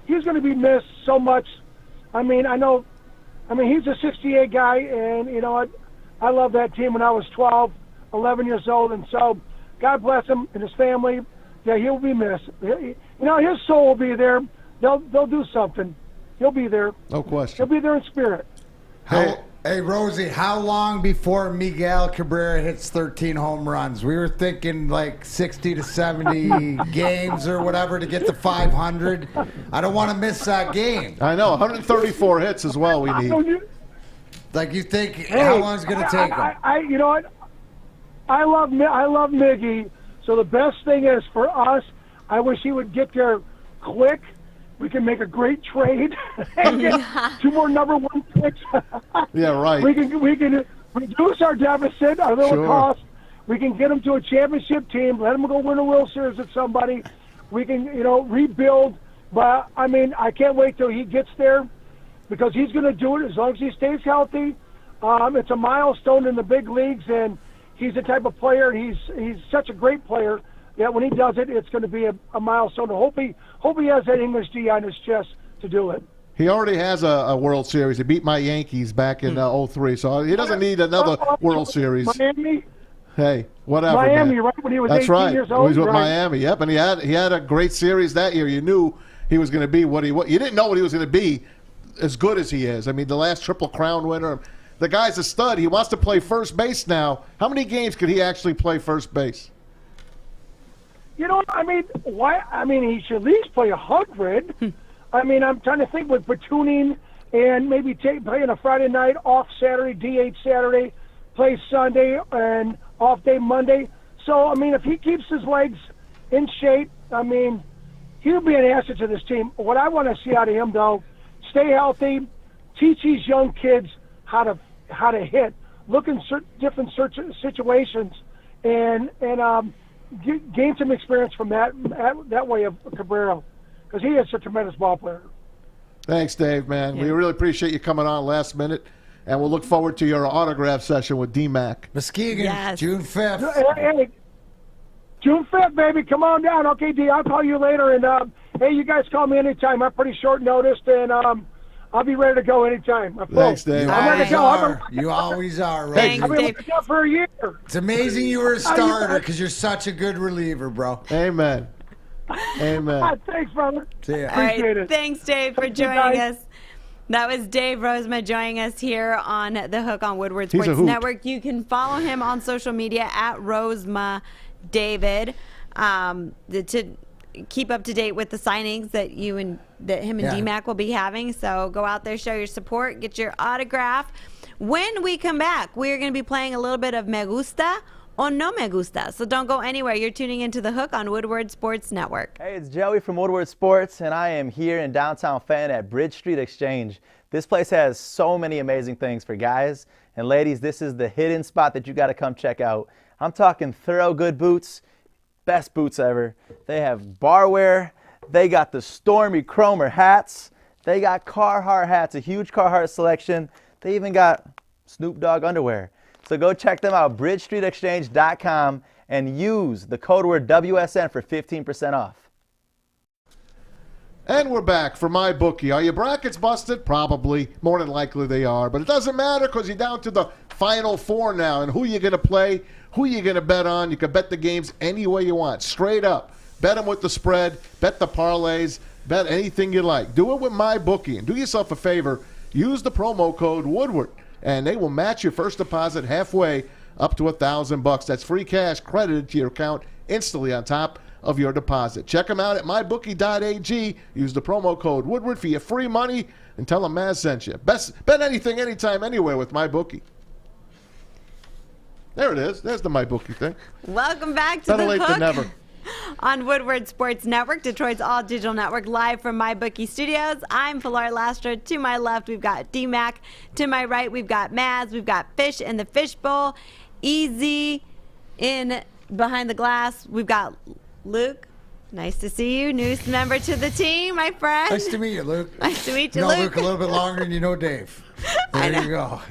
[SPEAKER 19] He's going to be missed so much. He's a 68 guy, and, you know what, I love that team when I was 12, 11 years old. And so God bless him and his family. Yeah, he'll be missed. You know, his soul will be there. They'll do something. He'll be there.
[SPEAKER 3] No question.
[SPEAKER 19] He'll be there in spirit.
[SPEAKER 2] Hey, Rosie, how long before Miguel Cabrera hits 13 home runs? We were thinking like 60 to 70 games or whatever to get to 500. I don't want to miss that game.
[SPEAKER 3] I know, 134 hits as well we need.
[SPEAKER 2] Like, you think, how long is it going to take him?
[SPEAKER 19] You know what? I love Miggy. So the best thing is for us, I wish he would get there quick. We can make a great trade and get 2 more number one picks.
[SPEAKER 3] Yeah, right.
[SPEAKER 19] We can reduce our deficit, our little cost. We can get them to a championship team. Let them go win a World Series with somebody. We can, you know, rebuild. But I mean, I can't wait till he gets there because he's going to do it as long as he stays healthy. It's a milestone in the big leagues, and he's the type of player. He's such a great player. Yeah, when he does it, it's going to be a milestone. I hope he has that English D on his chest to do it.
[SPEAKER 3] He already has a World Series. He beat my Yankees back in 03, so he doesn't need another World Series.
[SPEAKER 19] Miami?
[SPEAKER 3] Hey, whatever,
[SPEAKER 19] Miami,
[SPEAKER 3] man.
[SPEAKER 19] right? When he was
[SPEAKER 3] That's
[SPEAKER 19] 18
[SPEAKER 3] right.
[SPEAKER 19] years old?
[SPEAKER 3] He was with
[SPEAKER 19] right.
[SPEAKER 3] Miami, yep, and he had a great series that year. You knew he was going to be what he was. You didn't know what he was going to be as good as he is. I mean, the last Triple Crown winner. The guy's a stud. He wants to play first base now. How many games could he actually play first base?
[SPEAKER 19] You know, I mean, why? I mean, he should at least play 100. I mean, I'm trying to think with platooning and maybe playing a Friday night, off Saturday, DH Saturday, play Sunday, and off day Monday. So, I mean, if he keeps his legs in shape, I mean, he'll be an asset to this team. What I want to see out of him, though, stay healthy, teach these young kids how to hit, look in different situations and gain some experience from that way of Cabrera, because he is a tremendous ball player.
[SPEAKER 3] Thanks, Dave, man. We really appreciate you coming on last minute, and we'll look forward to your autograph session with Dmac.
[SPEAKER 2] Muskegon, June 5th.
[SPEAKER 19] Hey, June 5th, baby. Come on down. Okay, D, I'll call you later. And, hey, you guys call me anytime. I'm pretty short noticed, and I'll be ready to go anytime.
[SPEAKER 3] Thanks, Dave.
[SPEAKER 2] You always are. Right?
[SPEAKER 19] Thanks, I've been looking out for a year.
[SPEAKER 2] It's amazing you were a starter because you're such a good reliever, bro.
[SPEAKER 3] Amen. Amen.
[SPEAKER 19] Thanks, brother.
[SPEAKER 2] See ya.
[SPEAKER 1] All right,
[SPEAKER 19] Appreciate it.
[SPEAKER 1] thanks, Dave, for
[SPEAKER 19] Thank you,
[SPEAKER 1] joining
[SPEAKER 19] guys.
[SPEAKER 1] us. That was Dave Rosema joining us here on The Hook on Woodward
[SPEAKER 3] He's a
[SPEAKER 1] Sports
[SPEAKER 3] hoot.
[SPEAKER 1] Network. You can follow him on social media at Rosema David to keep up to date with the signings that him and Dmac will be having. So go out there, show your support, get your autograph. When we come back, we're going to be playing a little bit of Me Gusta or No Me Gusta. So don't go anywhere. You're tuning into The Hook on Woodward Sports Network.
[SPEAKER 7] Hey, it's Joey from Woodward Sports, and I am here in downtown Fenton at Bridge Street Exchange. This place has so many amazing things for guys. And ladies, this is the hidden spot that you got to come check out. I'm talking thorough good boots, best boots ever. They have barware. They got the Stormy Cromer hats. They got Carhartt hats, a huge Carhartt selection. They even got Snoop Dogg underwear. So go check them out, bridgestreetexchange.com, and use the code word WSN for 15% off.
[SPEAKER 3] And we're back for my bookie. Are your brackets busted? Probably. More than likely they are. But it doesn't matter because you're down to the Final Four now. And who you going to play, who you going to bet on. You can bet the games any way you want. Straight up. Bet them with the spread. Bet the parlays. Bet anything you like. Do it with my bookie. And do yourself a favor. Use the promo code Woodward. And they will match your first deposit halfway up to $1,000. That's free cash credited to your account instantly on top of your deposit. Check them out at mybookie.ag. Use the promo code Woodward for your free money and tell them Maz sent you. Bet anything, anytime, anywhere with MyBookie. There it is. There's the MyBookie thing.
[SPEAKER 1] Welcome back to
[SPEAKER 3] Better
[SPEAKER 1] The
[SPEAKER 3] late
[SPEAKER 1] Hook
[SPEAKER 3] than never.
[SPEAKER 1] on Woodward Sports Network, Detroit's all-digital network, live from MyBookie Studios. I'm Pilar Lastra. To my left, we've got Dmac. To my right, we've got Maz. We've got Fish in the Fishbowl. Easy in behind the glass. We've got Luke. Nice to see you. Newest member to the team, my friend.
[SPEAKER 2] Nice to meet you, Luke.
[SPEAKER 1] Nice to meet you,
[SPEAKER 2] know
[SPEAKER 1] Luke.
[SPEAKER 2] Luke a little bit longer than you know Dave. There you go.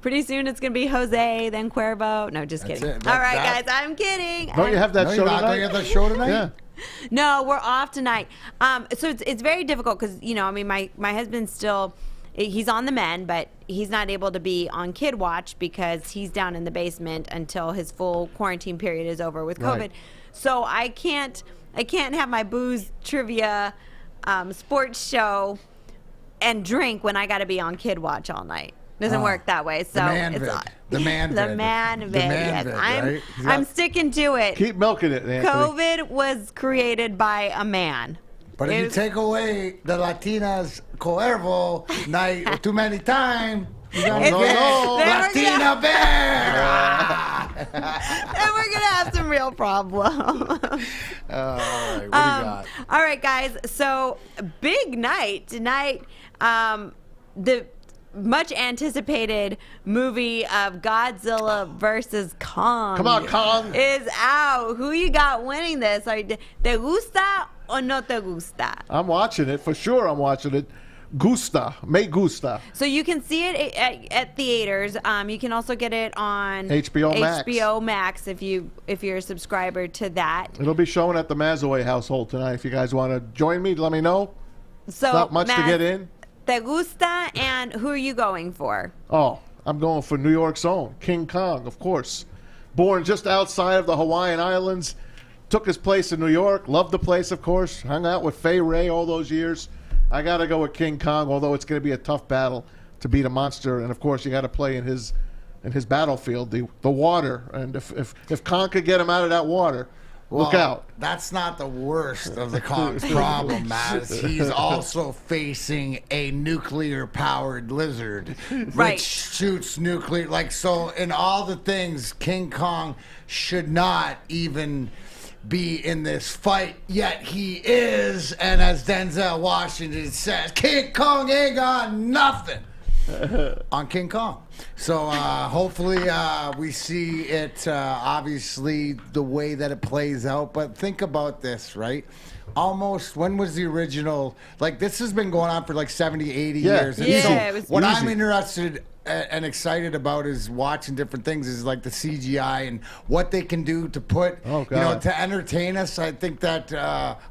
[SPEAKER 1] Pretty soon it's going to be Jose, then Cuervo. No, just kidding.
[SPEAKER 2] it.
[SPEAKER 1] All right, guys, I'm kidding.
[SPEAKER 3] Don't you have that show tonight?
[SPEAKER 2] Don't you have that show tonight?
[SPEAKER 3] Yeah.
[SPEAKER 1] No, we're off tonight. So it's very difficult because, my husband's still, he's on the mend, but he's not able to be on Kid Watch because he's down in the basement until his full quarantine period is over with COVID.
[SPEAKER 3] Right.
[SPEAKER 1] So I can't have my booze trivia sports show and drink when I got to be on Kid Watch all night. Doesn't work that way. So
[SPEAKER 2] The man vid.
[SPEAKER 1] Yes,
[SPEAKER 2] right?
[SPEAKER 1] I'm sticking to it.
[SPEAKER 3] Keep milking it, Anthony.
[SPEAKER 1] COVID was created by a man.
[SPEAKER 2] But if you take away the Latinas Cuervo night too many times, you're going to get Latina Bear.
[SPEAKER 1] Then we're going to have some real problems.
[SPEAKER 2] All right, what do you got?
[SPEAKER 1] All right, guys. So, big night tonight. The much anticipated movie of Godzilla versus Kong.
[SPEAKER 3] Come on, Kong.
[SPEAKER 1] Is out. Who you got winning this? Te gusta o no te gusta?
[SPEAKER 3] I'm watching it. For sure I'm watching it. Me gusta.
[SPEAKER 1] So you can see it at theaters. You can also get it on
[SPEAKER 3] HBO
[SPEAKER 1] Max if you're a subscriber to that.
[SPEAKER 3] It'll be showing at the Mazawey household tonight. If you guys want to join me, let me know.
[SPEAKER 1] So
[SPEAKER 3] not much to
[SPEAKER 1] Maz,
[SPEAKER 3] get in.
[SPEAKER 1] Te gusta, and who are you going for?
[SPEAKER 3] Oh, I'm going for New York's own King Kong, of course. Born just outside of the Hawaiian Islands, took his place in New York. Loved the place, of course. Hung out with Fay Ray all those years. I got to go with King Kong, although it's going to be a tough battle to beat a monster. And, of course, you got to play in his battlefield, the water. And if Kong could get him out of that water, look out.
[SPEAKER 2] That's not the worst of the Kong's problem, Maz. He's also facing a nuclear-powered lizard, which shoots nuclear. So in all the things, King Kong should not even be in this fight, yet he is. And as Denzel Washington says, King Kong ain't got nothing. on King Kong. So hopefully we see it, obviously, the way that it plays out. But think about this, right? Almost, when was the original? Like, this has been going on for like 70, 80 years. And so
[SPEAKER 1] it was
[SPEAKER 2] what I'm interested and excited about is watching different things, is like the CGI and what they can do to put, to entertain us. I think that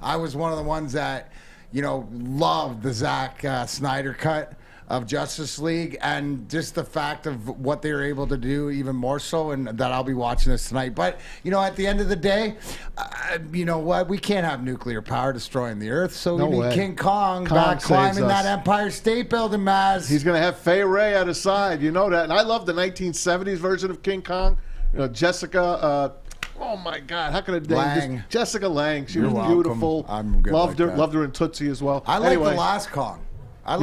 [SPEAKER 2] I was one of the ones that, loved the Zack Snyder cut of Justice League, and just the fact of what they were able to do even more so, and that I'll be watching this tonight. But, at the end of the day, you know what? We can't have nuclear power destroying the Earth, so we need King Kong back climbing that Empire State Building, Maz.
[SPEAKER 3] He's going to have Fay Ray at his side. You know that. And I love the 1970s version of King Kong. Jessica... oh my God! How can I name this? Jessica Lange. She was beautiful.
[SPEAKER 2] I'm good.
[SPEAKER 3] Loved her. Loved her in Tootsie as well.
[SPEAKER 2] I like the last Kong. I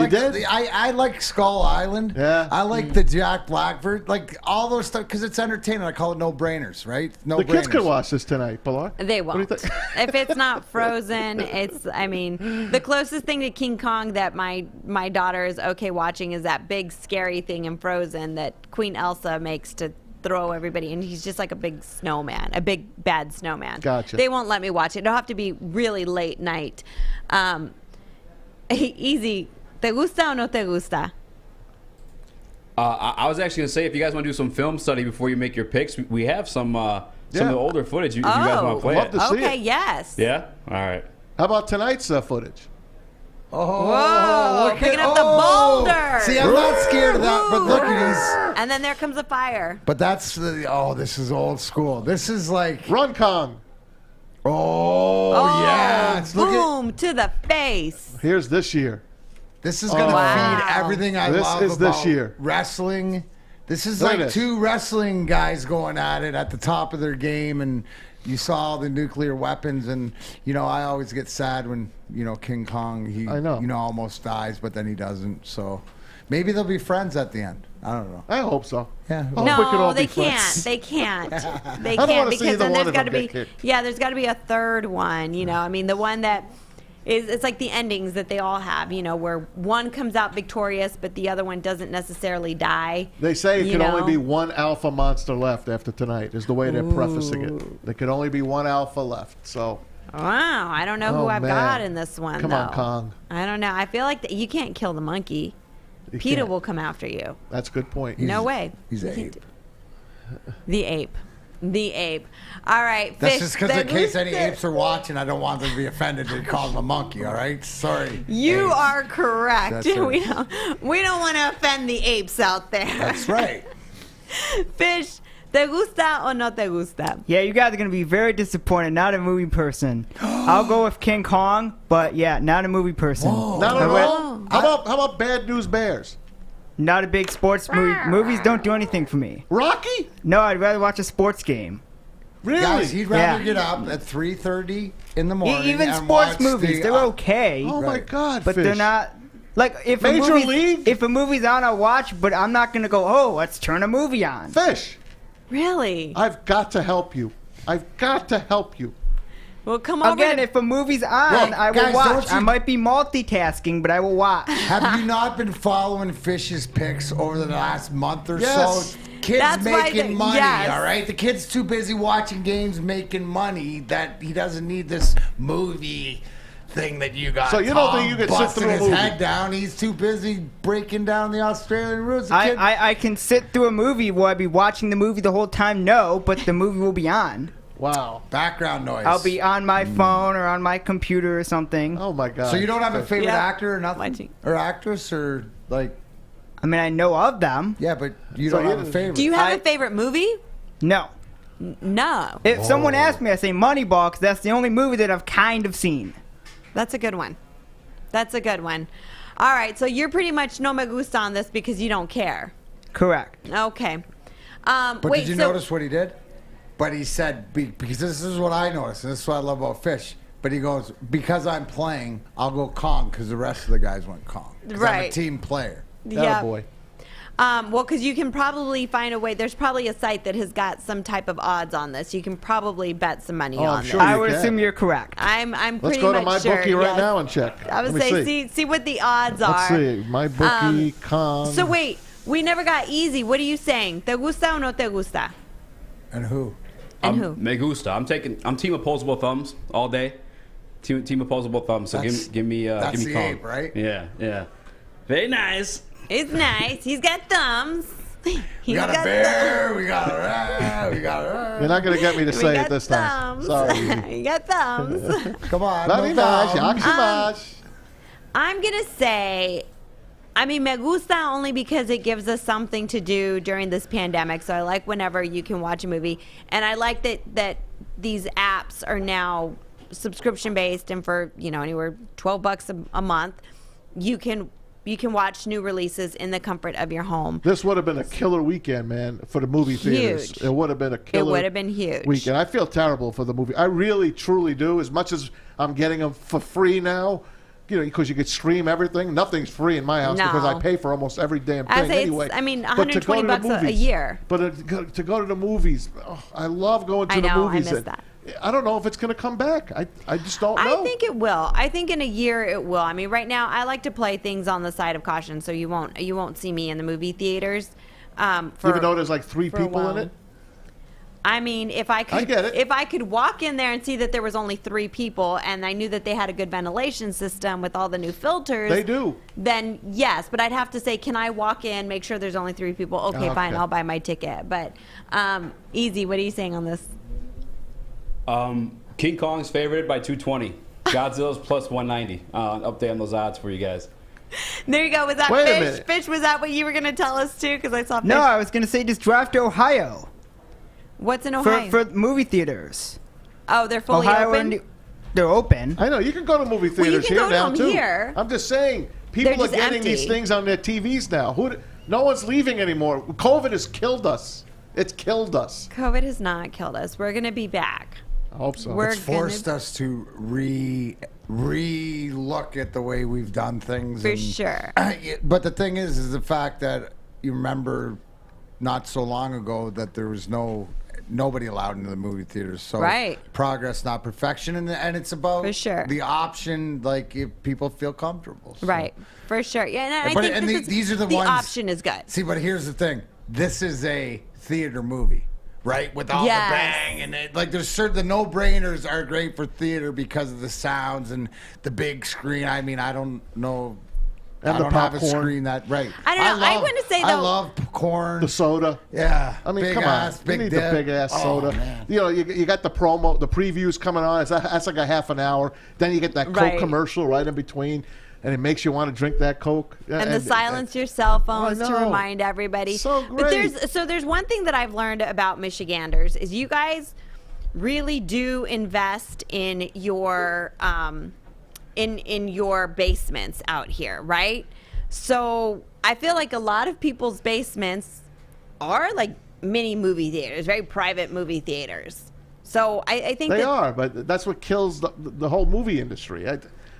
[SPEAKER 2] like Skull Island.
[SPEAKER 3] Yeah.
[SPEAKER 2] I like the Jack Black version. Like all those stuff because it's entertaining. I call it no-brainers, right?
[SPEAKER 3] The kids can watch this tonight, Pilar.
[SPEAKER 1] They won't. If it's not Frozen, the closest thing to King Kong that my daughter is okay watching is that big scary thing in Frozen that Queen Elsa makes to throw everybody, and he's just like a big snowman, a big bad snowman.
[SPEAKER 3] Gotcha.
[SPEAKER 1] They won't let me watch it. It'll have to be really late night. Easy. ¿Te gusta o no te gusta?
[SPEAKER 20] I was actually going to say, if you guys want to do some film study before you make your picks, we have some of the older footage if you guys want to play
[SPEAKER 3] love to see
[SPEAKER 1] Okay,
[SPEAKER 3] it.
[SPEAKER 1] yes.
[SPEAKER 20] Yeah? All right.
[SPEAKER 3] How about tonight's footage?
[SPEAKER 1] Whoa, picking up the boulder.
[SPEAKER 2] See, I'm not scared of that, but look at these.
[SPEAKER 1] And then there comes a fire.
[SPEAKER 2] But that's this is old school. This is like
[SPEAKER 3] Run Kong.
[SPEAKER 2] Oh yeah.
[SPEAKER 1] Boom to the face.
[SPEAKER 3] Here's this year.
[SPEAKER 2] This is going to feed everything I love
[SPEAKER 3] This is
[SPEAKER 2] about
[SPEAKER 3] this year.
[SPEAKER 2] Wrestling. This is
[SPEAKER 3] Look at
[SPEAKER 2] like
[SPEAKER 3] this.
[SPEAKER 2] two wrestling guys going at it at the top of their game, and you saw all the nuclear weapons, and I always get sad when King Kong he almost dies, but then he doesn't. So maybe they'll be friends at the end. I don't know.
[SPEAKER 3] I hope so.
[SPEAKER 2] Yeah.
[SPEAKER 1] No, they can't. They can't. They can't because then there's got to be there's got to be a third one. The one that. It's like the endings that they all have, where one comes out victorious, but the other one doesn't necessarily die.
[SPEAKER 3] They say it can only be one alpha monster left after tonight, is the way they're prefacing it. There can only be one alpha left. So.
[SPEAKER 1] Wow, I don't know who I've got in this one,
[SPEAKER 3] Come on, Kong.
[SPEAKER 1] I don't know. I feel like you can't kill the monkey. PETA will come after you.
[SPEAKER 3] That's a good point.
[SPEAKER 1] No way.
[SPEAKER 2] He's an ape.
[SPEAKER 1] The ape. The ape. All right.
[SPEAKER 2] That's just because in case any apes are watching, I don't want them to be offended to call them a monkey, all right? Sorry.
[SPEAKER 1] You
[SPEAKER 2] apes.
[SPEAKER 1] are correct.
[SPEAKER 2] That's right.
[SPEAKER 1] We don't want to offend the apes out there.
[SPEAKER 2] That's right.
[SPEAKER 1] Fish, te gusta o no te gusta?
[SPEAKER 21] Yeah, you guys are going to be very disappointed. Not a movie person. I'll go with King Kong, but yeah, not a movie person.
[SPEAKER 3] Not at all? How about Bad News Bears?
[SPEAKER 21] Not a big sports movie. Movies don't do anything for me.
[SPEAKER 3] Rocky?
[SPEAKER 21] No, I'd rather watch a sports game.
[SPEAKER 3] Really?
[SPEAKER 2] Guys, he'd rather get up at 3:30 in the morning.
[SPEAKER 21] Even
[SPEAKER 2] and
[SPEAKER 21] sports
[SPEAKER 2] watch
[SPEAKER 21] movies, they're okay.
[SPEAKER 3] Oh my God!
[SPEAKER 21] But
[SPEAKER 3] Fish.
[SPEAKER 21] they're not. Like if
[SPEAKER 3] Major
[SPEAKER 21] a movie's,
[SPEAKER 3] League?
[SPEAKER 21] If a movie's on, I'll watch. But I'm not gonna go. Oh, let's turn a movie on.
[SPEAKER 3] Fish.
[SPEAKER 1] Really?
[SPEAKER 3] I've got to help you. I've got to help you.
[SPEAKER 1] Well, come over.
[SPEAKER 21] Again, if a movie's on, I will
[SPEAKER 2] guys,
[SPEAKER 21] watch. I might be multitasking, but I will watch.
[SPEAKER 2] Have you not been following Fish's picks over the last month or
[SPEAKER 3] Yes.
[SPEAKER 2] so? Kids
[SPEAKER 1] That's why
[SPEAKER 2] making
[SPEAKER 1] they-
[SPEAKER 2] money,
[SPEAKER 1] yes.
[SPEAKER 2] all right? The kid's too busy watching games making money that he doesn't need this movie thing that you got.
[SPEAKER 3] So you don't think you can sit
[SPEAKER 2] busting
[SPEAKER 3] through a
[SPEAKER 2] his
[SPEAKER 3] movie?
[SPEAKER 2] head down. He's too busy breaking down the Australian rules.
[SPEAKER 21] I can sit through a movie. Will I be watching the movie the whole time? No, but the movie will be on.
[SPEAKER 3] Wow.
[SPEAKER 2] Background noise.
[SPEAKER 21] I'll be on my phone or on my computer or something.
[SPEAKER 3] Oh my God.
[SPEAKER 2] So you don't have a favorite
[SPEAKER 1] Yeah.
[SPEAKER 2] actor or nothing? Or actress or like...
[SPEAKER 21] I mean, I know of them.
[SPEAKER 2] Yeah, but you
[SPEAKER 3] So
[SPEAKER 2] don't
[SPEAKER 3] you-
[SPEAKER 2] have a favorite.
[SPEAKER 1] Do you have a favorite movie?
[SPEAKER 21] No.
[SPEAKER 1] No.
[SPEAKER 21] If someone asks me, I say Moneyball because that's the only movie that I've kind of seen.
[SPEAKER 1] That's a good one. That's a good one. All right, so you're pretty much no me gusta on this because you don't care.
[SPEAKER 21] Correct.
[SPEAKER 1] Okay.
[SPEAKER 2] But
[SPEAKER 1] wait,
[SPEAKER 2] did you notice what he did? But he said, because this is what I noticed, and this is what I love about Fish. But he goes, because I'm playing, I'll go Kong, because the rest of the guys went Kong. 'Cause I'm a
[SPEAKER 1] Right.
[SPEAKER 2] team player.
[SPEAKER 1] Yeah.
[SPEAKER 3] boy.
[SPEAKER 1] Well, because you can probably find a way. There's probably a site that has got some type of odds on this. You can probably bet some money on this.
[SPEAKER 21] I would assume you're correct.
[SPEAKER 1] I'm
[SPEAKER 3] Let's
[SPEAKER 1] pretty
[SPEAKER 3] go to
[SPEAKER 1] much
[SPEAKER 3] my
[SPEAKER 1] sure,
[SPEAKER 3] bookie right
[SPEAKER 1] yes.
[SPEAKER 3] now and check.
[SPEAKER 1] I would
[SPEAKER 3] Let me
[SPEAKER 1] say see what the odds
[SPEAKER 3] Let's
[SPEAKER 1] are.
[SPEAKER 3] see. My bookie con.
[SPEAKER 1] So wait, we never got easy. What are you saying? ¿Te gusta o no te gusta?
[SPEAKER 2] And who?
[SPEAKER 1] And who?
[SPEAKER 20] Me gusta. I'm team opposable thumbs all day. Team opposable thumbs. So give me
[SPEAKER 2] that's the
[SPEAKER 20] Kong.
[SPEAKER 2] ape, right?
[SPEAKER 20] Yeah. Very nice.
[SPEAKER 1] It's nice. He's got thumbs.
[SPEAKER 2] We got a bear. We got a rat. We got a.
[SPEAKER 3] You're not going to get me to
[SPEAKER 1] We
[SPEAKER 3] say
[SPEAKER 1] got
[SPEAKER 3] it this time.
[SPEAKER 1] thumbs.
[SPEAKER 3] Sorry.
[SPEAKER 1] You got thumbs.
[SPEAKER 2] Come on.
[SPEAKER 3] Very nice. Yakimash.
[SPEAKER 1] I'm going to say, I mean, me gusta only because it gives us something to do during this pandemic. So I like whenever you can watch a movie. And I like that these apps are now subscription based, and for, anywhere $12 a month, you can watch new releases in the comfort of your home.
[SPEAKER 3] This would have been a killer weekend, man, for the movie theaters.
[SPEAKER 1] Huge.
[SPEAKER 3] It would have been a killer.
[SPEAKER 1] It would have been huge.
[SPEAKER 3] Weekend. I feel terrible for the movie. I really, truly do. As much as I'm getting them for free now, because you could stream everything. Nothing's free in my house because I pay for almost every damn thing anyway. But to go to the
[SPEAKER 1] $120 a year.
[SPEAKER 3] But to go to the movies, I love going to the movies.
[SPEAKER 1] I miss that.
[SPEAKER 3] I don't know if it's going to come back. I just don't know.
[SPEAKER 1] I think it will. I think in a year it will. I mean, right now I like to play things on the side of caution, so you won't see me in the movie theaters.
[SPEAKER 3] Even though there's like 3 people in it.
[SPEAKER 1] I mean, if I could,
[SPEAKER 3] I get it.
[SPEAKER 1] If I could walk in there and see that there was only 3 people, and I knew that they had a good ventilation system with all the new filters,
[SPEAKER 3] they do.
[SPEAKER 1] Then yes, but I'd have to say, can I walk in, make sure there's only 3 people? Okay, fine, I'll buy my ticket. But Easy, what are you saying on this?
[SPEAKER 20] King Kong's favorited by 220. Godzilla's plus 190. Update on those odds for you guys.
[SPEAKER 1] There you go. Was that
[SPEAKER 3] Wait a
[SPEAKER 1] Fish?
[SPEAKER 3] minute.
[SPEAKER 1] Fish, was that what you were going to tell us too? Because I saw Fish.
[SPEAKER 21] No, I was going to say just drive to Ohio.
[SPEAKER 1] What's in Ohio?
[SPEAKER 21] For movie theaters.
[SPEAKER 1] Oh, they're fully
[SPEAKER 21] Ohio
[SPEAKER 1] open?
[SPEAKER 21] They're open.
[SPEAKER 3] I know. You can go to movie
[SPEAKER 1] Well, you
[SPEAKER 3] theaters
[SPEAKER 1] can
[SPEAKER 3] here
[SPEAKER 1] go to
[SPEAKER 3] now,
[SPEAKER 1] them
[SPEAKER 3] too.
[SPEAKER 1] here.
[SPEAKER 3] I'm just saying,
[SPEAKER 1] They're
[SPEAKER 3] people are
[SPEAKER 1] just
[SPEAKER 3] getting
[SPEAKER 1] empty.
[SPEAKER 3] these things on their TVs now. No one's leaving anymore. COVID has killed us. It's killed us.
[SPEAKER 1] COVID has not killed us. We're going to be back.
[SPEAKER 3] I hope so.
[SPEAKER 1] We're
[SPEAKER 2] It's forced us to re-look at the way we've done things.
[SPEAKER 1] For sure.
[SPEAKER 2] But the thing is the fact that you remember not so long ago that there was nobody allowed into the movie theaters. So
[SPEAKER 1] Right.
[SPEAKER 2] progress, not perfection, and it's about
[SPEAKER 1] For sure.
[SPEAKER 2] the option, like if people feel comfortable. So.
[SPEAKER 1] Right. For sure. Yeah, and I
[SPEAKER 2] But-
[SPEAKER 1] think
[SPEAKER 2] and these are the ones.
[SPEAKER 1] option is good.
[SPEAKER 2] See, but here's the thing: this is a theater movie, right? With all
[SPEAKER 1] Yes.
[SPEAKER 2] the bang and there's certain the no-brainers are great for theater because of the sounds and the big screen. I mean, I don't know.
[SPEAKER 3] And
[SPEAKER 2] I
[SPEAKER 3] the
[SPEAKER 2] don't have a
[SPEAKER 3] popcorn.
[SPEAKER 2] screen that right.
[SPEAKER 1] I don't know. I wouldn't say,
[SPEAKER 2] I
[SPEAKER 1] though-
[SPEAKER 2] love corn.
[SPEAKER 3] The soda.
[SPEAKER 2] Yeah.
[SPEAKER 3] I mean,
[SPEAKER 2] big
[SPEAKER 3] come
[SPEAKER 2] ass,
[SPEAKER 3] on.
[SPEAKER 2] big
[SPEAKER 3] You need
[SPEAKER 2] dip.
[SPEAKER 3] the big ass
[SPEAKER 2] Oh,
[SPEAKER 3] soda.
[SPEAKER 2] man.
[SPEAKER 3] You got the promo, the previews coming on. That's like a half an hour. Then you get that Coke
[SPEAKER 1] Right.
[SPEAKER 3] commercial right in between, and it makes you want to drink that Coke.
[SPEAKER 1] And silence your cell phones to
[SPEAKER 3] know.
[SPEAKER 1] remind everybody.
[SPEAKER 3] So
[SPEAKER 1] But
[SPEAKER 3] great.
[SPEAKER 1] there's one thing that I've learned about Michiganders is you guys really do invest in your in your basements out here, right? So I feel like a lot of people's basements are like mini movie theaters, very private movie theaters. So I think
[SPEAKER 3] They
[SPEAKER 1] that
[SPEAKER 3] are, but that's what kills the whole movie industry.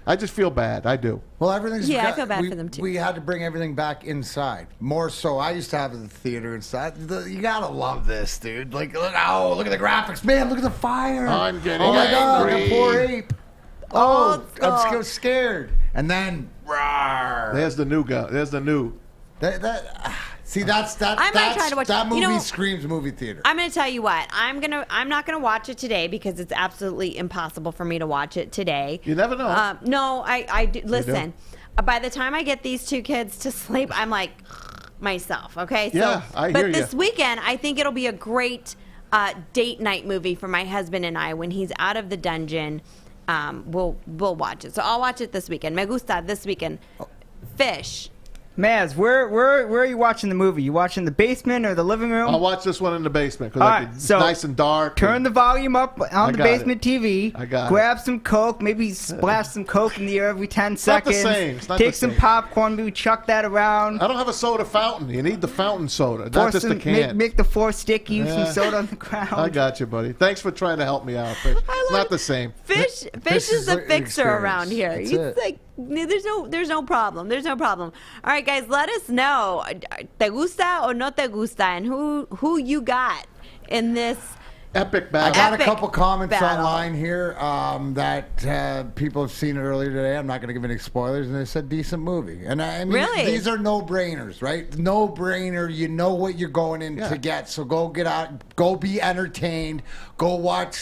[SPEAKER 3] I just feel bad. I do.
[SPEAKER 2] Well, everything's
[SPEAKER 1] Yeah, I feel bad for them, too.
[SPEAKER 2] We had to bring everything back inside. More so, I used to have the theater inside. You gotta love this, dude. Like, look at the graphics, man. Look at the fire.
[SPEAKER 3] I'm getting
[SPEAKER 2] Oh my god,
[SPEAKER 3] angry.
[SPEAKER 2] the poor ape. Oh,
[SPEAKER 1] Oh,
[SPEAKER 2] I'm so scared. And then, rawr.
[SPEAKER 3] There's the new guy. There's the new.
[SPEAKER 2] See, that's
[SPEAKER 1] I might try to watch-
[SPEAKER 2] that movie
[SPEAKER 1] you know,
[SPEAKER 2] screams movie theater.
[SPEAKER 1] I'm going to tell you what. I'm not going to watch it today because it's absolutely impossible for me to watch it today.
[SPEAKER 3] You never know.
[SPEAKER 1] No, I do. Listen. By the time I get these 2 kids to sleep, I'm like myself. Okay.
[SPEAKER 3] Yeah, I
[SPEAKER 1] but
[SPEAKER 3] hear
[SPEAKER 1] this
[SPEAKER 3] ya.
[SPEAKER 1] weekend, I think it'll be a great date night movie for my husband and I when he's out of the dungeon. We'll watch it. So I'll watch it this weekend. Me gusta this weekend. Fish.
[SPEAKER 21] Maz, where are you watching the movie? You watching the basement or the living room?
[SPEAKER 3] I'll watch this one in the basement
[SPEAKER 21] All
[SPEAKER 3] because
[SPEAKER 21] right,
[SPEAKER 3] it's
[SPEAKER 21] so
[SPEAKER 3] nice and dark.
[SPEAKER 21] Turn the volume up on the
[SPEAKER 3] got
[SPEAKER 21] basement TV.
[SPEAKER 3] I got
[SPEAKER 21] Grab some Coke. Maybe splash some Coke in the air every 10
[SPEAKER 3] not the
[SPEAKER 21] seconds.
[SPEAKER 3] same. It's not
[SPEAKER 21] Take
[SPEAKER 3] the
[SPEAKER 21] some
[SPEAKER 3] same.
[SPEAKER 21] popcorn. Maybe chuck that around.
[SPEAKER 3] I don't have a soda fountain. You need the fountain soda, not
[SPEAKER 21] Pour
[SPEAKER 3] just
[SPEAKER 21] some-
[SPEAKER 3] the can.
[SPEAKER 21] Make the floor sticky. Use
[SPEAKER 3] Yeah.
[SPEAKER 21] some soda on the ground.
[SPEAKER 3] I got you, buddy. Thanks for trying to help me out, Fish. It's not the same.
[SPEAKER 1] Fish is
[SPEAKER 2] is
[SPEAKER 1] the
[SPEAKER 2] like
[SPEAKER 1] fixer
[SPEAKER 2] experience.
[SPEAKER 1] around here.
[SPEAKER 2] That's
[SPEAKER 1] He's
[SPEAKER 2] it.
[SPEAKER 1] like There's no problem. There's no problem. All right, guys, let us know. ¿Te gusta o no te gusta? And who you got in this
[SPEAKER 3] epic battle?
[SPEAKER 2] I got
[SPEAKER 1] Epic
[SPEAKER 2] a couple comments
[SPEAKER 1] battle.
[SPEAKER 2] online here that people have seen it earlier today. I'm not going to give any spoilers, and they said decent movie. And I mean,
[SPEAKER 1] Really?
[SPEAKER 2] these are no-brainers, right? No-brainer. You know what you're going in to get. So go get out. Go be entertained. Go watch.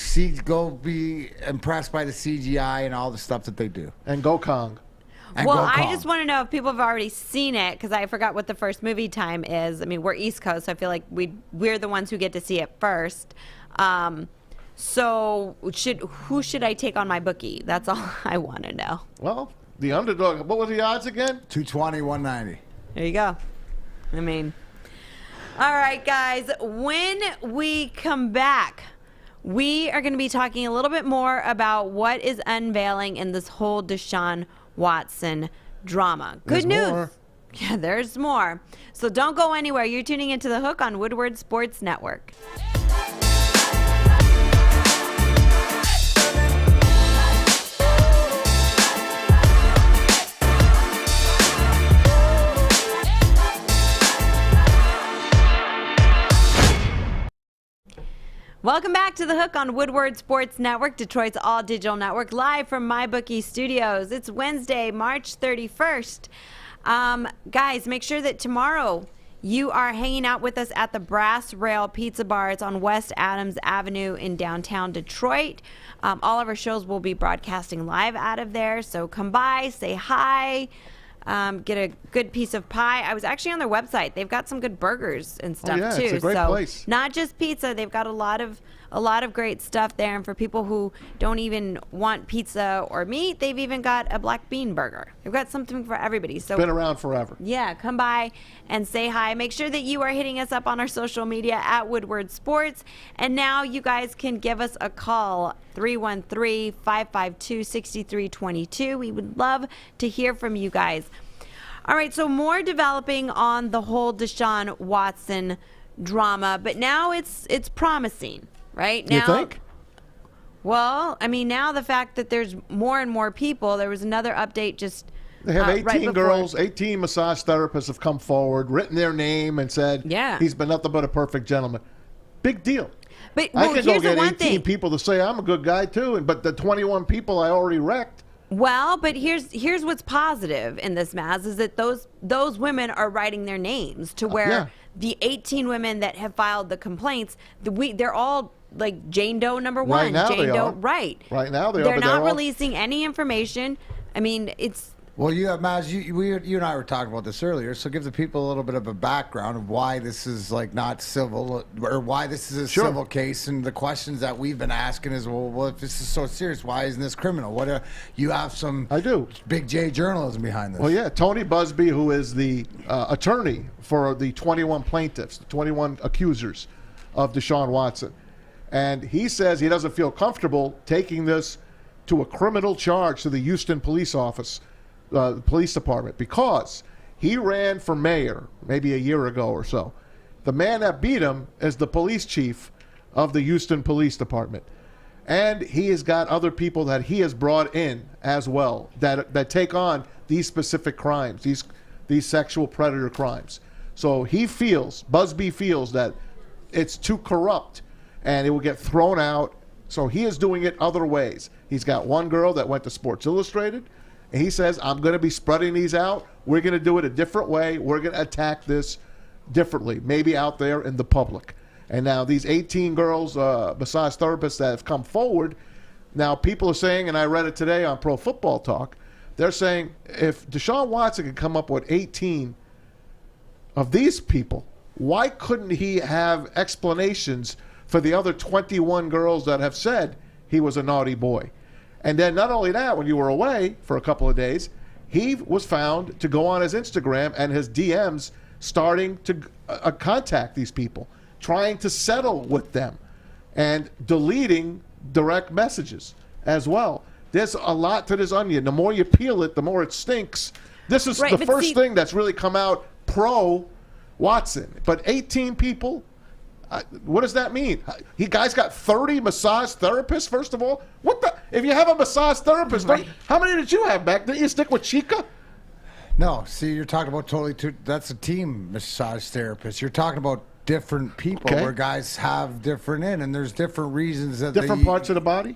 [SPEAKER 2] Go be impressed by the CGI and all the stuff that they do.
[SPEAKER 3] And go Kong.
[SPEAKER 2] And
[SPEAKER 1] Well,
[SPEAKER 2] go
[SPEAKER 1] I
[SPEAKER 2] Kong.
[SPEAKER 1] just want to know if people have already seen it, because I forgot what the first movie time is. I mean, we're East Coast, so I feel like we're the ones who get to see it first. So who should I take on my bookie? That's all I want to know.
[SPEAKER 3] Well, the underdog. What were the odds again?
[SPEAKER 2] 220, 190.
[SPEAKER 1] There you go. I mean, all right, guys. When we come back, we are going to be talking a little bit more about what is unveiling in this whole Deshaun Watson drama. Good news.
[SPEAKER 3] More.
[SPEAKER 1] Yeah, there's more. So don't go anywhere. You're tuning into The Hook on Woodward Sports Network. Welcome back to The Hook on Woodward Sports Network, Detroit's all-digital network, live from MyBookie Studios. It's Wednesday, March 31st. Guys, make sure that tomorrow you are hanging out with us at the Brass Rail Pizza Bar. It's on West Adams Avenue in downtown Detroit. All of our shows will be broadcasting live out of there, so come by, say hi. Get a good piece of pie. I was actually on their website. They've got some good burgers and stuff too.
[SPEAKER 3] It's a great place.
[SPEAKER 1] Not just pizza. They've got a lot of great stuff there. And for people who don't even want pizza or meat, they've even got a black bean burger. They've got something for everybody. So
[SPEAKER 3] Been around forever.
[SPEAKER 1] yeah, come by and say hi. Make sure that you are hitting us up on our social media at Woodward Sports. And now you guys can give us a call, 313-552-6322. We would love to hear from you guys. All right, so more developing on the whole Deshaun Watson drama, but now it's promising, right? Now,
[SPEAKER 3] You think?
[SPEAKER 1] Well, I mean, now the fact that there's more and more people, there was another update just
[SPEAKER 3] They have 18
[SPEAKER 1] right before-
[SPEAKER 3] girls, 18 massage therapists have come forward, written their name, and said,
[SPEAKER 1] Yeah.
[SPEAKER 3] he's been nothing but a perfect gentleman. Big deal.
[SPEAKER 1] But
[SPEAKER 3] I
[SPEAKER 1] well,
[SPEAKER 3] can go
[SPEAKER 1] here's the
[SPEAKER 3] get
[SPEAKER 1] one
[SPEAKER 3] 18
[SPEAKER 1] thing.
[SPEAKER 3] people to say I'm a good guy too, but the 21 people I already wrecked.
[SPEAKER 1] Well, but here's what's positive in this, Maz, is that those women are writing their names to where
[SPEAKER 3] Yeah.
[SPEAKER 1] the 18 women that have filed the complaints, they're all like Jane Doe number one,
[SPEAKER 3] Right now
[SPEAKER 1] Jane
[SPEAKER 3] they
[SPEAKER 1] Doe,
[SPEAKER 3] are.
[SPEAKER 1] right?
[SPEAKER 3] Right now they are,
[SPEAKER 1] They're
[SPEAKER 3] but
[SPEAKER 1] not
[SPEAKER 3] they're all-
[SPEAKER 1] releasing any information. I mean, it's
[SPEAKER 2] Well, Maz, you and I were talking about this earlier, so give the people a little bit of a background of why this is like not civil, or why this is a
[SPEAKER 3] Sure.
[SPEAKER 2] civil case, and the questions that we've been asking is, well, if this is so serious, why isn't this criminal? You have some big J journalism behind this.
[SPEAKER 3] Well, yeah, Tony Busby, who is the attorney for the 21 plaintiffs, the 21 accusers of Deshaun Watson, and he says he doesn't feel comfortable taking this to a criminal charge to the Houston police department, because he ran for mayor maybe a year ago or so. The man that beat him is the police chief of the Houston Police Department. And he has got other people that he has brought in as well that take on these specific crimes, these sexual predator crimes. So Busby feels that it's too corrupt and it will get thrown out. So he is doing it other ways. He's got one girl that went to Sports Illustrated, and he says, I'm going to be spreading these out. We're going to do it a different way. We're going to attack this differently, maybe out there in the public. And now these 18 girls, massage therapists that have come forward, now people are saying, and I read it today on Pro Football Talk, they're saying if Deshaun Watson could come up with 18 of these people, why couldn't he have explanations for the other 21 girls that have said he was a naughty boy? And then not only that, when you were away for a couple of days, he was found to go on his Instagram and his DMs starting to contact these people, trying to settle with them and deleting direct messages as well. There's a lot to this onion. The more you peel it, the more it stinks. This is the first thing that's really come out pro Watson. But 18 people, what does that mean? He guy's got 30 massage therapists, first of all? What the? If you have a massage therapist, how many did you have back? Didn't you stick with Chica?
[SPEAKER 2] No, see, you're talking about that's a team massage therapist. You're talking about different people where guys have different and there's different reasons that
[SPEAKER 3] different parts of the body.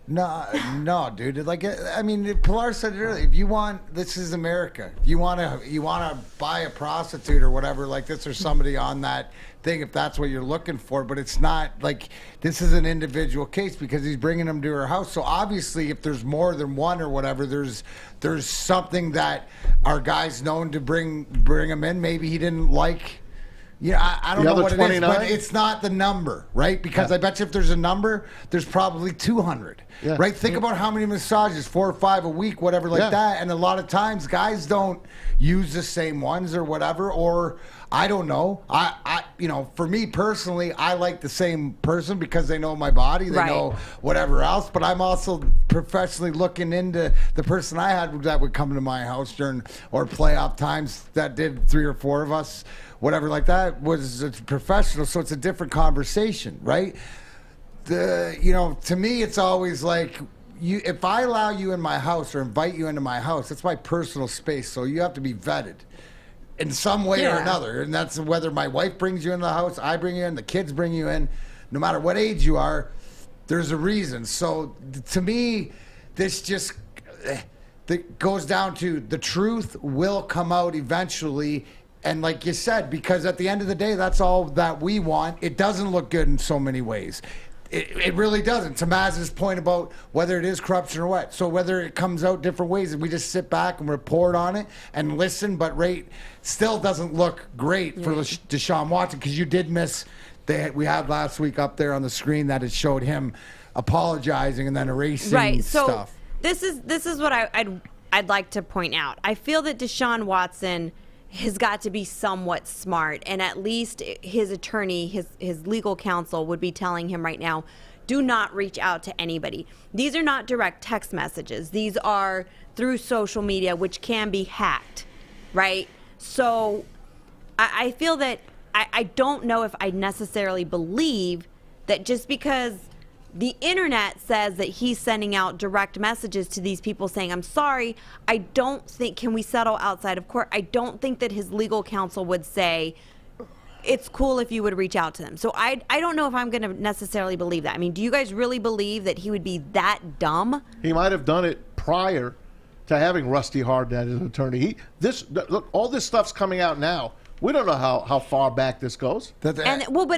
[SPEAKER 2] No, dude. Like, I mean, Pilar said it earlier. If you want, this is America. If you want to buy a prostitute or whatever like this, or somebody on that thing, if that's what you're looking for. But it's not like this is an individual case because he's bringing them to her house. So obviously, if there's more than one or whatever, there's something that our guy's known to bring them in. Maybe he didn't like. Yeah, I don't know what 29? It is, but it's not the number, right? Because I bet you if there's a number, there's probably 200, right? Think about how many massages, 4 or 5 a week, whatever like that. And a lot of times guys don't use the same ones or whatever, or I don't know. I for me personally, I like the same person because they know my body, they know whatever else. But I'm also professionally looking into the person I had that would come to my house during or playoff times that did 3 or 4 of us. Whatever like that was a professional, so it's a different conversation, right? To me, it's always like if I allow you in my house or invite you into my house, it's my personal space, so you have to be vetted in some way or another, and that's whether my wife brings you in the house, I bring you in, the kids bring you in, no matter what age you are, there's a reason. So to me, this just that goes down to the truth will come out eventually. And like you said, because at the end of the day, that's all that we want. It doesn't look good in so many ways. It really doesn't. To Maz's point about whether it is corruption or what. So whether it comes out different ways and we just sit back and report on it and listen, but still doesn't look great for Deshaun Watson because you did miss. We had last week up there on the screen that it showed him apologizing and then erasing stuff.
[SPEAKER 1] This is what I'd like to point out. I feel that Deshaun Watson has got to be somewhat smart, and at least his attorney, his legal counsel would be telling him right now, do not reach out to anybody. These are not direct text messages. These are through social media, which can be hacked, right? So I feel that I don't know if I necessarily believe that just because the internet says that he's sending out direct messages to these people saying, I'm sorry, I don't think, can we settle outside of court? I don't think that his legal counsel would say, it's cool if you would reach out to them. So I don't know if I'm going to necessarily believe that. I mean, do you guys really believe that he would be that dumb?
[SPEAKER 3] He might have done it prior to having Rusty Hardin as an attorney. Look, all this stuff's coming out now. We don't know how far back this goes.
[SPEAKER 1] But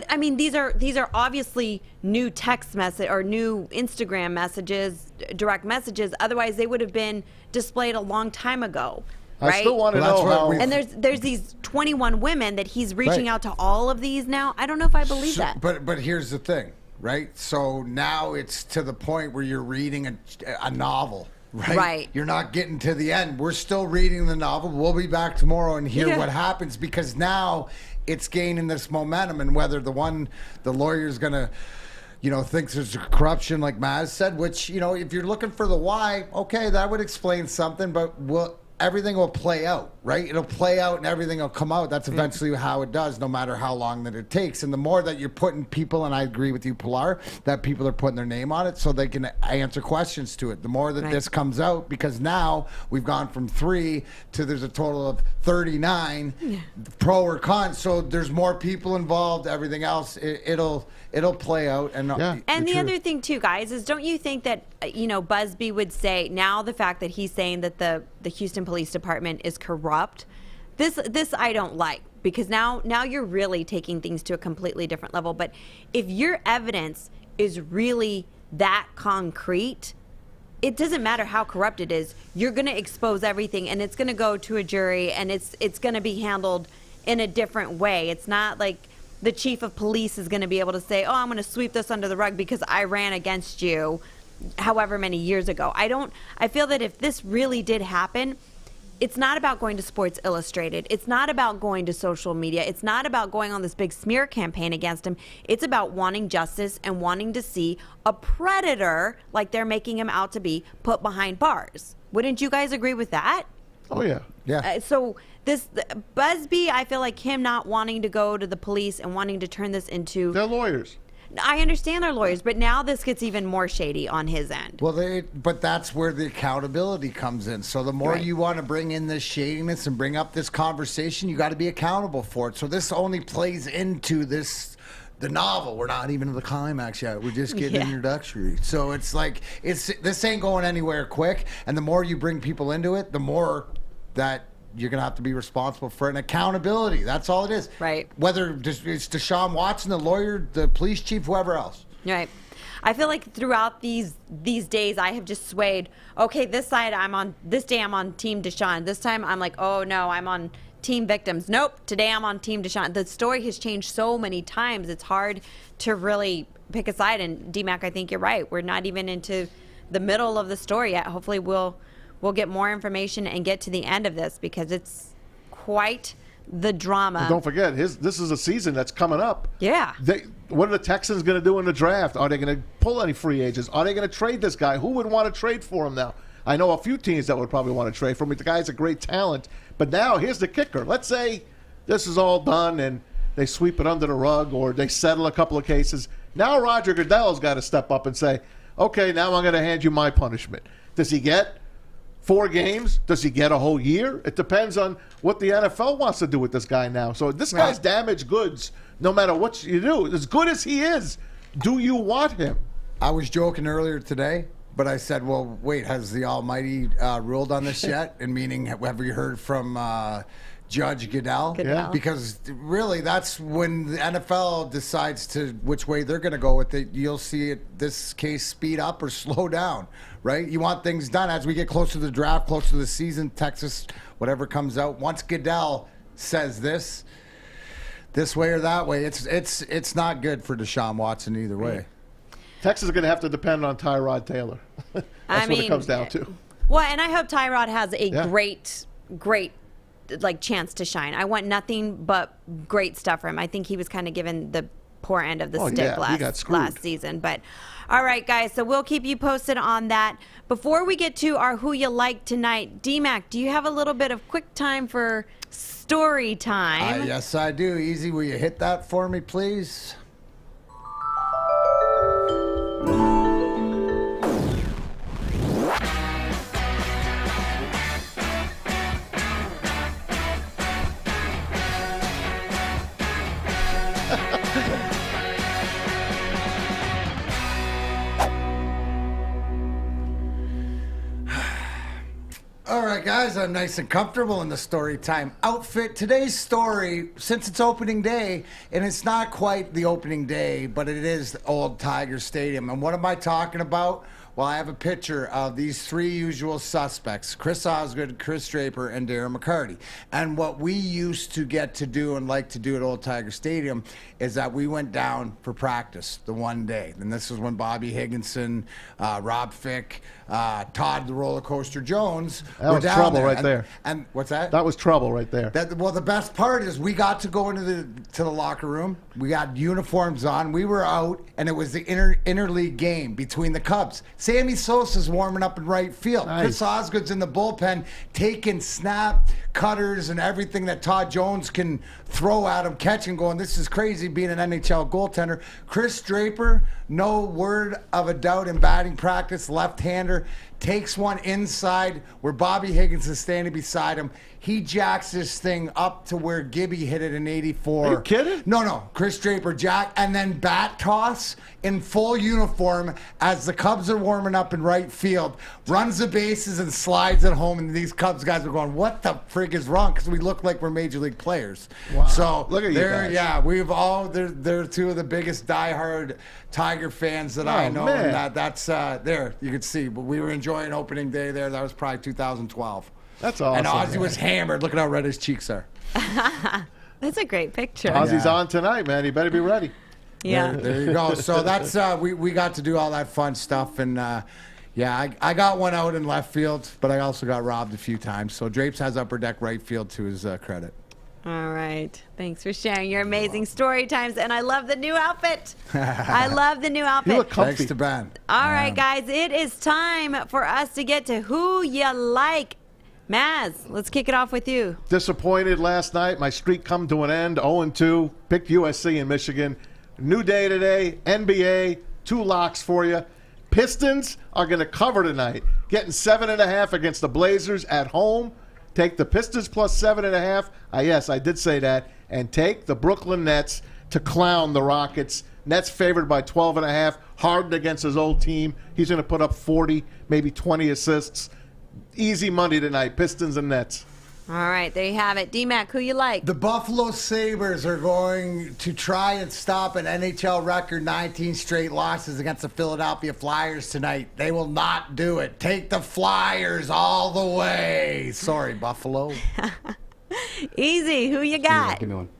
[SPEAKER 1] I mean, these are obviously new text message or new Instagram messages, direct messages. Otherwise, they would have been displayed a long time ago. Right?
[SPEAKER 3] I still want to know how.
[SPEAKER 1] And there's these 21 women that he's reaching out to all of these now. I don't know if I believe that.
[SPEAKER 2] But here's the thing, right? So now it's to the point where you're reading a novel. Right. You're not getting to the end. We're still reading the novel. We'll be back tomorrow and hear what happens because now it's gaining this momentum. And whether the lawyer's going to, thinks there's corruption, like Maz said, which, if you're looking for the why, okay, that would explain something. But everything will play out, right? It'll play out and everything will come out. That's eventually how it does, no matter how long that it takes. And the more that you're putting people, and I agree with you, Pilar, that people are putting their name on it so they can answer questions to it. The more that this comes out, because now we've gone from 3 to there's a total of 39, pro or con. So there's more people involved, everything else. It'll play out. And
[SPEAKER 1] the other thing too, guys, is don't you think that, Busby would say now the fact that he's saying that the Houston Police Department is corrupt, this I don't like, because now you're really taking things to a completely different level. But if your evidence is really that concrete, it doesn't matter how corrupt it is. You're going to expose everything, and it's going to go to a jury, and it's going to be handled in a different way. It's not like the chief of police is going to be able to say, oh, I'm going to sweep this under the rug because I ran against you however many years ago. I feel that if this really did happen, it's not about going to Sports Illustrated. It's not about going to social media. It's not about going on this big smear campaign against him. It's about wanting justice and wanting to see a predator, like they're making him out to be, put behind bars. Wouldn't you guys agree with that?
[SPEAKER 3] Oh, yeah.
[SPEAKER 2] Yeah.
[SPEAKER 1] So Busby, I feel like him not wanting to go to the police and wanting to turn this into...
[SPEAKER 3] They're lawyers.
[SPEAKER 1] I understand they're lawyers, but now this gets even more shady on his end.
[SPEAKER 2] Well, but that's where the accountability comes in. So the more
[SPEAKER 1] Right.
[SPEAKER 2] you want to bring in this shadiness and bring up this conversation, you got to be accountable for it. So this only plays into the novel. We're not even to the climax yet. We're just getting introductory. So it's like this ain't going anywhere quick. And the more you bring people into it, the more that you're going to have to be responsible for an accountability. That's all it is.
[SPEAKER 1] Right.
[SPEAKER 2] Whether it's Deshaun Watson, the lawyer, the police chief, whoever else.
[SPEAKER 1] Right. I feel like throughout these days, I have just swayed. Okay, this day I'm on Team Deshaun. This time I'm like, oh no, I'm on Team Victims. Nope, today I'm on Team Deshaun. The story has changed so many times. It's hard to really pick a side. And Dmac, I think you're right. We're not even into the middle of the story yet. Hopefully we'll get more information and get to the end of this, because it's quite the drama.
[SPEAKER 3] And don't forget, this is a season that's coming up.
[SPEAKER 1] Yeah.
[SPEAKER 3] What are the Texans going to do in the draft? Are they going to pull any free agents? Are they going to trade this guy? Who would want to trade for him now? I know a few teams that would probably want to trade for him. The guy's a great talent. But now, here's the kicker. Let's say this is all done and they sweep it under the rug, or they settle a couple of cases. Now Roger Goodell's got to step up and say, okay, now I'm going to hand you my punishment. Does he get 4 games? Does he get a whole year? It depends on what the NFL wants to do with this guy now. So this guy's damaged goods no matter what you do. As good as he is, do you want him?
[SPEAKER 2] I was joking earlier today, but I said, well, wait, has the Almighty ruled on this yet? And meaning, have you heard from Judge Goodell?
[SPEAKER 1] Goodell.
[SPEAKER 2] Because really, that's when the NFL decides which way they're going to go with it. You'll see this case speed up or slow down, right? You want things done as we get closer to the draft, closer to the season, Texas, whatever comes out. Once Goodell says this way or that way, it's not good for Deshaun Watson either way.
[SPEAKER 3] Texas is going to have to depend on Tyrod Taylor. That's what it comes down to.
[SPEAKER 1] Well, and I hope Tyrod has a great chance to shine. I want nothing but great stuff for him. I think he was kind of given the poor end of the stick last season. But all right, guys, so we'll keep you posted on that. Before we get to our Who You Like tonight, Dmac, do you have a little bit of quick time for story time?
[SPEAKER 2] Yes, I do. Easy, will you hit that for me, please? All right, guys, I'm nice and comfortable in the story time outfit. Today's story, since it's opening day, and it's not quite the opening day, but it is the old Tiger Stadium. And what am I talking about? Well, I have a picture of these 3 usual suspects, Chris Osgood, Chris Draper, and Darren McCarty. And what we used to get to do and like to do at Old Tiger Stadium is that we went down for practice the one day. And this is when Bobby Higginson, Rob Fick, Todd the Roller Coaster Jones were down
[SPEAKER 3] trouble
[SPEAKER 2] there.
[SPEAKER 3] right there.
[SPEAKER 2] And what's that?
[SPEAKER 3] That was trouble right there.
[SPEAKER 2] Well, the best part is we got to go into the locker room. We got uniforms on. We were out, and it was the interleague game between the Cubs. Sammy Sosa's warming up in right field.
[SPEAKER 3] Nice.
[SPEAKER 2] Chris Osgood's in the bullpen taking snap cutters and everything that Todd Jones can throw at him, catching, going, this is crazy being an NHL goaltender. Chris Draper, no word of a doubt in batting practice, left-hander, takes one inside where Bobby Higgins is standing beside him. He jacks this thing up to where Gibby hit it in 84.
[SPEAKER 3] Are you kidding?
[SPEAKER 2] No. Chris Draper jack, and then bat toss in full uniform as the Cubs are warming up in right field, runs the bases and slides it home, and these Cubs guys are going, what the frig is wrong? Because we look like we're major league players.
[SPEAKER 3] Wow.
[SPEAKER 2] So
[SPEAKER 3] look at you guys.
[SPEAKER 2] Yeah, they're 2 of the biggest diehard Tiger fans that I know.
[SPEAKER 3] Man.
[SPEAKER 2] And that's there, you can see. But we were enjoying opening day there. That was probably 2012.
[SPEAKER 3] That's awesome.
[SPEAKER 2] And Ozzy was hammered. Look at how red his cheeks are.
[SPEAKER 1] That's a great picture.
[SPEAKER 3] Ozzy's on tonight, man. You better be ready.
[SPEAKER 1] Yeah.
[SPEAKER 2] There you go. So that's we got to do all that fun stuff, and I got one out in left field, but I also got robbed a few times. So Drapes has upper deck right field to his credit.
[SPEAKER 1] All right. Thanks for sharing your amazing story times, and I love the new outfit. I love the new outfit.
[SPEAKER 3] You look comfy.
[SPEAKER 2] Thanks to Ben.
[SPEAKER 1] All right, guys, it is time for us to get to Who You Like. Maz, let's kick it off with you.
[SPEAKER 3] Disappointed last night. My streak come to an end. 0-2. Picked USC in Michigan. New day today. NBA, 2 locks for you. Pistons are going to cover tonight, getting 7.5 against the Blazers at home. Take the Pistons plus 7.5. Yes, I did say that. And take the Brooklyn Nets to clown the Rockets. Nets favored by 12.5. Harden against his old team. He's going to put up 40, maybe 20 assists. Easy money tonight, Pistons and Nets.
[SPEAKER 1] All right, there you have it. Dmac, who you like?
[SPEAKER 2] The Buffalo Sabres are going to try and stop an NHL record 19 straight losses against the Philadelphia Flyers tonight. They will not do it. Take the Flyers all the way. Sorry, Buffalo.
[SPEAKER 1] Easy, who you got?
[SPEAKER 20] Yeah, give me one.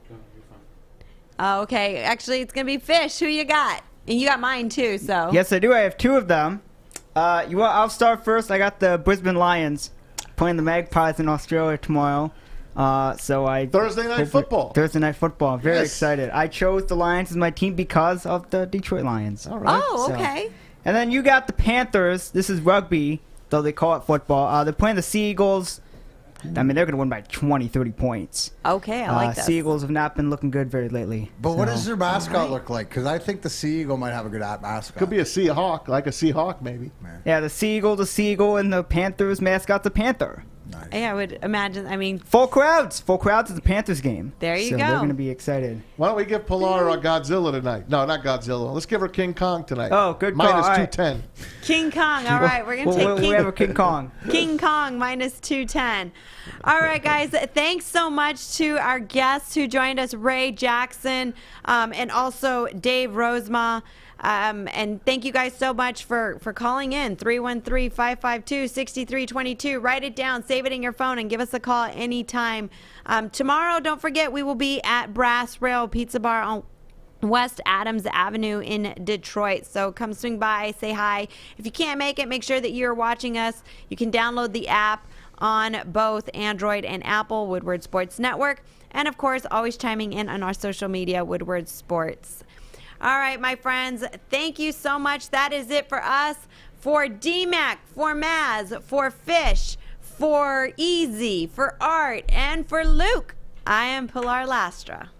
[SPEAKER 1] Oh, okay, actually, it's going to be Fish. Who you got? And you got mine, too, so.
[SPEAKER 21] Yes, I do. I have 2 of them. I'll start first. I got the Brisbane Lions playing the Magpies in Australia tomorrow.
[SPEAKER 3] Thursday night football.
[SPEAKER 21] Thursday night football. I'm very
[SPEAKER 3] Yes.
[SPEAKER 21] excited. I chose the Lions as my team because of the Detroit Lions.
[SPEAKER 3] All right.
[SPEAKER 1] Oh, okay.
[SPEAKER 21] And then you got the Panthers. This is rugby, though they call it football. They're playing the Sea Eagles. I mean, they're going to win by 20, 30 points.
[SPEAKER 1] Okay, I like that.
[SPEAKER 21] Sea Eagles have not been looking good very lately.
[SPEAKER 2] But what does their mascot look like? Because I think the Sea Eagle might have a good mascot.
[SPEAKER 3] Could be a Sea Hawk, like a Sea Hawk maybe.
[SPEAKER 21] Yeah, the Sea Eagle, and the Panthers mascot's a Panther.
[SPEAKER 1] Yeah, I would imagine. I mean,
[SPEAKER 21] Full crowds at the Panthers game.
[SPEAKER 1] There you
[SPEAKER 21] so
[SPEAKER 1] go.
[SPEAKER 21] They're going to be excited.
[SPEAKER 3] Why don't we give Pilar a Godzilla tonight? No, not Godzilla. Let's give her King Kong tonight.
[SPEAKER 21] Oh, good call.
[SPEAKER 3] Minus
[SPEAKER 21] All right.
[SPEAKER 3] 210.
[SPEAKER 1] King Kong. All right, we're going to take King.
[SPEAKER 21] We have a King Kong.
[SPEAKER 1] King Kong minus 210. All right, guys. Thanks so much to our guests who joined us, Ray Jackson, and also Dave Rosema. And thank you guys so much for calling in. 313-552-6322. Write it down, save it in your phone, and give us a call anytime. Tomorrow, don't forget, we will be at Brass Rail Pizza Bar on West Adams Avenue in Detroit. So come swing by, say hi. If you can't make it, make sure that you're watching us. You can download the app on both Android and Apple, Woodward Sports Network. And, of course, always chiming in on our social media, Woodward Sports. All right, my friends, thank you so much. That is it for us. For Dmac, for Maz, for Fish, for Easy, for Art, and for Luke, I am Pilar Lastra.